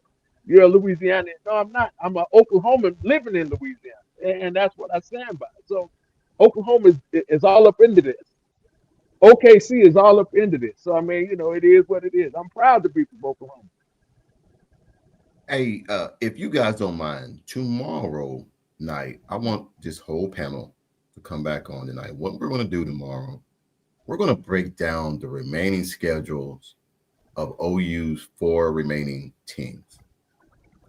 No, I'm not. I'm an Oklahoman living in Louisiana. And that's what I stand by. So Oklahoma is all up into this. OKC is all up into this. So I mean, it is what it is. I'm proud to be from Oklahoma. Hey, if you guys don't mind, tomorrow night, I want this whole panel to come back on tonight. What we're going to do tomorrow, we're going to break down the remaining schedules of OU's 4 remaining teams.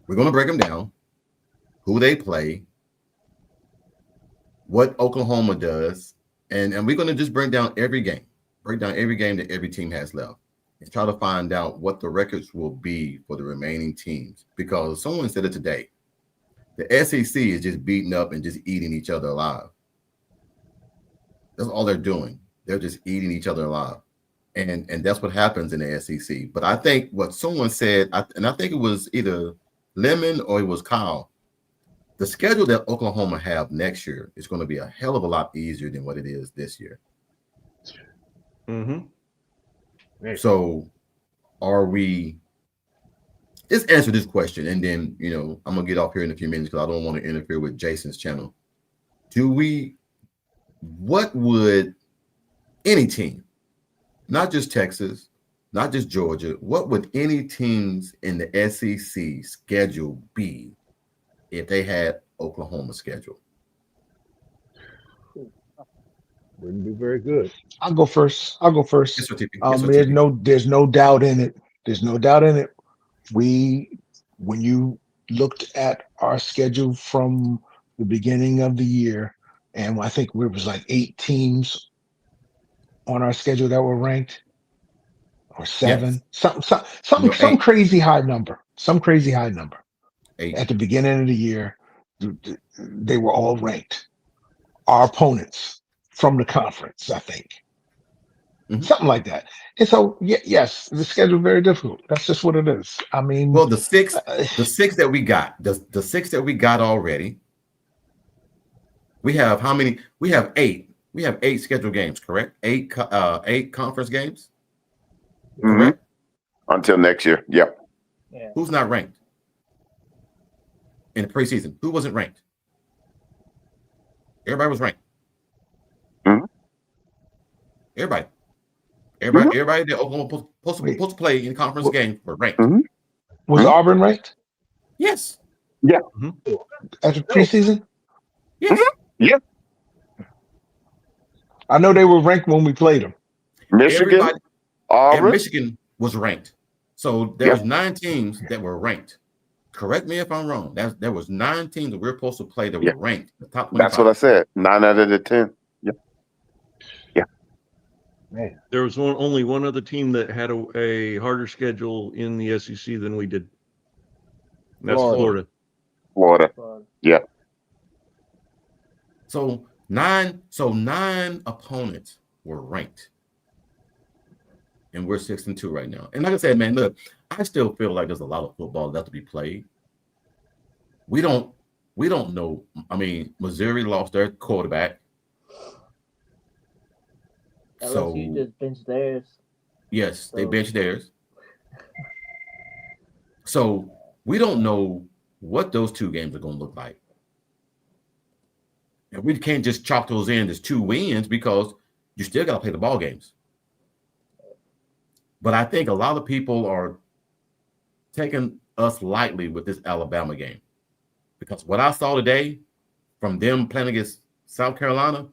We're going to break them down, who they play, what Oklahoma does, and we're going to just break down every game that every team has left, and try to find out what the records will be for the remaining teams. Because someone said it today, the SEC is just beating up and just eating each other alive. That's all they're doing. They're just eating each other alive. And that's what happens in the SEC. But I think what someone said, and I think it was either Lemon or it was Kyle, the schedule that Oklahoma have next year is going to be a hell of a lot easier than what it is this year. Mm-hmm. So are we, let's answer this question, and then, I'm going to get off here in a few minutes because I don't want to interfere with Jason's channel. What would any team, not just Texas, not just Georgia, what would any teams in the SEC schedule be if they had Oklahoma's schedule? Wouldn't be very good. I'll go first. Yes, sir, TP. Yes, sir, There's TP. there's no doubt in it. There's no doubt in it. When you looked at our schedule from the beginning of the year, and I think we was like 8 teams on our schedule that were ranked, or 7, some crazy high number, some crazy high number. 8. At the beginning of the year, they were all ranked. Our opponents from the conference, I think. Something like that. And so, yes, the schedule is very difficult. That's just what it is. I mean, well, the six that we got, the 6 that we got already. We have how many? We have 8. We have 8 scheduled games, correct? 8 conference games. Correct? Until next year. Yep. Yeah. Who's not ranked in the preseason? Who wasn't ranked? Everybody was ranked. Everybody that Oklahoma supposed to play in conference games were ranked. Was Auburn ranked? Yes. Yeah. At the preseason? Yes. Yeah. I know they were ranked when we played them. Michigan, Auburn. And Michigan was ranked. So there was 9 teams that were ranked. Correct me if I'm wrong. There was 9 teams that we're supposed to play that were ranked. The top 25. That's what I said. 9 out of the 10. Yep. Yeah. Man. There was only one other team that had a harder schedule in the SEC than we did. And that's Florida. Florida. Yeah. So 9 opponents were ranked. And we're 6-2 right now. And like I said, man, look, I still feel like there's a lot of football left to be played. We don't know. I mean, Missouri lost their quarterback. LSU just benched theirs. Yes, they benched theirs. So we don't know what those 2 games are going to look like. And we can't just chalk those in as 2 wins because you still got to play the ball games. But I think a lot of people are taking us lightly with this Alabama game. Because what I saw today from them playing against South Carolina,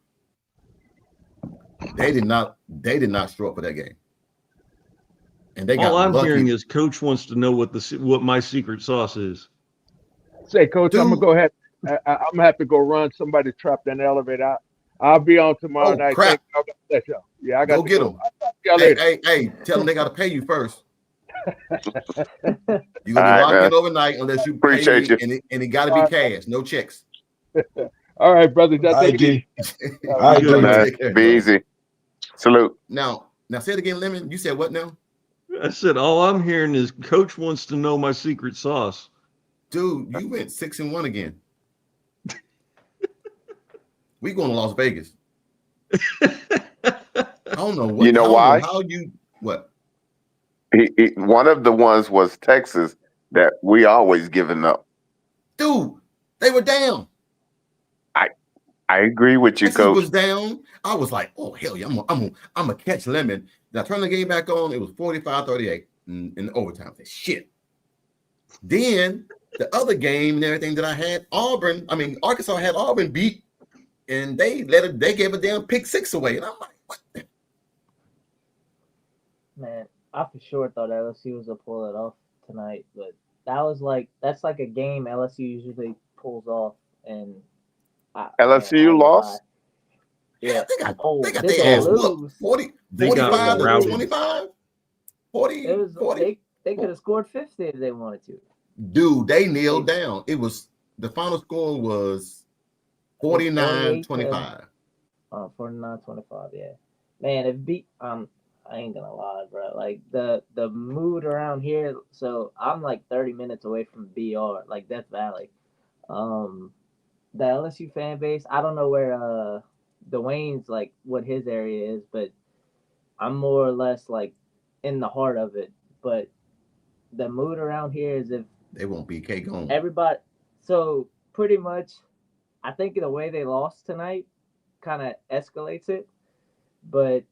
they did not show up for that game. And they got all I'm lucky. hearing is Coach wants to know what my secret sauce is. Say, Coach, I'm gonna go ahead. I'm gonna have to go run. Somebody trapped in the elevator. I'll be on tomorrow night. Crap. Yeah, I got go to get them. Hey, tell them they got to pay you first. You're gonna be locked in overnight unless you appreciate pay you. and it got to be cash, no checks. All right, brother. Take it easy. All right, Good, man. Be easy. Salute. Now say it again, Lemon. You said what now? I said all I'm hearing is Coach wants to know my secret sauce. Dude, you went 6-1 again. We going to Las Vegas. I don't know what. You know why? What? One of the ones was Texas that we always giving up. Dude, they were down. I agree with you, Texas Coach. was down. I was like, oh hell yeah, I'm gonna catch Lemon. Then I turned the game back on. It was 45-38 in overtime. I said, shit. Then the other game and everything that I had, Arkansas had Auburn beat, and they gave a damn pick 6 away. And I'm like, what? Man, I for sure thought LSU was gonna pull it off tonight, but that's like a game LSU usually pulls off, and LSU lost. Yeah, they got they their ass lose. whooped. They got 45 to routed. 25. 40. It was 40. they could have scored 50 if they wanted to. Dude, they kneeled down. It was the final score was 49-25. 49-25, yeah. Man, I ain't gonna lie, bro. Like the mood around here. So I'm like 30 minutes away from BR, like Death Valley. Um, the LSU fan base. I don't know where Dwayne's like what his area is, but I'm more or less like in the heart of it. But the mood around here is if They won't be K gone. everybody. So pretty much, I think the way they lost tonight kind of escalates it. But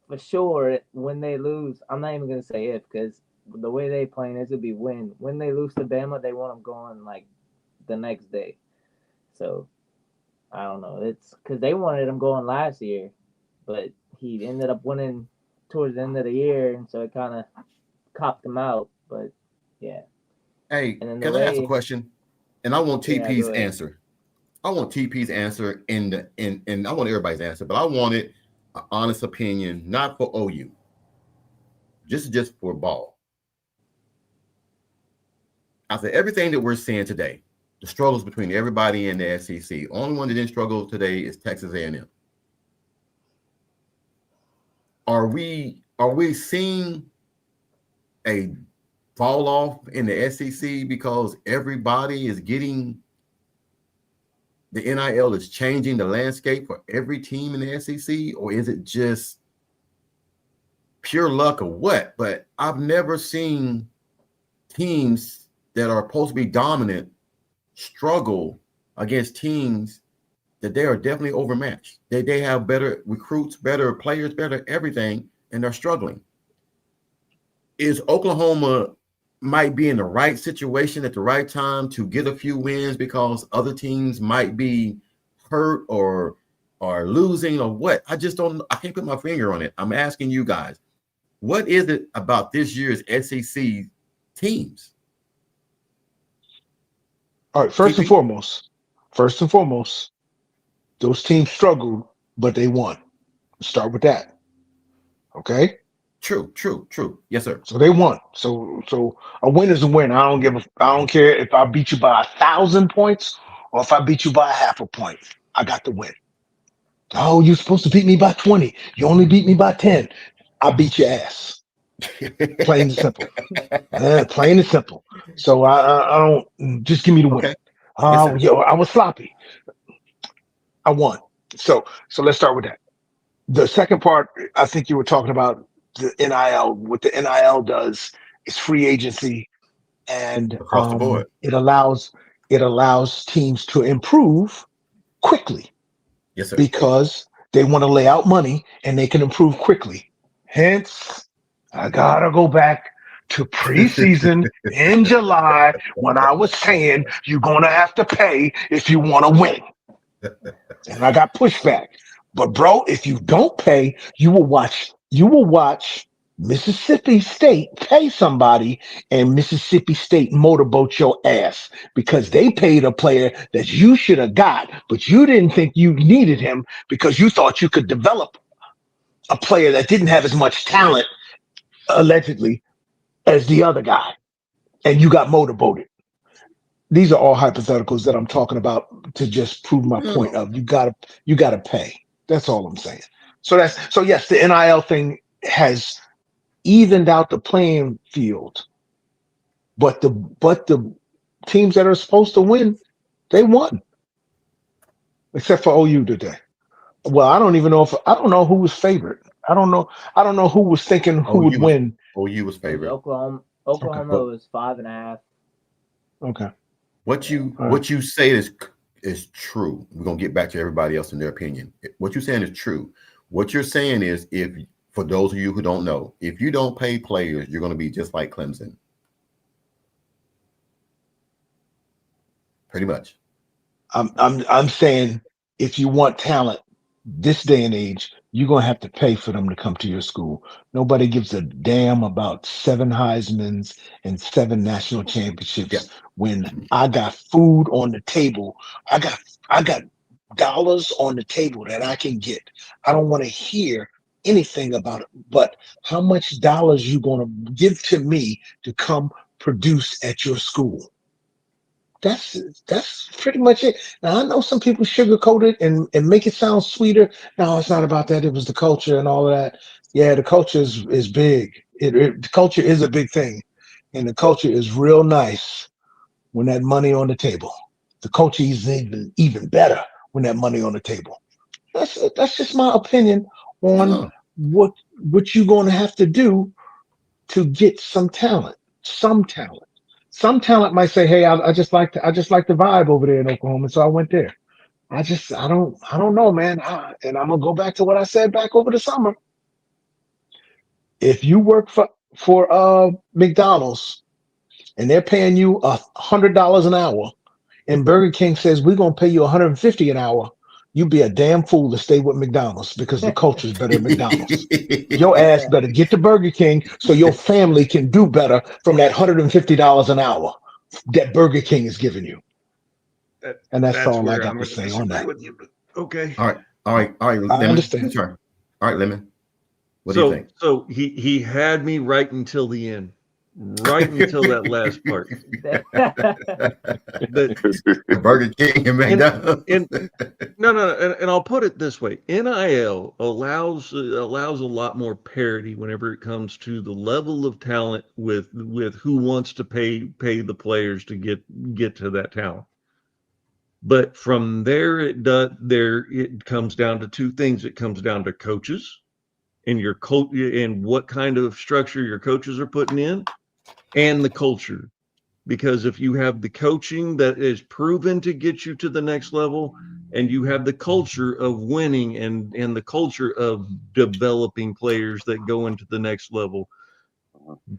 for sure, when they lose, I'm not even gonna say if because the way they playing is it'd be win. When they lose to Bama, they want them going like the next day. So I don't know. It's because they wanted him going last year, but he ended up winning towards the end of the year, and so it kind of copped him out. But yeah. Hey, And then can I ask a question? And I want TP's go ahead. answer. I want TP's answer and I want everybody's answer, but I wanted an honest opinion, not for OU. Just for ball. After everything that we're seeing today, the struggles between everybody in the SEC, only one that didn't struggle today is Texas A&M. Are we seeing a fall off in the SEC because everybody is getting the NIL is changing the landscape for every team in the SEC, or is it just pure luck or what? But I've never seen teams that are supposed to be dominant struggle against teams that they are definitely overmatched. They have better recruits, better players, better everything, and they're struggling. Is Oklahoma might be in the right situation at the right time to get a few wins because other teams might be hurt or losing or what? I just don't. I can't put my finger on it. I'm asking you guys, what is it about this year's SEC teams? All right, first and foremost, those teams struggled, but they won. Start with that. Okay? True. Yes, sir. So they won. So a win is a win. I don't care if I beat you by 1,000 points or if I beat you by 0.5 point. I got the win. Oh, you're supposed to beat me by 20. You only beat me by 10. I beat your ass. Plain and simple. Plain and simple. So I don't just give me the win. Okay. Yes, I was sloppy. I won. So let's start with that. The second part, I think you were talking about the NIL. What the NIL does is free agency, and across the board. it allows teams to improve quickly. Yes, sir. Because they want to lay out money and they can improve quickly. Hence, I gotta go back to preseason in July when I was saying you're gonna have to pay if you want to win. And I got pushback. But bro, if you don't pay, you will watch Mississippi State pay somebody and Mississippi State motorboat your ass because they paid a player that you should have got, but you didn't think you needed him because you thought you could develop a player that didn't have as much talent, allegedly, as the other guy. And you got motorboated. These are all hypotheticals that I'm talking about to just prove my point of you gotta pay. That's all I'm saying. So yes, the NIL thing has evened out the playing field, but the teams that are supposed to win, they won, except for OU today. Well, I don't know who was favorite. I don't know who was thinking who would win. OU was favorite. Oklahoma was 5.5. Okay. What you say is true. We're gonna get back to everybody else in their opinion. What you're saying is true. What you're saying is, if for those of you who don't know, if you don't pay players, you're going to be just like Clemson. Pretty much. I'm saying if you want talent this day and age, you're going to have to pay for them to come to your school. Nobody gives a damn about 7 Heismans and 7 national championships when I got food on the table. I got dollars on the table that I can get. I don't want to hear anything about it, but how much dollars you going to give to me to come produce at your school? that's pretty much it. Now I know some people sugarcoat it and make it sound sweeter. No, it's not about that. It was the culture and all of that. Yeah, the culture is big. The culture is a big thing, and the culture is real nice when that money on the table. The culture is even better when that money on the table. That's just my opinion on No. what you're going to have to do to get some talent. Some talent. Some talent might say, "Hey, I just like the vibe over there in Oklahoma, so I went there." I don't know, man. And I'm gonna go back to what I said back over the summer. If you work for McDonald's and they're paying you $100 an hour, and Burger King says we're gonna pay you $150 an hour, you'd be a damn fool to stay with McDonald's because the culture is better at McDonald's. Your ass better get to Burger King so your family can do better from that $150 an hour that Burger King is giving you. And that's all I got to say on that. With you, but okay. All right. Lemon. I understand. Sorry. All right, Lemon. What do you think? So he had me right until the end, right until that last part. The Burger King and McDonald's. And I'll put it this way: NIL allows a lot more parity whenever it comes to the level of talent with who wants to pay the players to get to that talent. But from there, it comes down to two things. It comes down to coaches and your and what kind of structure your coaches are putting in, and the culture. Because if you have the coaching that is proven to get you to the next level, and you have the culture of winning and the culture of developing players that go into the next level,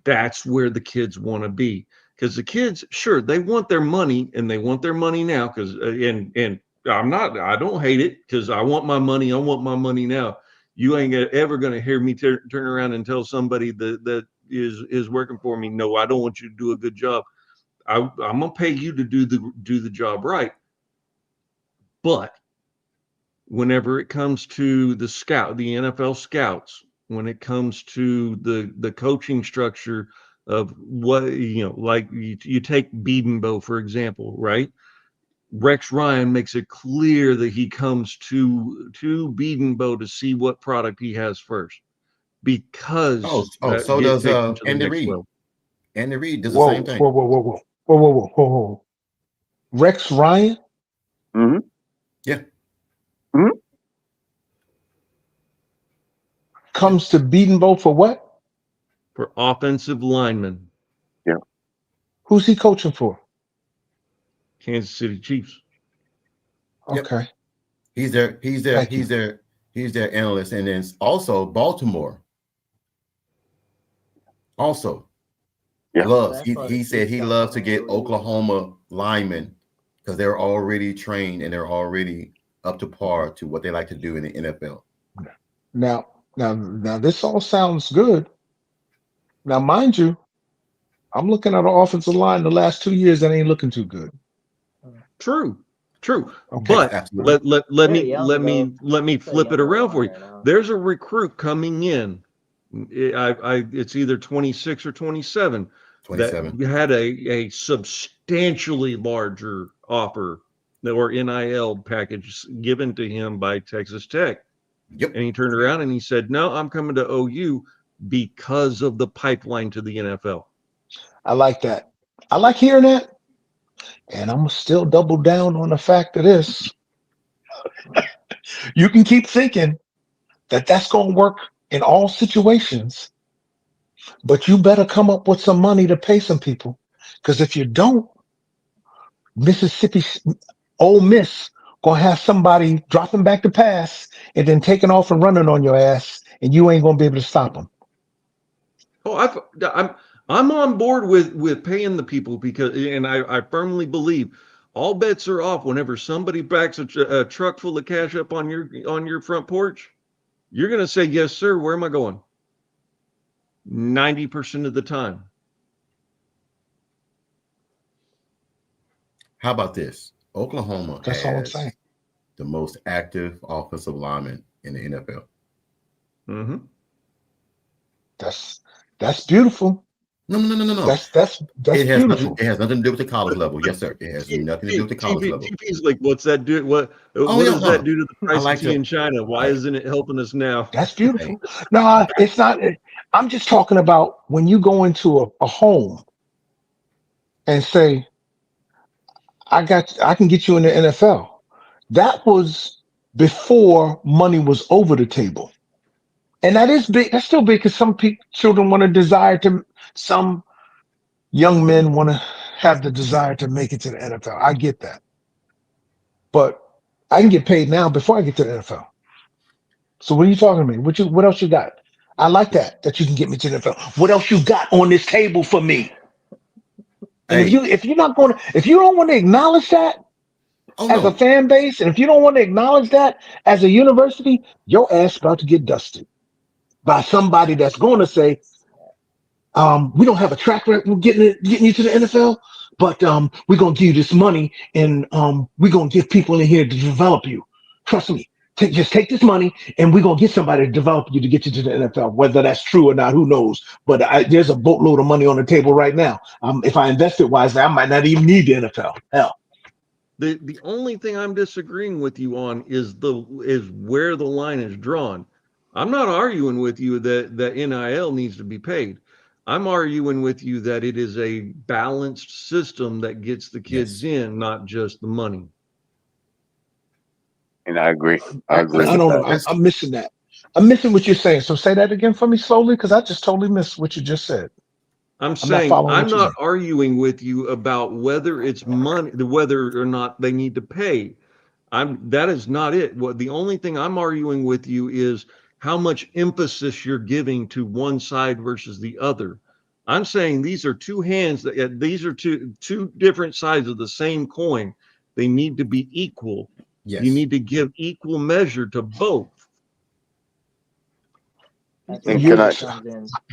that's where the kids want to be. Because the kids, sure, they want their money, and they want their money now. Because and I don't hate it, because I want my money. I want my money now. You ain't ever going to hear me turn around and tell somebody that is working for me, no, I don't want you to do a good job. I'm gonna pay you to do the job right. But whenever it comes to the NFL scouts, when it comes to the coaching structure of what, like you take Biedenbow, for example, right? Rex Ryan makes it clear that he comes to Biedenbow to see what product he has first, because so does Andy Reid. Andy Reid does the same thing. Whoa. Rex Ryan? Mm-hmm. Yeah. Mm-hmm. Comes to Biedenbow for what? For offensive linemen. Yeah. Who's he coaching for? Kansas City Chiefs. Okay. Yep. He's their analyst, and then also Baltimore. Also, yeah. Loves. He said he loves to get Oklahoma linemen because they're already trained and they're already up to par to what they like to do in the NFL. Now this all sounds good. Now, mind you, I'm looking at an offensive line the last 2 years that ain't looking too good. True. Okay, But absolutely. let me flip it around for you. There's a recruit coming in. It's either 26 or 27. 27. That had a substantially larger offer or NIL package given to him by Texas Tech. Yep. And he turned around and he said, "No, I'm coming to OU because of the pipeline to the NFL." I like that. I like hearing that. And I'm still double down on the fact of this. You can keep thinking that that's going to work in all situations, but you better come up with some money to pay some people. Because if you don't, Ole Miss going to have somebody dropping back the pass and then taking off and running on your ass, and you ain't going to be able to stop them. Oh, I'm on board with paying the people, because, and I firmly believe all bets are off whenever somebody backs a truck full of cash up on your front porch. You're going to say, "Yes, sir. Where am I going?" 90% of the time. How about this? Oklahoma That's all I'm has saying. the most active offensive lineman in the NFL. Mm-hmm. That's beautiful. No. That's It has beautiful. nothing. It has nothing to do with the college level. Yes, sir. It has nothing to do with the college level. TP's like, what's that do? What yeah, does that do to the price like of tea to- in China? Why Hey. isn't it helping us now? That's beautiful. No, it's not. I'm just talking about when you go into a home and say, I can get you in the NFL. That was before money was over the table. And that is big. That's still big because some children want to desire to, some young men want to have the desire to make it to the NFL. I get that. But I can get paid now before I get to the NFL. So what are you talking to me? What else you got? I like that you can get me to the NFL. What else you got on this table for me? And Hey. if you don't want to acknowledge that as a fan base, and if you don't want to acknowledge that as a university, your ass about to get dusted by somebody that's going to say, we don't have a track record getting you to the NFL, but we're going to give you this money, and we're going to get people in here to develop you. Trust me. Just take this money, and we're going to get somebody to develop you to get you to the NFL. Whether that's true or not, who knows? But there's a boatload of money on the table right now. If I invest it wisely, I might not even need the NFL. Hell. The only thing I'm disagreeing with you on is where the line is drawn. I'm not arguing with you that NIL needs to be paid. I'm arguing with you that it is a balanced system that gets the kids in, not just the money. And I agree. I agree. I don't know. I'm missing that. I'm missing what you're saying. So say that again for me slowly, because I just totally missed what you just said. I'm saying I'm not arguing with you about whether it's money, whether or not they need to pay. That is not it. What the only thing I'm arguing with you is how much emphasis you're giving to one side versus the other. I'm saying these are two hands these are two different sides of the same coin. They need to be equal. Yes. You need to give equal measure to both. I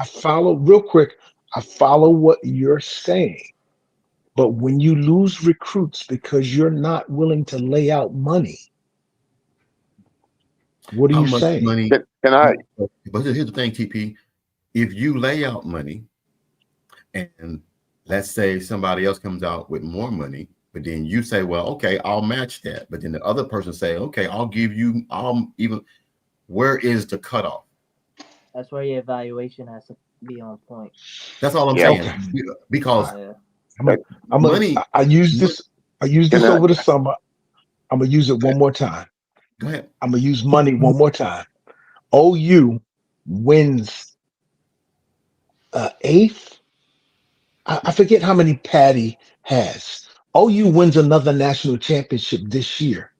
follow real quick. I follow what you're saying, but when you lose recruits because you're not willing to lay out money, what are you saying? Money? Can I? But here's the thing, TP. If you lay out money, and let's say somebody else comes out with more money, but then you say, well, okay, I'll match that. But then the other person say, okay, where is the cutoff? That's where your evaluation has to be on point. That's all I'm saying. Okay. Because I use this over the summer. I'm gonna use it one more time. Go ahead. I'm gonna use money one more time. OU wins eighth. I forget how many Patty has. OU wins another national championship this year.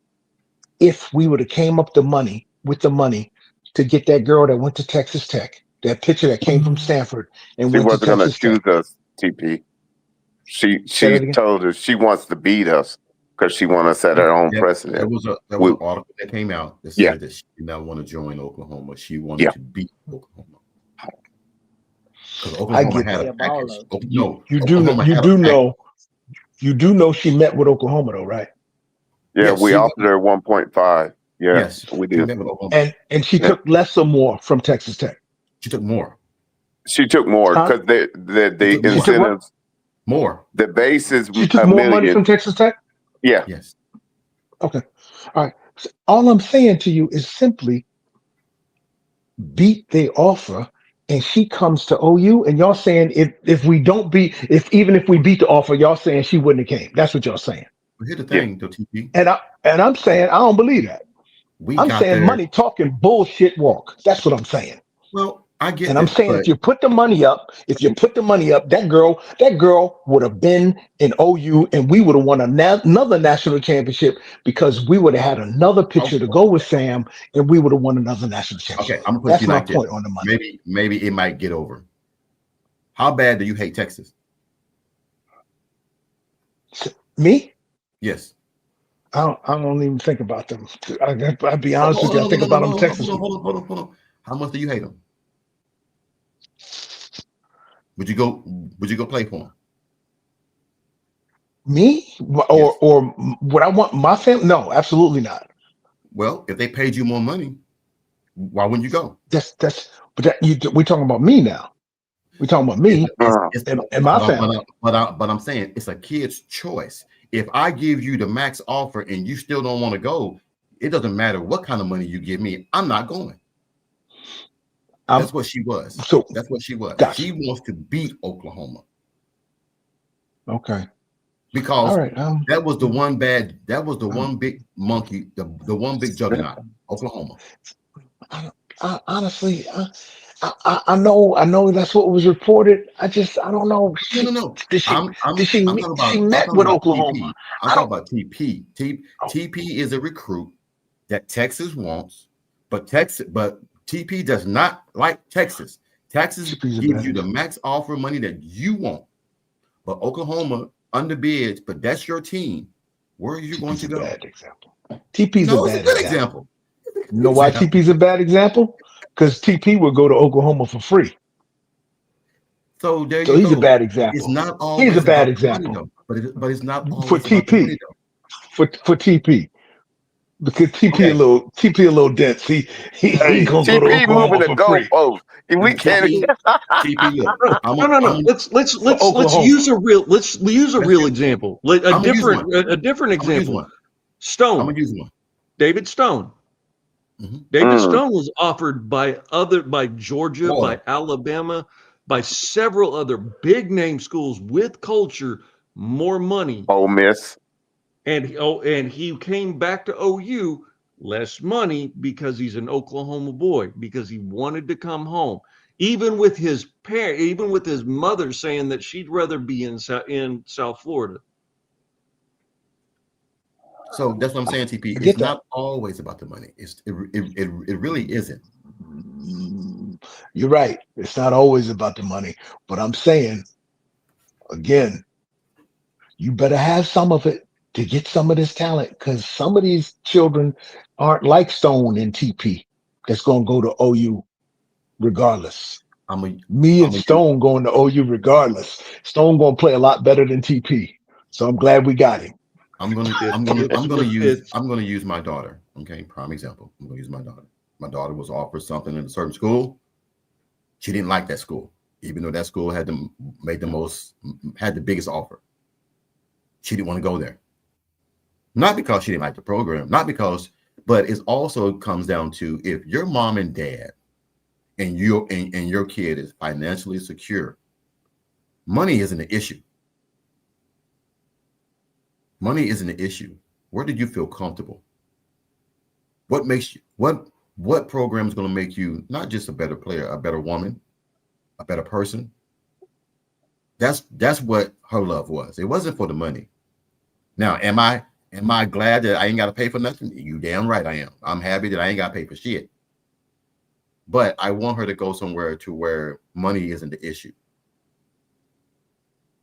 If we would have came up with the money to get that girl that went to Texas Tech, that pitcher that came from Stanford and she went to wasn't Texas going to Tech. choose us, TP. She told us she wants to beat us because she wants to set her own precedent. There was an article that came out that said that she did not want to join Oklahoma. She wanted to beat Oklahoma. Because Oklahoma had a package. You do know she met with Oklahoma though, right? Yeah, yes, we offered her 1.5. Yeah, yes, we did. And she took less or more from Texas Tech. She took more. She took more because the incentives more. The base is she took more money from Texas Tech. Yeah. Yes. Okay. All right. So all I'm saying to you is simply beat the offer, and she comes to OU, and y'all saying even if we beat the offer, y'all saying she wouldn't have came. That's what y'all saying. But here's the thing, though, TP. And I'm saying I don't believe that. I'm saying money talking bullshit walk. That's what I'm saying. Well, I get. And I'm saying if you put the money up, that girl would have been in OU, and we would have won another national championship because we would have had another pitcher to go with Sam, and we would have won another national championship. Okay, I'm gonna put That's you my like point this. On the money. Maybe it might get over. How bad do you hate Texas? Me? Yes. I don't even think about them. I'll be honest with you. I think about them Texas. Hold on. How much do you hate them? Would you go play for them? Me? Or would I want my family? No, absolutely not. Well, if they paid you more money, why wouldn't you go? We're talking about me now. We're talking about me It's and my family. but I'm saying it's a kid's choice. If I give you the max offer and you still don't want to go, it doesn't matter what kind of money you give me. I'm not going. That's what she was. So that's what she was. Gotcha. She wants to beat Oklahoma. Okay. Because all right. That was the one big monkey, the one big juggernaut, Oklahoma. Honestly, I know that's what was reported. I don't know. No. Did she I'm she met with Oklahoma? TP. I'm talking about TP. TP is a recruit that Texas wants, but TP does not like Texas. Texas gives you the max offer money that you want, but Oklahoma underbids. But that's your team. Where are you going to go? Bad example. TP's a bad example. You know why TP's a bad example? Because TP would go to Oklahoma for free. So there so you he's go. a bad example. It's not always he's a bad about example. money, but it's not always for about the TP. money, For TP. Because TP Okay. a little dense. He Hey, gonna go to TP Oklahoma moving the for free. goalpost. We can't. TP, look. No. Let's use a real example. A different example. Stone. I'm gonna use one. David Stone. Mhm. David Stone was offered by Georgia, Florida. by Alabama, by several other big name schools with culture, more money. Ole Miss. And he came back to OU, less money, because he's an Oklahoma boy, because he wanted to come home. Even with his mother saying that she'd rather be in South Florida. So that's what I'm saying, TP. It's not always about the money. It really isn't. You're right. It's not always about the money. But I'm saying, again, you better have some of it to get some of this talent, because some of these children aren't like Stone and TP that's going to go to OU regardless. Me and Stone going to OU regardless. Stone going to play a lot better than TP. So I'm glad we got him. I'm gonna use my daughter. Okay, prime example. I'm gonna use my daughter. My daughter was offered something in a certain school. She didn't like that school, even though that school had the biggest offer. She didn't want to go there. Not because she didn't like the program, but it also comes down to, if your mom and dad and your kid is financially secure, money isn't an issue. Money isn't an issue. Where did you feel comfortable? What makes you what program is going to make you not just a better player, a better woman, a better person? That's what her love was. It wasn't for the money. Now, am I glad that I ain't got to pay for nothing? You damn right I am. I'm happy that I ain't got to pay for shit. But I want her to go somewhere to where money isn't the issue.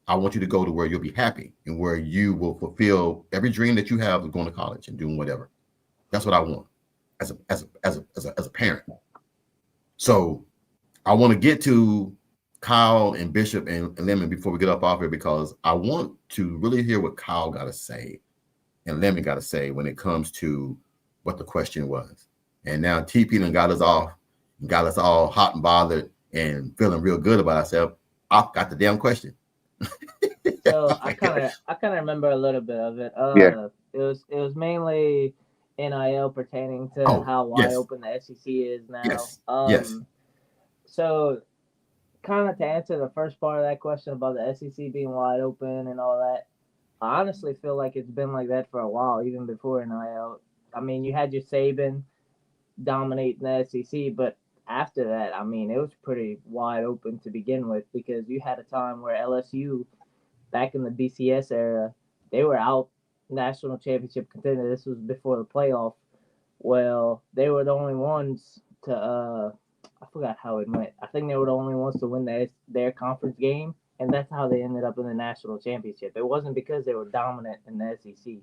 I want you to go to where you'll be happy and where you will fulfill every dream that you have of going to college and doing whatever. That's what I want as a parent. So I want to get to Kyle and Bishop and Lemon before we get up off here, because I want to really hear what Kyle got to say and Lemon got to say when it comes to what the question was. And now TP done got us all hot and bothered and feeling real good about ourselves. I got the damn question. So I kind of remember a little bit of it. It was mainly NIL pertaining to how wide open the SEC is now. Yes. So kind of to answer the first part of that question about the SEC being wide open and all that, I honestly feel like it's been like that for a while, even before NIL. I mean, you had your Saban dominating the SEC, but after that, I mean, it was pretty wide open to begin with, because you had a time where LSU, back in the BCS era, they were out national championship contender. This was before the playoff. Well, they were the only ones to I forgot how it went. I think they were the only ones to win their conference game, and that's how they ended up in the national championship. It wasn't because they were dominant in the SEC.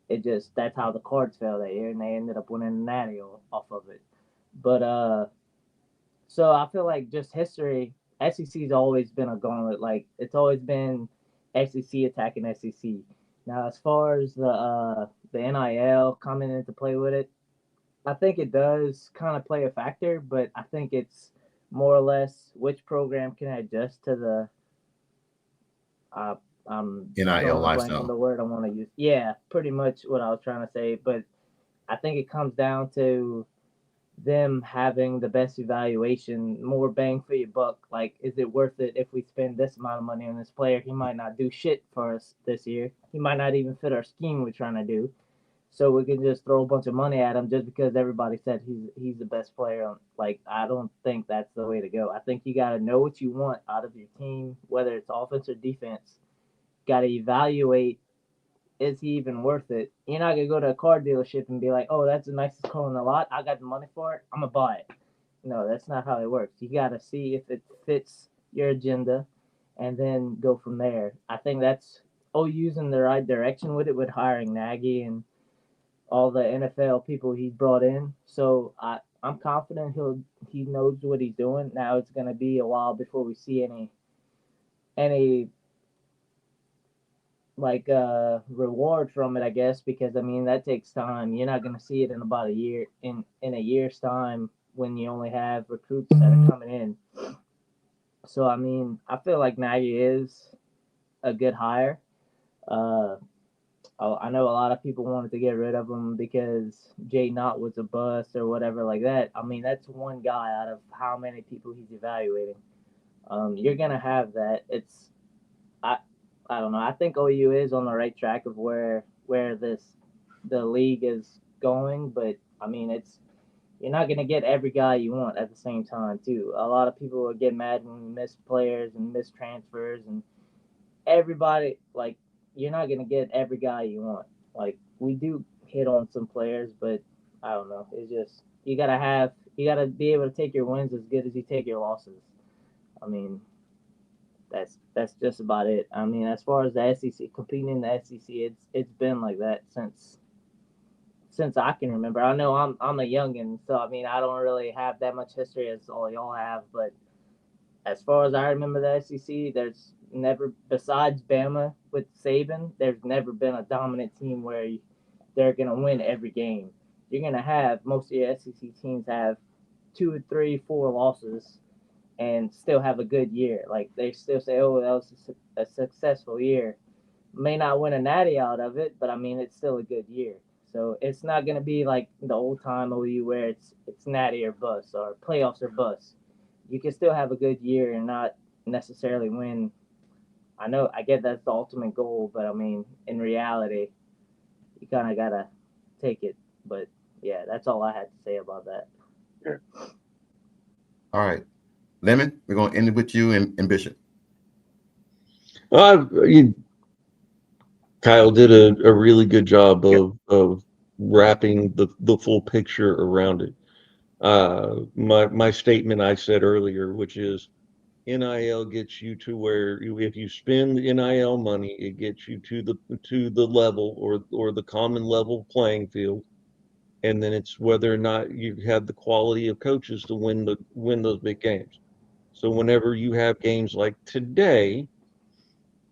It just, that's how the cards fell that year, and they ended up winning the Natty off of it. But so I feel like just history, SEC's always been a gauntlet. Like, it's always been SEC attacking SEC. Now, as far as the NIL coming into play with it, I think it does kind of play a factor, but I think it's more or less which program can adjust to the I'm NIL drawing a blank on lifestyle. the word I want to use. Yeah, pretty much what I was trying to say. But I think it comes down to them having the best evaluation, more bang for your buck. Like, is it worth it if we spend this amount of money on this player? He might not do shit for us this year. He might not even fit our scheme we're trying to do. So we can just throw a bunch of money at him just because everybody said he's the best player. Like, I don't think that's the way to go. I think you got to know what you want out of your team, whether it's offense or defense. Got to evaluate, is he even worth it? You're not gonna go to a car dealership and be like, oh, that's the nicest car in the lot. I got the money for it. I'm gonna buy it. No, that's not how it works. You gotta see if it fits your agenda, and then go from there. I think that's OU's in the right direction with it, with hiring Nagy and all the NFL people he's brought in. So I'm confident he knows what he's doing. Now it's gonna be a while before we see any like reward from it, I guess, because I mean that takes time. You're not gonna see it in about a year, in a year's time, when you only have recruits that are coming in. So I mean, I feel like Nagy is a good hire. Uh, I know a lot of people wanted to get rid of him because Jay Knott was a bust or whatever like that. I mean, that's one guy out of how many people he's evaluating. You're gonna have that. I don't know. I think OU is on the right track of where the league is going, but I mean you're not gonna get every guy you want at the same time too. A lot of people will get mad when we miss players and miss transfers, and everybody, like, you're not gonna get every guy you want. Like, we do hit on some players, but I don't know. It's just you gotta be able to take your wins as good as you take your losses. I mean, that's just about it. I mean, as far as the SEC, competing in the SEC, it's been like that since I can remember. I know I'm a youngin, so I mean I don't really have that much history as all y'all have, but as far as I remember the SEC, there's never, besides Bama with Saban, there's never been a dominant team where they're gonna win every game. You're gonna have most of your SEC teams have 2, 3, 4 losses and still have a good year. Like, they still say, oh, that was a successful year. May not win a natty out of it, but I mean, it's still a good year. So it's not going to be like the old time OU where it's natty or bust or playoffs or bust. You can still have a good year and not necessarily win. I get that's the ultimate goal, but I mean, in reality, you kind of got to take it. But yeah, that's all I had to say about that. Yeah. All right. Lemon, we're going to end it with you and Bishop. Kyle did a really good job of wrapping the full picture around it. My statement I said earlier, which is NIL gets you to where if you spend the NIL money, it gets you to the level or the common level playing field. And then it's whether or not you have the quality of coaches to win those big games. So whenever you have games like today,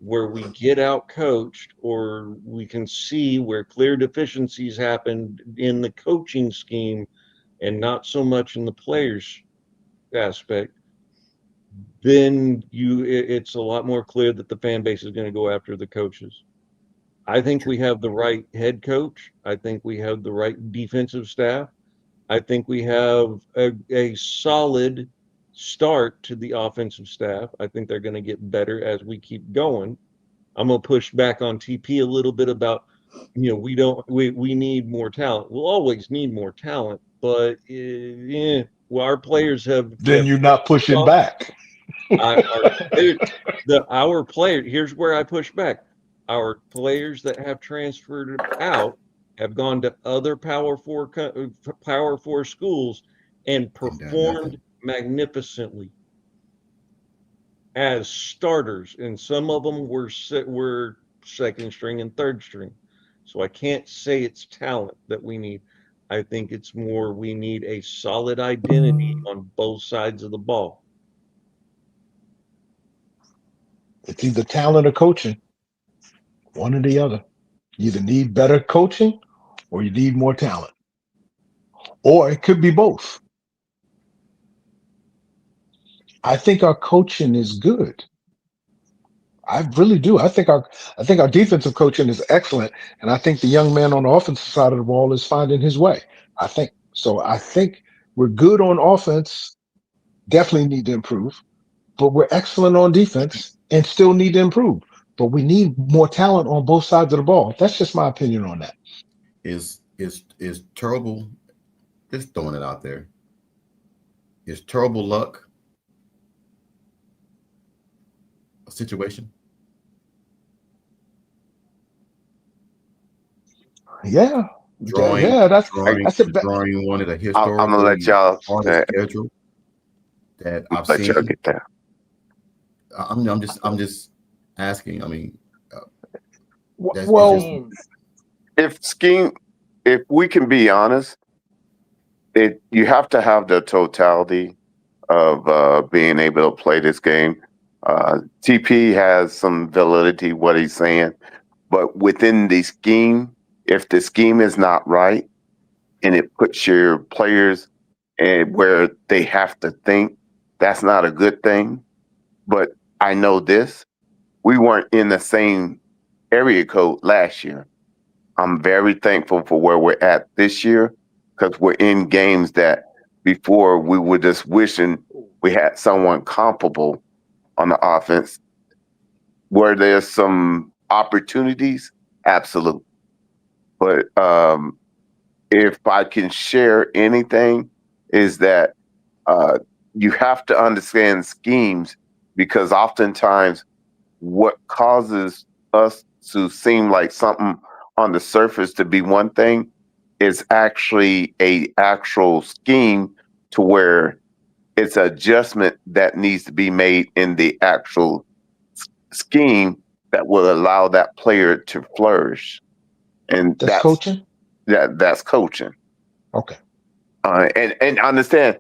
where we get out coached, or we can see where clear deficiencies happened in the coaching scheme and not so much in the players aspect, then it's a lot more clear that the fan base is going to go after the coaches. I think we have the right head coach. I think we have the right defensive staff. I think we have a solid start to the offensive staff. I think they're going to get better as we keep going. I'm going to push back on TP a little bit about, we need more talent. We'll always need more talent, but our players have. Then you're not pushing back. Our players, here's where I push back. Our players that have transferred out have gone to other Power Four schools and performed magnificently as starters, and some of them were second string and third string. So I can't say it's talent that we need. I think it's more we need a solid identity on both sides of the ball. It's either talent or coaching, one or the other. You either need better coaching or you need more talent, or it could be both. I think our coaching is good. I really do. I think our defensive coaching is excellent, and I think the young man on the offensive side of the ball is finding his way. I think so. I think we're good on offense. Definitely need to improve, but we're excellent on defense and still need to improve. But we need more talent on both sides of the ball. That's just my opinion on that. Is terrible? Just throwing it out there. Is terrible luck a situation? Yeah, Drawing, yeah. That's I, that's a drawing one of the I'm gonna let historically y'all. hardest schedule that I've Let y'all seen. get that. I'm just asking. I mean, that's well. just, If we can be honest, you have to have the totality of being able to play this game. TP has some validity what he's saying, but within the scheme, if the scheme is not right and it puts your players where they have to think, that's not a good thing. But I know this: we weren't in the same area code last year. I'm very thankful for where we're at this year because we're in games that before we were just wishing we had someone comparable on the offense. Where there's some opportunities, absolutely. But if I can share anything, is that you have to understand schemes because oftentimes what causes us to seem like something on the surface to be one thing is actually a actual scheme to where it's an adjustment that needs to be made in the actual scheme that will allow that player to flourish. And That's coaching. That's coaching. Okay. And understand,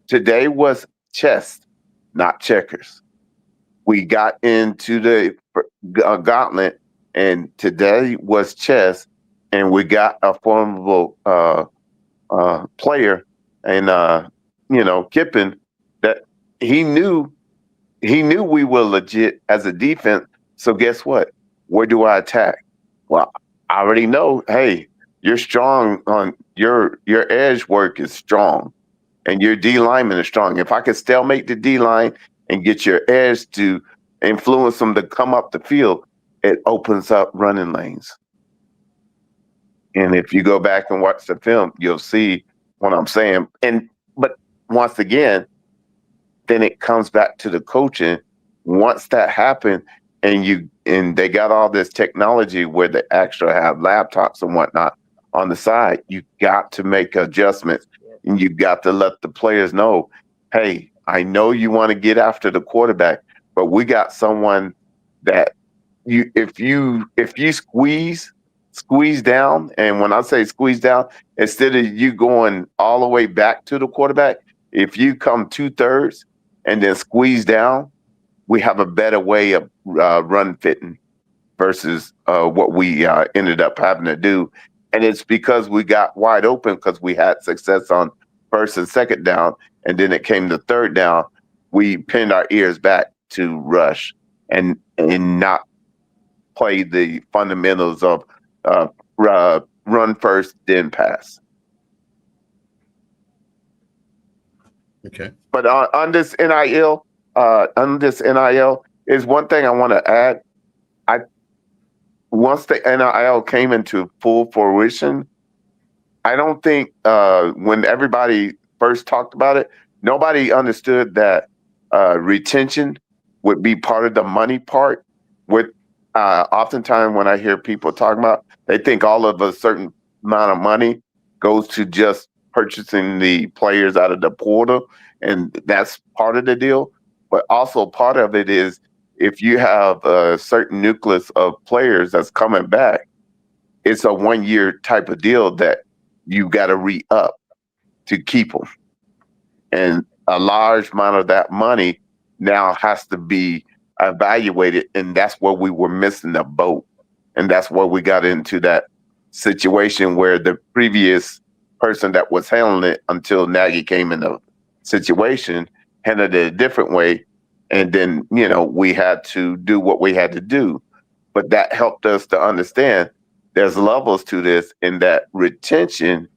today was chess, not checkers. We got into the gauntlet, and today was chess, and we got a formidable player, and Kippen, that he knew we were legit as a defense. So guess what? Where do I attack? Well, I already know. Hey, you're strong on your edge work is strong, and your D lineman is strong. If I could stalemate the D line and get your edge to influence them to come up the field, it opens up running lanes. And if you go back and watch the film, you'll see what I'm saying. But once again, then it comes back to the coaching. Once that happened, and they got all this technology where they actually have laptops and whatnot on the side, you got to make adjustments, and you got to let the players know, hey, I know you want to get after the quarterback, but we got someone that if you squeeze down, and when I say squeeze down, instead of you going all the way back to the quarterback, if you come 2/3 and then squeeze down, we have a better way of run fitting versus what we ended up having to do. And it's because we got wide open because we had success on first and second down. And then it came to third down. We pinned our ears back to rush and not play the fundamentals of run first, then pass. okay. But on this NIL is one thing I want to add. Once the NIL came into full fruition, I don't think when everybody first talked about it, nobody understood that retention would be part of the money part. With oftentimes when I hear people talking about, they think all of a certain amount of money goes to just purchasing the players out of the portal, and that's part of the deal. But also part of it is if you have a certain nucleus of players that's coming back, it's a 1-year type of deal that you got to re-up to keep them. And a large amount of that money now has to be evaluated, and that's where we were missing the boat. And that's where we got into that situation where the previous person that was handling it until Nagy came in the situation, handled it a different way. And then, we had to do what we had to do. But that helped us to understand there's levels to this, in that retention,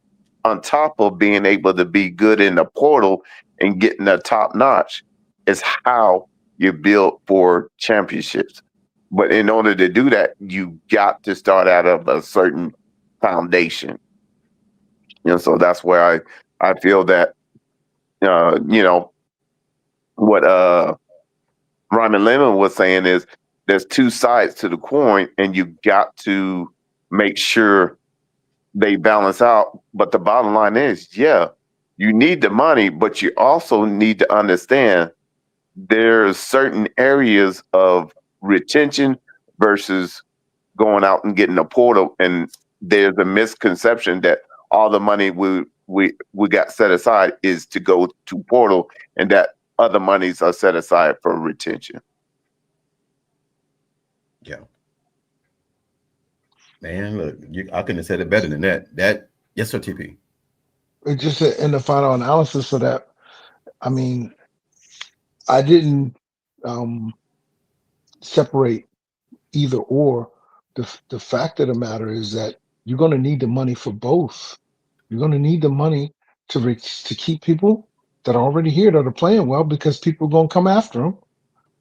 on top of being able to be good in the portal and getting the top notch, is how you build for championships. But in order to do that, you got to start out of a certain foundation. So that's where I feel that, what Ryman Lemon was saying is, there's two sides to the coin, and you got to make sure they balance out. But the bottom line is, you need the money, but you also need to understand there's certain areas of retention versus going out and getting a portal. And there's a misconception that all the money we got set aside is to go to portal, and that other monies are set aside for retention. Yeah. Man, look, I couldn't have said it better than that. Yes, sir, TP. Just in the final analysis of that, I mean, I didn't separate either or. The fact of the matter is that you're going to need the money for both. You're going to need the money to keep people that are already here that are playing well, because people are going to come after them.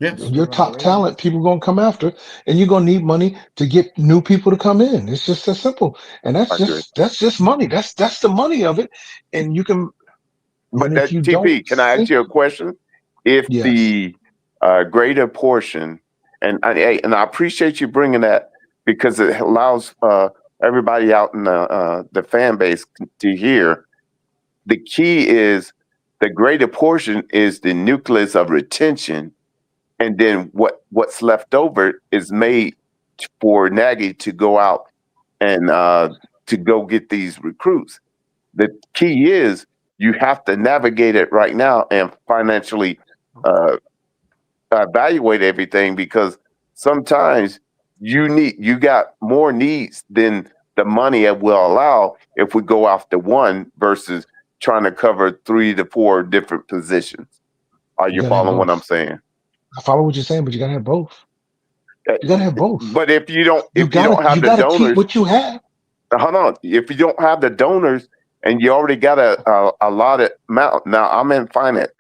Yes. Your top talent, people are going to come after, and you're going to need money to get new people to come in. It's just that simple, and that's just money. That's the money of it, and you can. But that, TP, can I ask you a question? If the greater portion, and I appreciate you bringing that, because it allows everybody out in the fan base to hear. The key is the greater portion is the nucleus of retention. And then what's left over is made for Nagy to go out and to go get these recruits. The key is you have to navigate it right now and financially evaluate everything, because sometimes you got more needs than the money will allow if we go after one versus trying to cover 3 to 4 different positions. Are you following what I'm saying? I follow what you're saying, but you gotta have both. You gotta have both. But if you don't have the donors, keep what you have. Hold on. If you don't have the donors and you already got a allotted amount, now I'm in finance.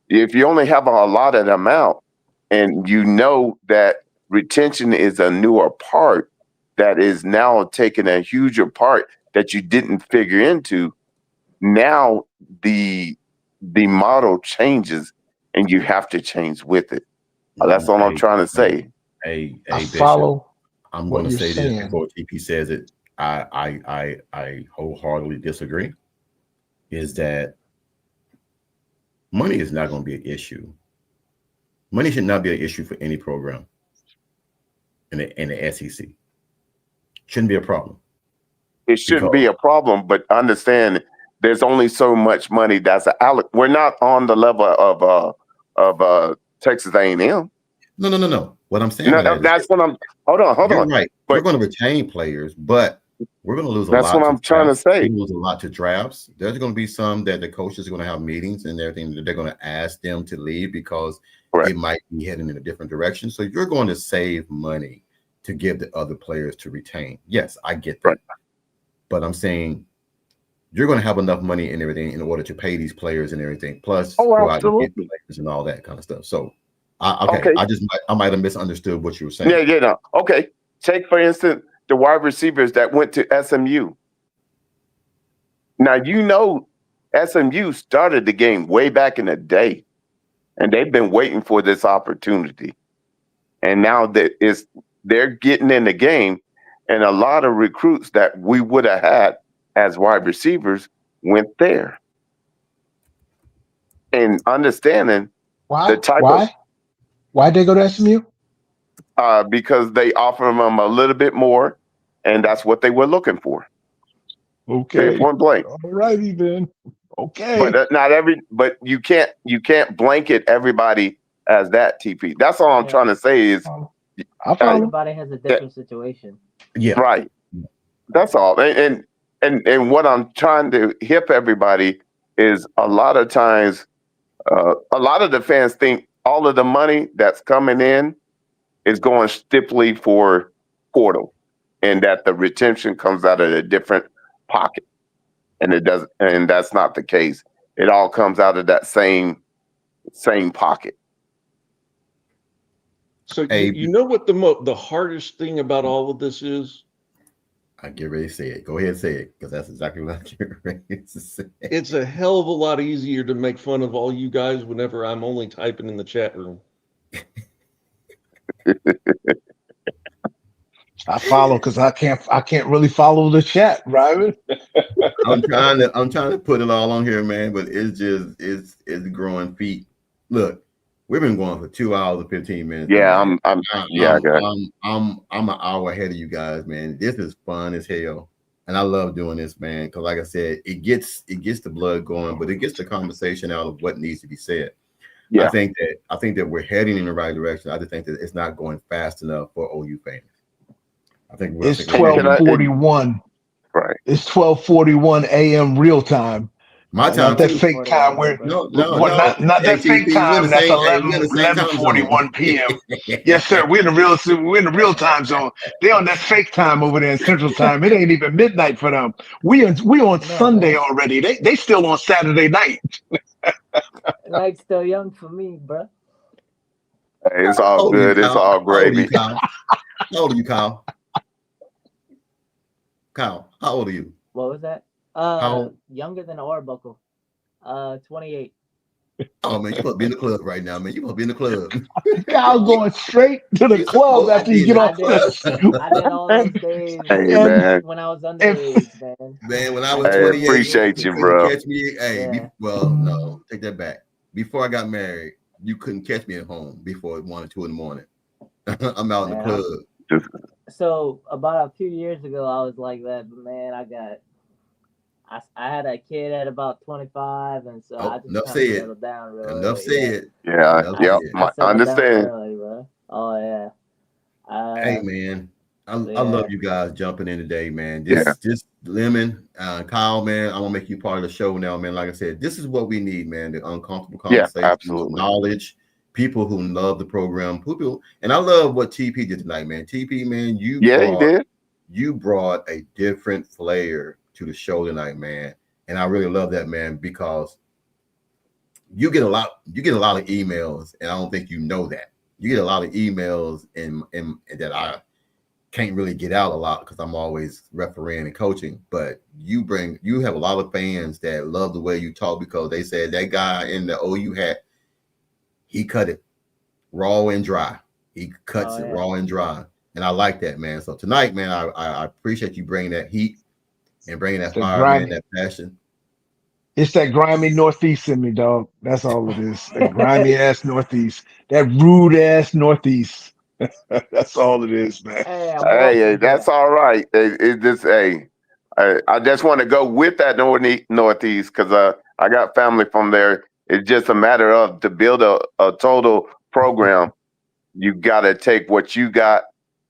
If you only have a allotted amount, and you know that retention is a newer part that is now taking a huger part that you didn't figure into, now the model changes and you have to change with it. That's all I'm trying to say. I follow. I'm going to say this before TP says it. I wholeheartedly disagree. Is that money is not going to be an issue. Money should not be an issue for any program in the SEC. Shouldn't be a problem. It shouldn't be a problem, but understand there's only so much money that's we're not on the level of Texas A&M. No. What I'm saying, that's what I'm. Hold on. Right, but we're going to retain players, but we're going to lose a lot. That's what I'm trying to say. We lose a lot to drafts. There's going to be some that the coaches are going to have meetings and everything that they're going to ask them to leave because they might be heading in a different direction. So you're going to save money to give the other players to retain. Yes, I get that. Right. But I'm saying you're going to have enough money and everything in order to pay these players and everything. Plus, go out and get players and all that kind of stuff. So, I might have misunderstood what you were saying. Yeah. Okay. Take, for instance, the wide receivers that went to SMU. Now, SMU started the game way back in the day, and they've been waiting for this opportunity. And now they're getting in the game, and a lot of recruits that we would have had as wide receivers went there. And understanding the type of... Why'd they go to SMU? Because they offer them a little bit more, and that's what they were looking for. Okay. Point blank. All righty then. Okay. But you can't blanket everybody as that, TP. That's all I'm trying to say is everybody has a different situation. Yeah. Right. That's all. And what I'm trying to hip everybody is a lot of times A lot of the fans think all of the money that's coming in is going strictly for portal, and that the retention comes out of a different pocket, and it doesn't. And that's not the case. It all comes out of that same pocket. So Hey, you know what the hardest thing about all of this is? I get ready to say it. Go ahead and say it, because that's exactly what I get ready to say. It's a hell of a lot easier to make fun of all you guys whenever I'm only typing in the chat room. I follow because I can't really follow the chat, Ryman. I'm trying to put it all on here, man, but it's growing feet. Look, we've been going for 2 hours and 15 minutes. Yeah, man. I'm I'm an hour ahead of you guys, man. This is fun as hell, and I love doing this, man. Because like I said, it gets the blood going, but it gets the conversation out of what needs to be said. Yeah. I think that we're heading in the right direction. I just think that it's not going fast enough for OU fans. I think It's 12:41. Right. It's 12:41 a.m. real time. My time, not that too. fake time where not that fake time. That's 11:41 p.m. Yes, sir. We're in the real time zone. They on that fake time over there in Central Time. It ain't even midnight for them. We on Sunday already. They still on Saturday night. Like still young for me, bro. Hey, it's all good. It's all gravy. How old are you, Kyle? Kyle, how old are you? What was that? Younger than Arbuckle. 28. Oh man, you must be in the club right now, man. You must be in the club. Kyle going straight to the club after you get off this. I did all those days man. when I was underage, man. Man, when I was 28, appreciate you, bro. Catch me. No, take that back. Before I got married, you couldn't catch me at home before 1 or 2 in the morning. I'm out in the club. So about a few years ago, I was like that, but man, I had a kid at about 25, and so I just kind of settled down real early. Enough said. Yeah, I understand. Early, bro. Oh yeah. Hey man, I love you guys jumping in today, man. Just Lemon, Kyle, man. I'm gonna make you part of the show now, man. Like I said, this is what we need, man. The uncomfortable conversation, absolutely. Knowledge, people who love the program, people, and I love what TP did tonight, man. TP, man, you brought a different flair to the show tonight, man. And I really love that, man, because you get a lot of emails, and I don't think you know that. You get a lot of emails and that I can't really get out a lot because I'm always refereeing and coaching. But you have a lot of fans that love the way you talk, because they said that guy in the OU hat, he cut it raw and dry. He cuts it raw and dry. And I like that, man. So tonight, man, I appreciate you bringing that heat and bringing that fire, man, that passion. It's that grimy Northeast in me, dog. That's all it is. That grimy ass Northeast. That rude ass Northeast. That's all it is, man. Hey, that's all right. I just want to go with that Northeast because I got family from there. It's just a matter of to build a total program. You got to take what you got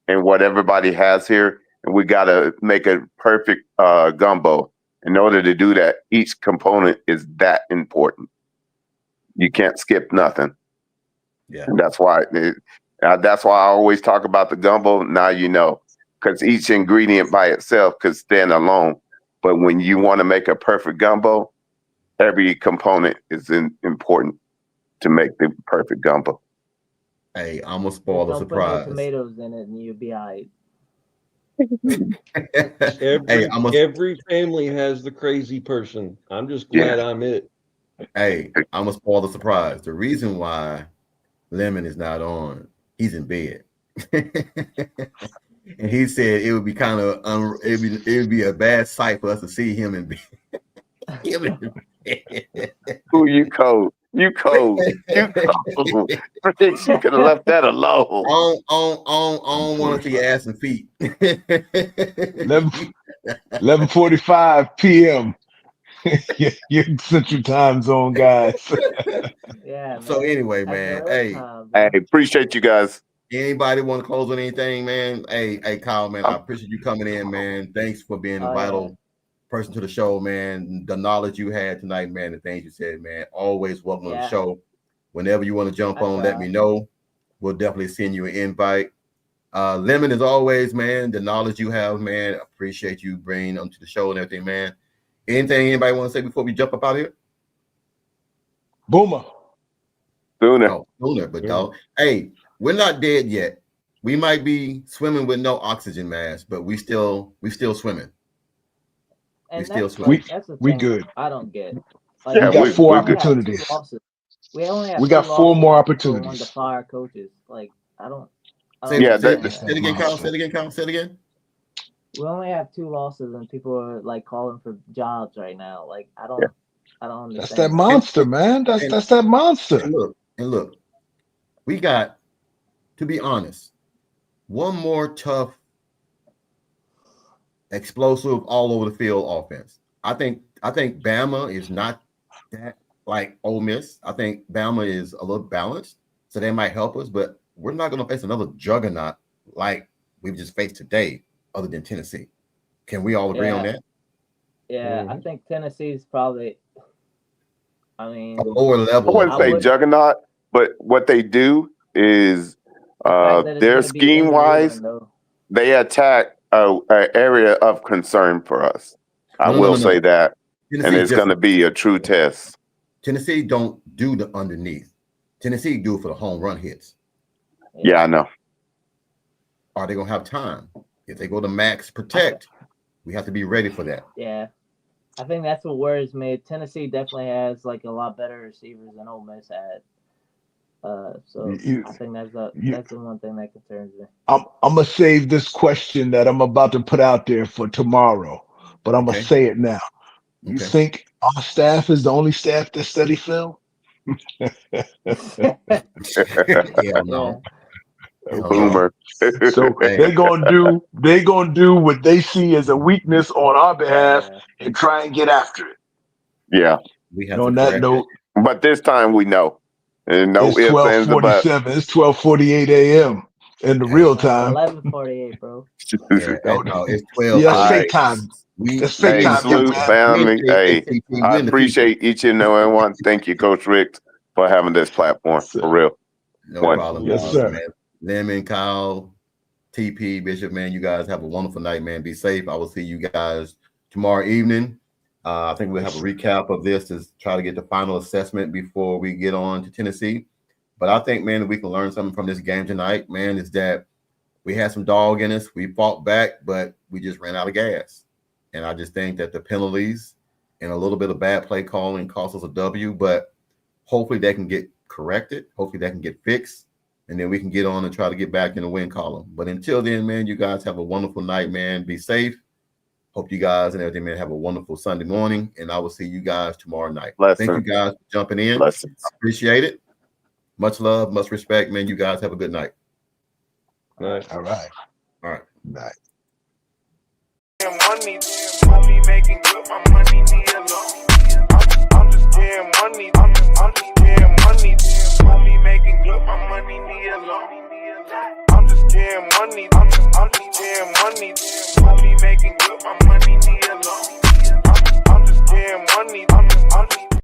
and what everybody has here, and we got to make a perfect gumbo. In order to do that, each component is that important. You can't skip nothing. Yeah, and that's why I always talk about the gumbo. Now you know, because each ingredient by itself could stand alone, but when you want to make a perfect gumbo, every component is important to make the perfect gumbo. Hey, I'm gonna spoil the surprise. Put tomatoes in it, and you'll be all right. Every family has the crazy person. I'm just glad I'm it. Hey, I'm gonna spoil the surprise. The reason why Lemon is not on, he's in bed. And he said it would be kind of it would be a bad sight for us to see him in bed. Who you cold? You cold. You cold. You could have left that alone. On one of your ass and feet. 11:45 p.m. You're Central Time Zone, guys. Yeah. So anyway, man. Hey, appreciate you guys. Anybody want to close on anything, man? Hey, Kyle, man. I appreciate you coming in, man. Thanks for being a vital person to the show, man. The knowledge you had tonight, man, the things you said, man. Always welcome to the show. Whenever you want to jump on, let me know. We'll definitely send you an invite. Lemon, as always, man, the knowledge you have, man, appreciate you bringing them to the show and everything, man. Anything anybody want to say before we jump up out of here? Boomer. Sooner. But dog, hey, we're not dead yet. We might be swimming with no oxygen mask, but we still swimming. And that's the we thing good. I don't get. We got 4 opportunities. We only have we got 4 more opportunities. On the fire coaches. Like, I don't Say it again, Kyle. Say it again. We only have 2 losses, and people are like calling for jobs right now. Like, I don't understand. That's that monster, man. That's that monster. And look, we got, to be honest, one more tough, explosive, all over the field offense. I think Bama is not that like Ole Miss. I think Bama is a little balanced, so they might help us, but we're not going to face another juggernaut like we've just faced today, other than Tennessee. Can we all agree on that? Yeah, I think Tennessee's probably, I mean, a lower level. I wouldn't say juggernaut, but what they do is their scheme wise, they attack an area of concern for us. I will say that. Tennessee, and it's going to be a true test. Tennessee don't do the underneath. Tennessee do it for the home run hits. Yeah, I know. Are they going to have time? If they go to max protect, we have to be ready for that. Yeah. I think that's what worries me. Tennessee definitely has like a lot better receivers than Ole Miss had. So I think that's the one thing that concerns me. I'm gonna save this question that I'm about to put out there for tomorrow, but I'm gonna say it now. You think our staff is the only staff that study film? Yeah, no. Boomer. So they're gonna do what they see as a weakness on our behalf and try and get after it. Yeah. We have on that note. But this time we know. And no it's 12:47. It's 12:48 a.m. in the real time. 11:48, bro. No, it's 12. Yeah, fake time. It's fake time. Salute, family. Hey, I appreciate each and every one. Thank you, Coach Rick, for having this platform. For real. No problem. Yes, sir. Man. Lemon, Kyle, TP, Bishop, man, you guys have a wonderful night, man. Be safe. I will see you guys tomorrow evening. I think we'll have a recap of this to try to get the final assessment before we get on to Tennessee. But I think, man, we can learn something from this game tonight, man, is that we had some dog in us. We fought back, but we just ran out of gas. And I just think that the penalties and a little bit of bad play calling cost us a W, but hopefully they can get corrected. Hopefully they can get fixed. And then we can get on and try to get back in the win column. But until then, man, you guys have a wonderful night, man. Be safe. Hope you guys and everything, man, have a wonderful Sunday morning. And I will see you guys tomorrow night. Thank you guys for jumping in. I appreciate it. Much love, much respect, man. You guys have a good night. Nice. All right. All right. Night. Money making good, my money need a loan. I'm just getting money. I'm just getting money. Money making good, my money need a loan. I'm just getting money. I'm just getting money. Money making good, my money need a loan. I'm just getting money. I'm just